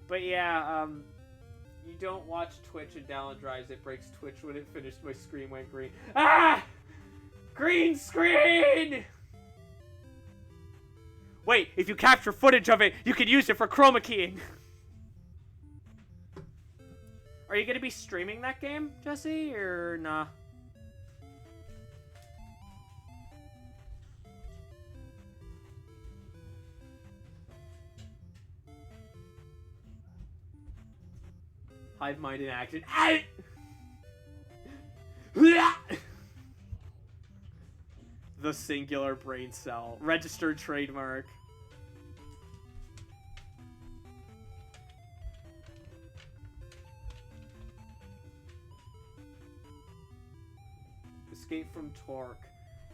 But yeah, you don't watch Twitch and download drives. It breaks Twitch when it finished. My screen went green. Ah! Green screen! Wait, if you capture footage of it, you can use it for chroma keying. Are you gonna be streaming that game, Jesse, or nah? Hive mind in action. The singular brain cell. Registered trademark. Escape from Torque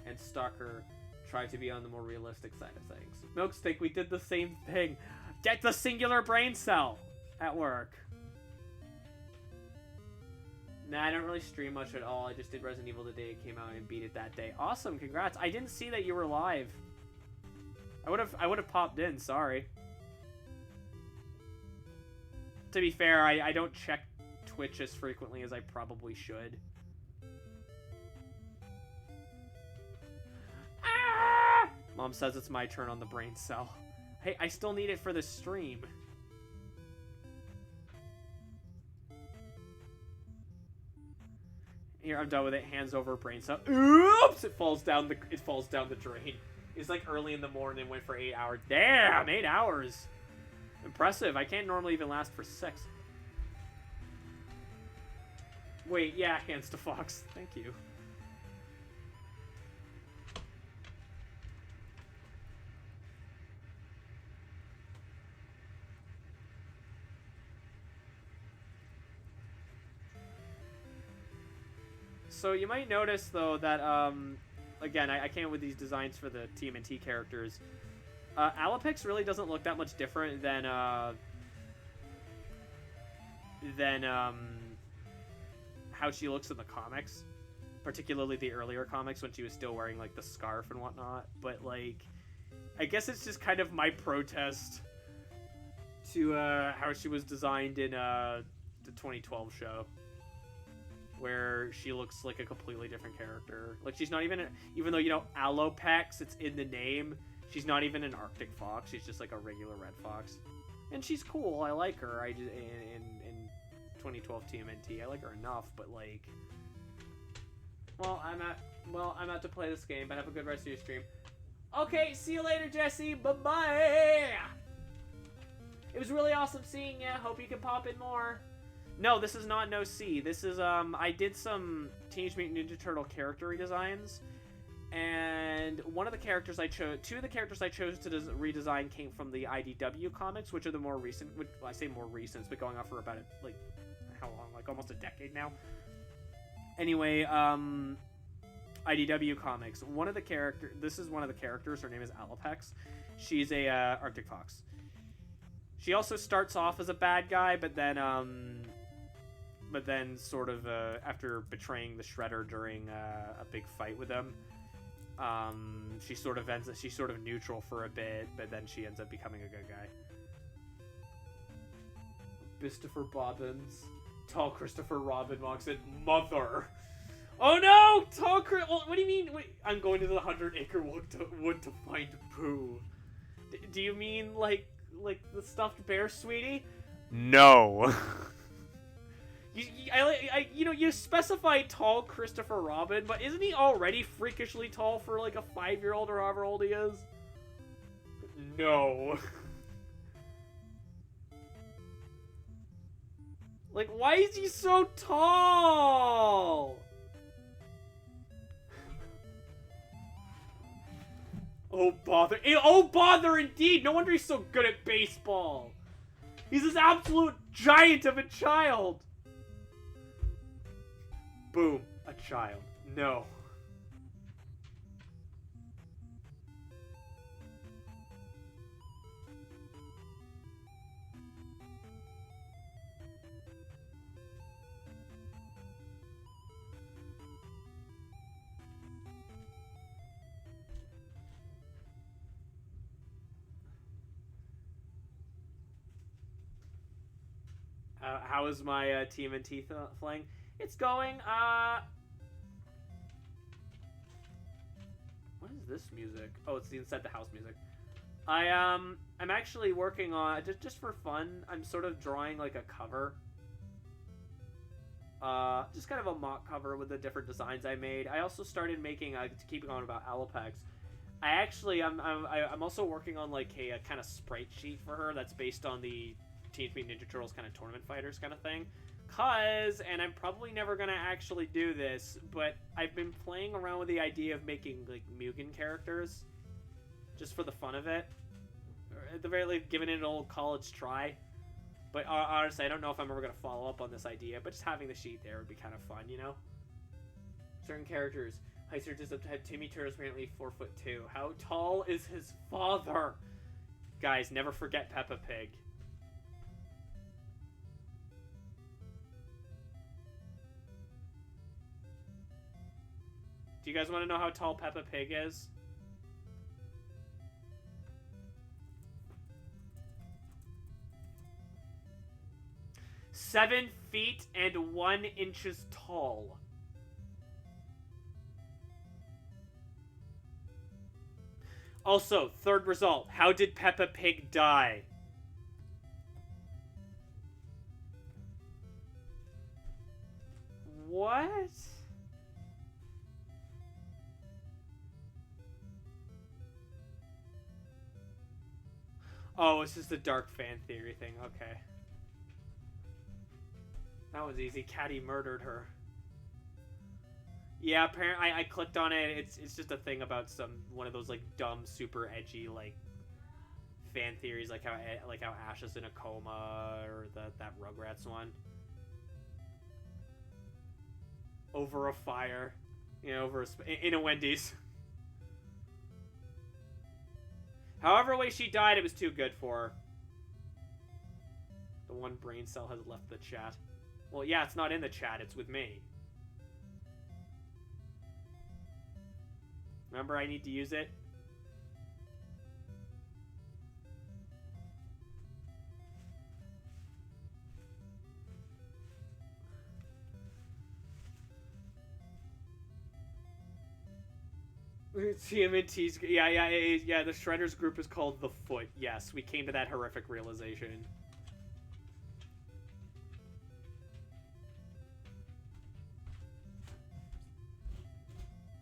and Stalker try to be on the more realistic side of things. Milkstick, we did the same thing. Get the singular brain cell at work. Nah, I don't really stream much at all. I just did Resident Evil the day it came out and beat it that day. Awesome, congrats. I didn't see that you were live. I would have popped in, sorry. To be fair, I don't check Twitch as frequently as I probably should. Ah! Mom says it's my turn on the brain cell. Hey, I still need it for the stream. Here, I'm done with it. Hands over brain cell. Oops! It falls down the drain. It's like early in the morning. Went for 8 hours. Damn, 8 hours. Impressive. I can't normally even last for 6. Wait, yeah, hands to Fox. Thank you. So you might notice, though, that, again, I came up with these designs for the TMNT characters. Alapix really doesn't look that much different than how she looks in the comics. Particularly the earlier comics when she was still wearing, like, the scarf and whatnot. But, like, I guess it's just kind of my protest to how she was designed in the 2012 show. Where she looks like a completely different character. Like, she's not even, even though, you know, Alopex, it's in the name, she's not even an Arctic fox. She's just like a regular red fox. And she's cool. I like her. I just, in 2012 TMNT, I like her enough, but, like, well, I'm out to play this game, but have a good rest of your stream. Okay, see you later, Jesse. Bye-bye. It was really awesome seeing you. Hope you can pop in more. No, this is not No C. This is, I did some Teenage Mutant Ninja Turtle character redesigns, and one of the characters I chose, two of the characters I chose to redesign came from the IDW comics, which are the more recent, which, well, I say more recent, it's been going on for about, like, how long? Like, almost a decade now. Anyway, IDW comics, one of the characters, this is one of the characters, her name is Alopex. She's a, Arctic fox. She also starts off as a bad guy, but then, but then sort of after betraying the Shredder during a big fight with him, she sort of neutral for a bit, but then she ends up becoming a good guy. Christopher Bobbins, tall Christopher Robin walks in. Mother. Oh no! Tall Chris. What do you mean? Wait, I'm going to the 100-acre wood to find Pooh. Do you mean like the stuffed bear, sweetie? No. You specified tall Christopher Robin, but isn't he already freakishly tall for like a 5-year-old or however old he is? No. Like, why is he so tall? Oh, bother. Oh, bother indeed. No wonder he's so good at baseball. He's this absolute giant of a child. Boom. A child. No. How is my TMNT flying? It's going. What is this music? Oh, it's the Inside the House music. I'm actually working on just for fun. I'm sort of drawing like a cover. Just kind of a mock cover with the different designs I made. I also started making to keep going about Alopex. I'm also working on like a kind of sprite sheet for her that's based on the Teenage Mutant Ninja Turtles kind of tournament fighters kind of thing. And I'm probably never gonna actually do this, but I've been playing around with the idea of making like Mugen characters, just for the fun of it, or at the very least, giving it an old college try. But honestly, I don't know if I'm ever gonna follow up on this idea. But just having the sheet there would be kind of fun, you know. Certain characters. Heiser just had Timmy Turtle's apparently 4'2". How tall is his father? Guys, never forget Peppa Pig. Do you guys want to know how tall Peppa Pig is? "7 feet and 1 inches tall." Also, third result. How did Peppa Pig die? What? Oh, it's just a dark fan theory thing. Okay. That was easy. Caddy murdered her. Yeah, apparently I clicked on it. It's just a thing about one of those like dumb, super edgy like fan theories, like how Ash is in a coma, or that Rugrats one. Over a fire, you know, in a Wendy's. However way she died, it was too good for her. The one brain cell has left the chat. Well, yeah, it's not in the chat, it's with me. Remember, I need to use it? TMNT's, yeah, the Shredders group is called The Foot. Yes, we came to that horrific realization.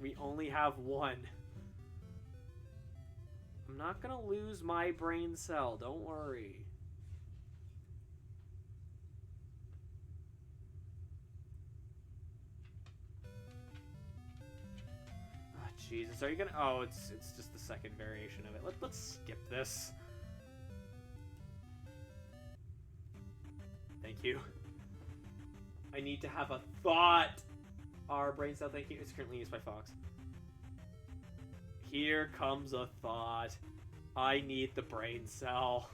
We only have one. I'm not gonna lose my brain cell, don't worry. Jesus, are you gonna... Oh, it's just the second variation of it. Let's skip this. Thank you. I need to have a thought. Our brain cell, thank you, is currently used by Fox. Here comes a thought. I need the brain cell.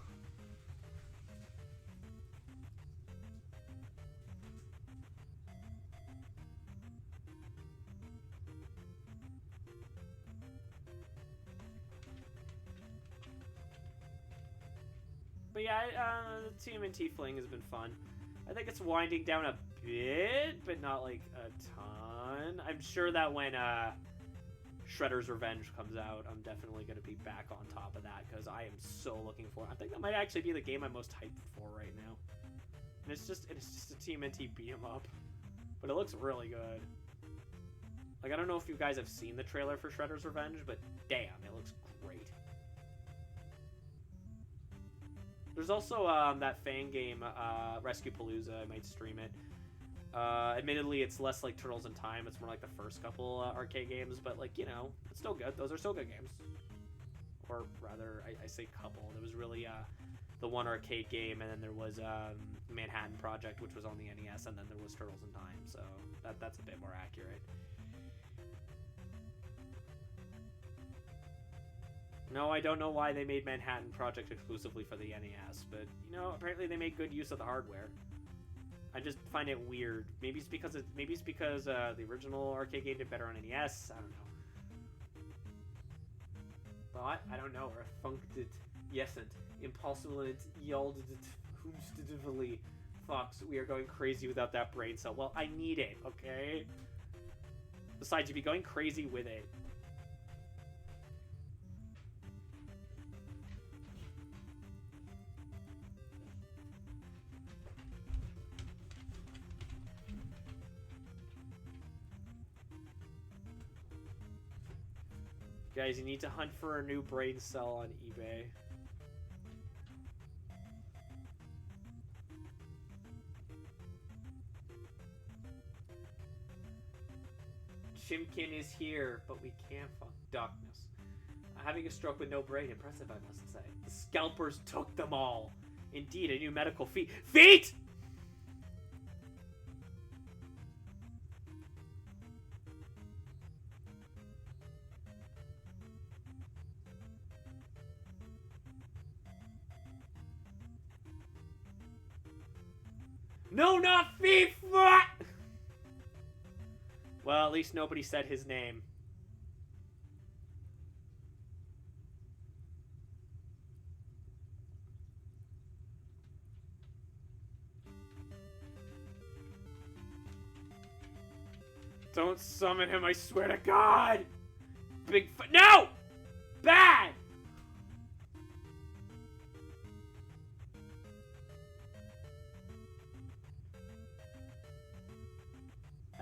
But yeah, TMNT Fling has been fun. I think it's winding down a bit, but not like a ton. I'm sure that when Shredder's Revenge comes out, I'm definitely going to be back on top of that because I am so looking for it. I think that might actually be the game I'm most hyped for right now. And it's just a TMNT beat 'em up, but it looks really good. Like, I don't know if you guys have seen the trailer for Shredder's Revenge, but damn, it looks great. There's also that fan game, Rescue Palooza. I might stream it. Admittedly, it's less like Turtles in Time. It's more like the first couple arcade games, but like, you know, it's still good. Those are still good games. Or rather, I say couple. There was really the one arcade game, and then there was Manhattan Project, which was on the NES, and then there was Turtles in Time. So that's a bit more accurate. No, I don't know why they made Manhattan Project exclusively for the NES, but, you know, apparently they made good use of the hardware. I just find it weird. Maybe it's because the original arcade game did better on NES. I don't know. But I don't know. Or funked yesent impossible it yielded whomstively Fox. We are going crazy without that brain cell. Well, I need it, okay? Besides, you'd be going crazy with it. Guys, you need to hunt for a new brain cell on eBay. Chimkin is here, but we can't find darkness. Having a stroke with no brain, impressive, I must say. The scalpers took them all. Indeed, a new medical feat. Feat! No, not FIFA! Well, at least nobody said his name. Don't summon him, I swear to God! Bigfoot. No! Bad!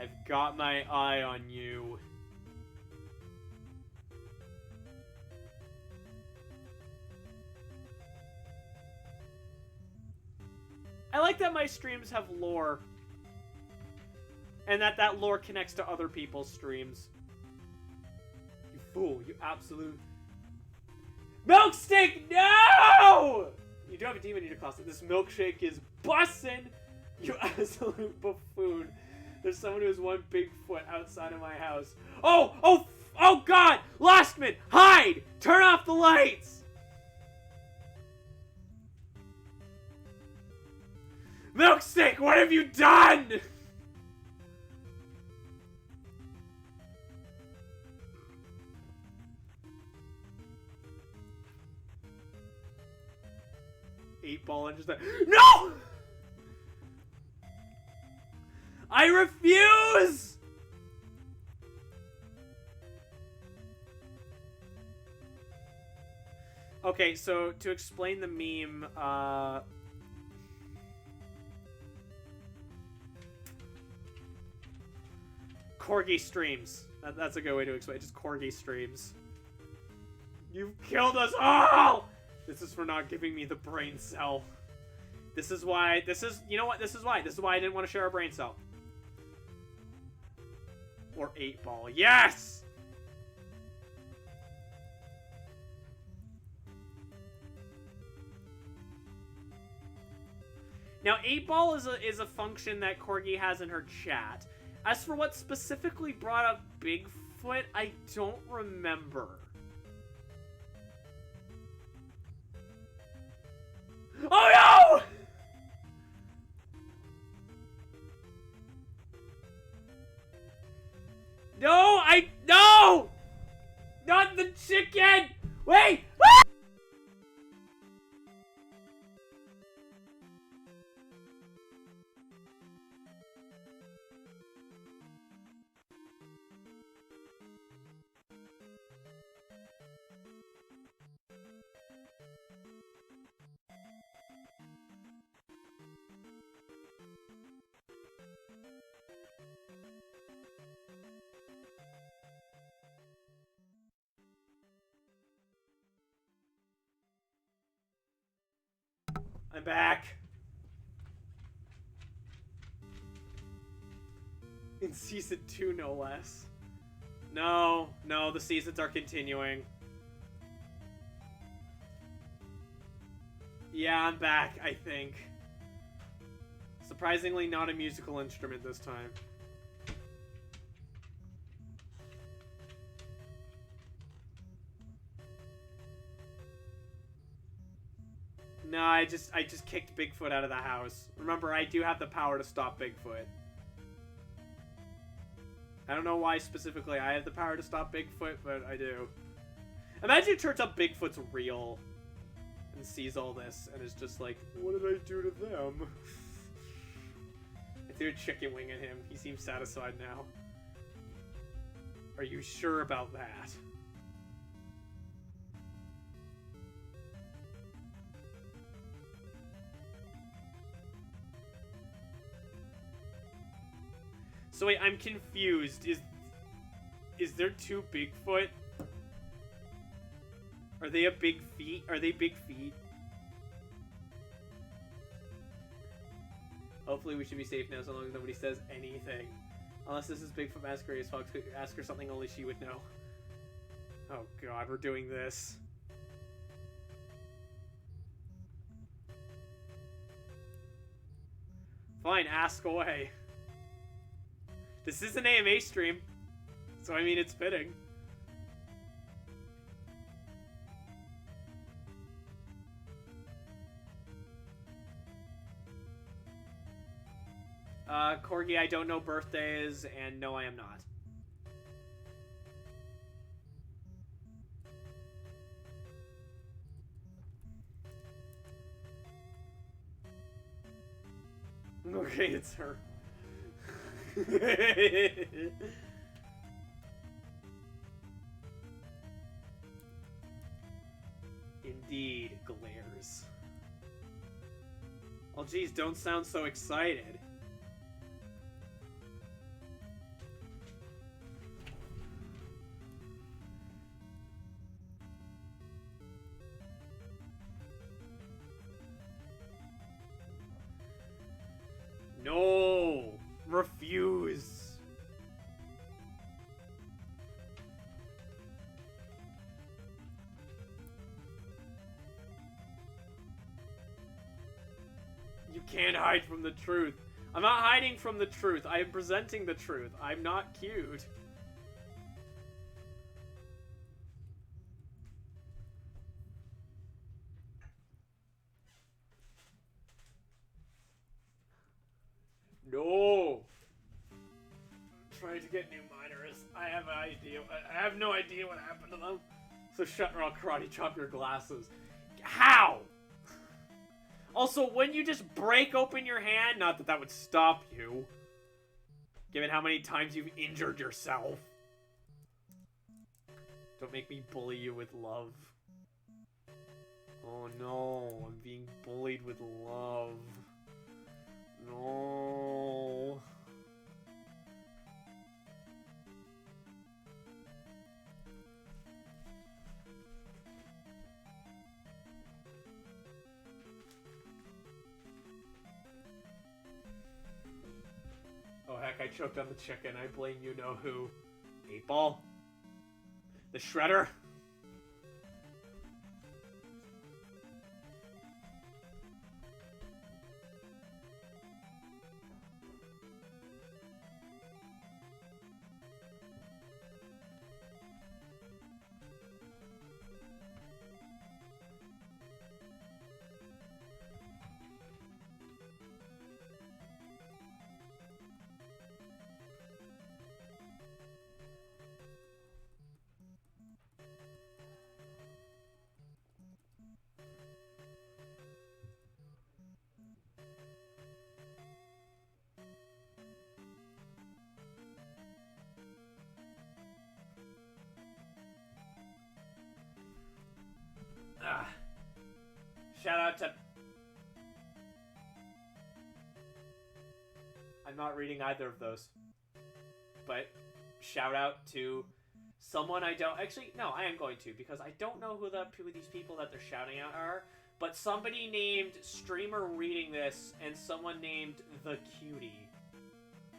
I've got my eye on you. I like that my streams have lore. And that lore connects to other people's streams. You fool, you absolute... Milkshake, no! You do have a demon in your closet. This milkshake is bussin', you absolute buffoon. There's someone who has one big foot outside of my house. Oh God! Lostman, hide! Turn off the lights! Milkshake, what have you done? Eight ball and just no! I refuse! Okay, so to explain the meme, Corgi streams. That's a good way to explain it. Just Corgi streams. You've killed us all! This is for not giving me the brain cell. This is why, you know what? This is why I didn't want to share a brain cell. Or 8-ball. Yes! Now, 8-ball is a function that Corgi has in her chat. As for what specifically brought up Bigfoot, I don't remember. Oh no! No! Not the chicken! Wait! I'm back. In season 2, no less. No, the seasons are continuing. Yeah, I'm back, I think. Surprisingly, not a musical instrument this time. No, I just kicked Bigfoot out of the house. Remember, I do have the power to stop Bigfoot. I don't know why specifically I have the power to stop Bigfoot, but I do. Imagine it turns out Bigfoot's real and sees all this and is just like, what did I do to them? I threw a chicken wing at him. He seems satisfied now. Are you sure about that? So wait, I'm confused. Is there 2 Bigfoot? Are they big feet? Are they big feet? Hopefully we should be safe now, so long as nobody says anything. Unless this is Bigfoot Masquerade, Fox could ask her something only she would know. Oh god, we're doing this. Fine, ask away. This is an AMA stream, so I mean it's fitting. Corgi, I don't know birthdays, and no, I am not. Okay, it's her. Indeed, glares. Oh geez, don't sound so excited. No! Refuse! You can't hide from the truth. I'm not hiding from the truth. I am presenting the truth. I'm not cute. No! Trying to get new miners. I have an idea. I have no idea what happened to them. So shut or I'll karate chop your glasses. How? Also, wouldn't you just break open your hand? Not that that would stop you. Given how many times you've injured yourself. Don't make me bully you with love. Oh no, I'm being bullied with love. No. Oh heck, I choked on the chicken. I blame you know who. 8-Ball? The Shredder? Shout out to... I'm not reading either of those. But shout out to someone I don't... Actually, no, I am going to, because I don't know who these people that they're shouting out are. but somebody named Streamer reading this and someone named The Cutie.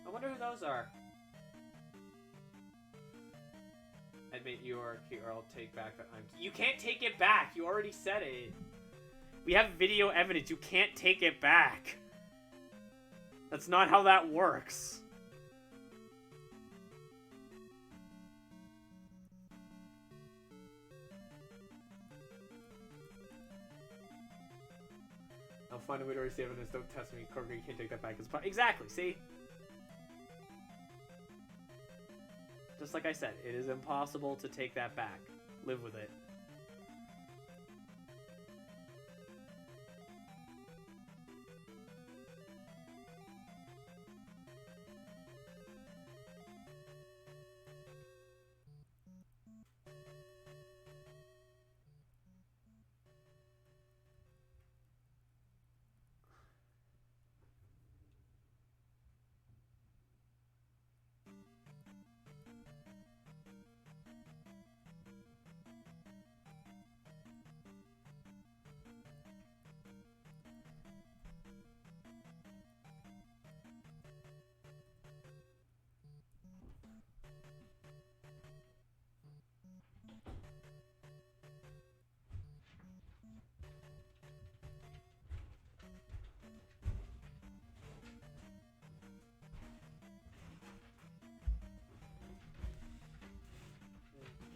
I wonder who those are. Admit you are cute or I'll take back that I'm... You can't take it back! You already said it! We have video evidence. You can't take it back! That's not how that works. I'll find a way to erase the evidence. Don't test me. Corker, you can't take that back. Exactly, see? Just like I said, it is impossible to take that back. Live with it.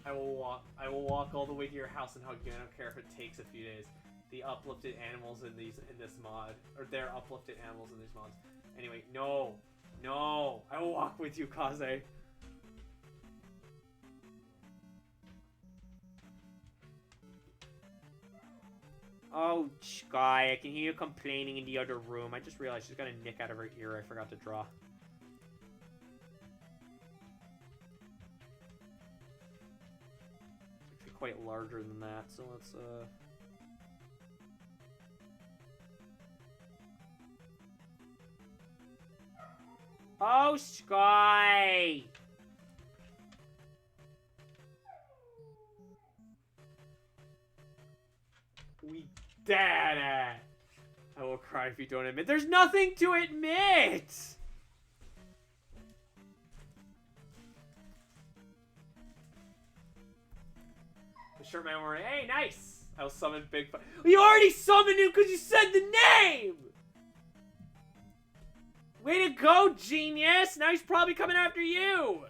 I will walk all the way to your house and hug you. I don't care if it takes a few days. The uplifted animals in this mod, or they're uplifted animals in these mods. Anyway, no, I will walk with you, Kaze. Oh, Sky, I can hear you complaining in the other room. I just realized she's got a nick out of her ear I forgot to draw. Quite larger than that, so let's Oh, Sky! We did it! I will cry if you don't admit. There's nothing to admit! Short memory. Hey, nice! I'll summon Bigfoot. You already summoned him because you said the name! Way to go, genius! Now he's probably coming after you!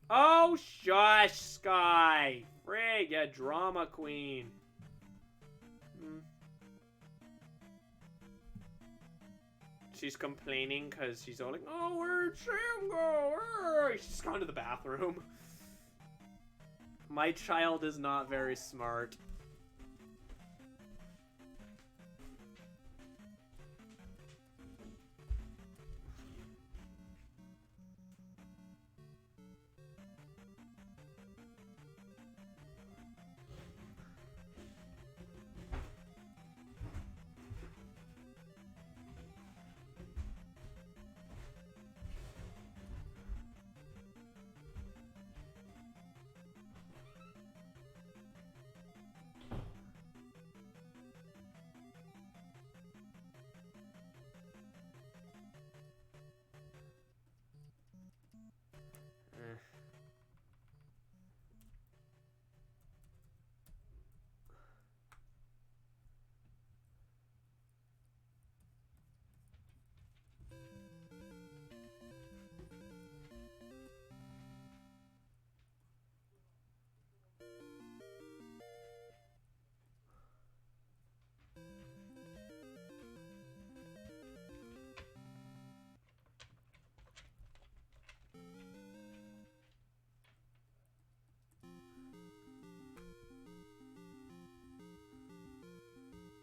Oh, shush, Sky! Frig, yeah, drama queen. She's complaining because she's all like, oh, where'd Sam go? She's gone to the bathroom. My child is not very smart.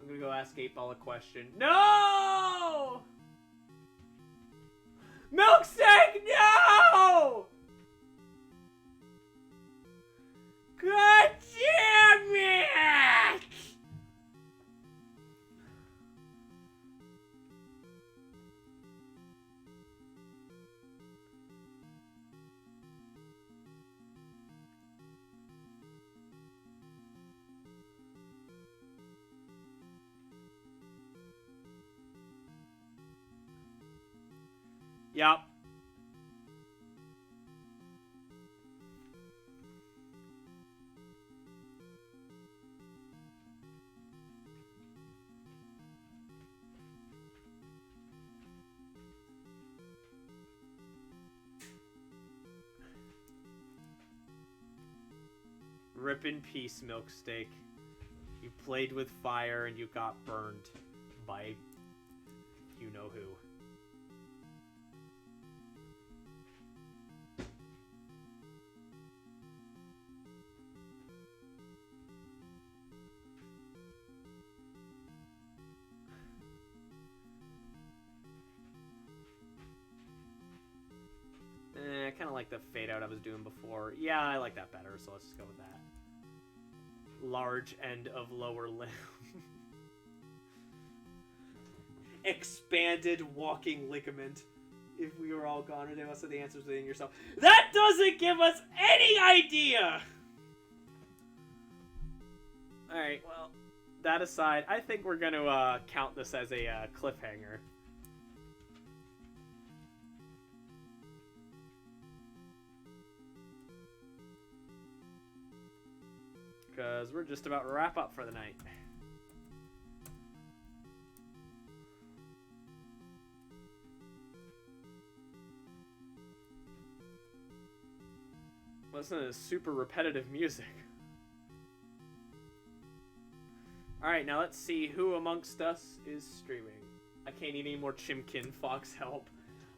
I'm gonna go ask 8-Ball a question. No! Milkshake, no! God damn it! Yep. Rip in peace, Milk Steak. You played with fire and you got burned by you know who. I kind of like the fade out I was doing before. Yeah, I like that better, so let's just go with that. Large end of lower limb. Expanded walking ligament. If we were all gone, or they must have the answers within yourself. That doesn't give us any idea! Alright, well, that aside, I think we're going to count this as a cliffhanger. Because we're just about to wrap up for the night. Listen to this super repetitive music. Alright, now let's see who amongst us is streaming. I can't eat any more chimkin, Fox, help.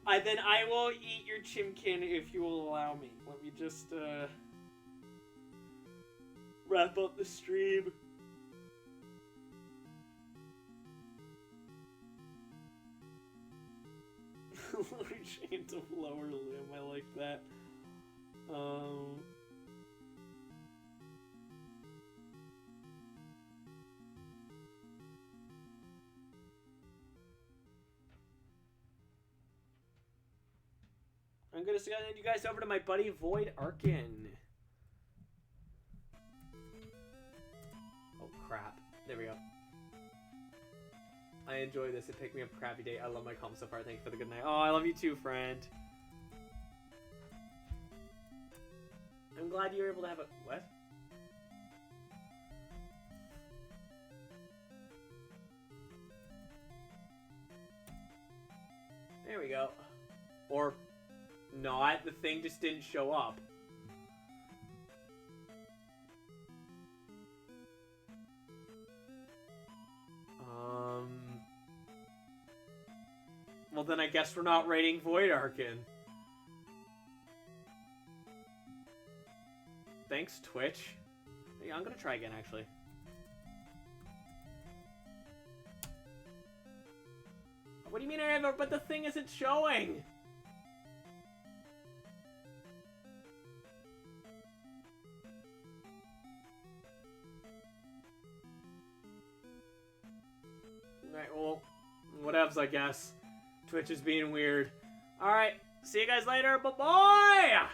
Then I will eat your chimkin if you will allow me. Let me just, wrap up the stream. Large hand of lower limb, I like that. I'm gonna send you guys over to my buddy Void Arkin. Oh crap. There we go. I enjoy this. It picked me up a crappy day. I love my comments so far. Thank you for the good night. Oh, I love you too, friend. I'm glad you were able to have a... What? There we go. Or not. The thing just didn't show up. Well, then I guess we're not rating Void Arkin. Thanks, Twitch. Yeah, I'm gonna try again, actually. What do you mean I have a... But the thing isn't showing! Alright, well, whatevs, I guess. Twitch is being weird. Alright, see you guys later. Bye-bye!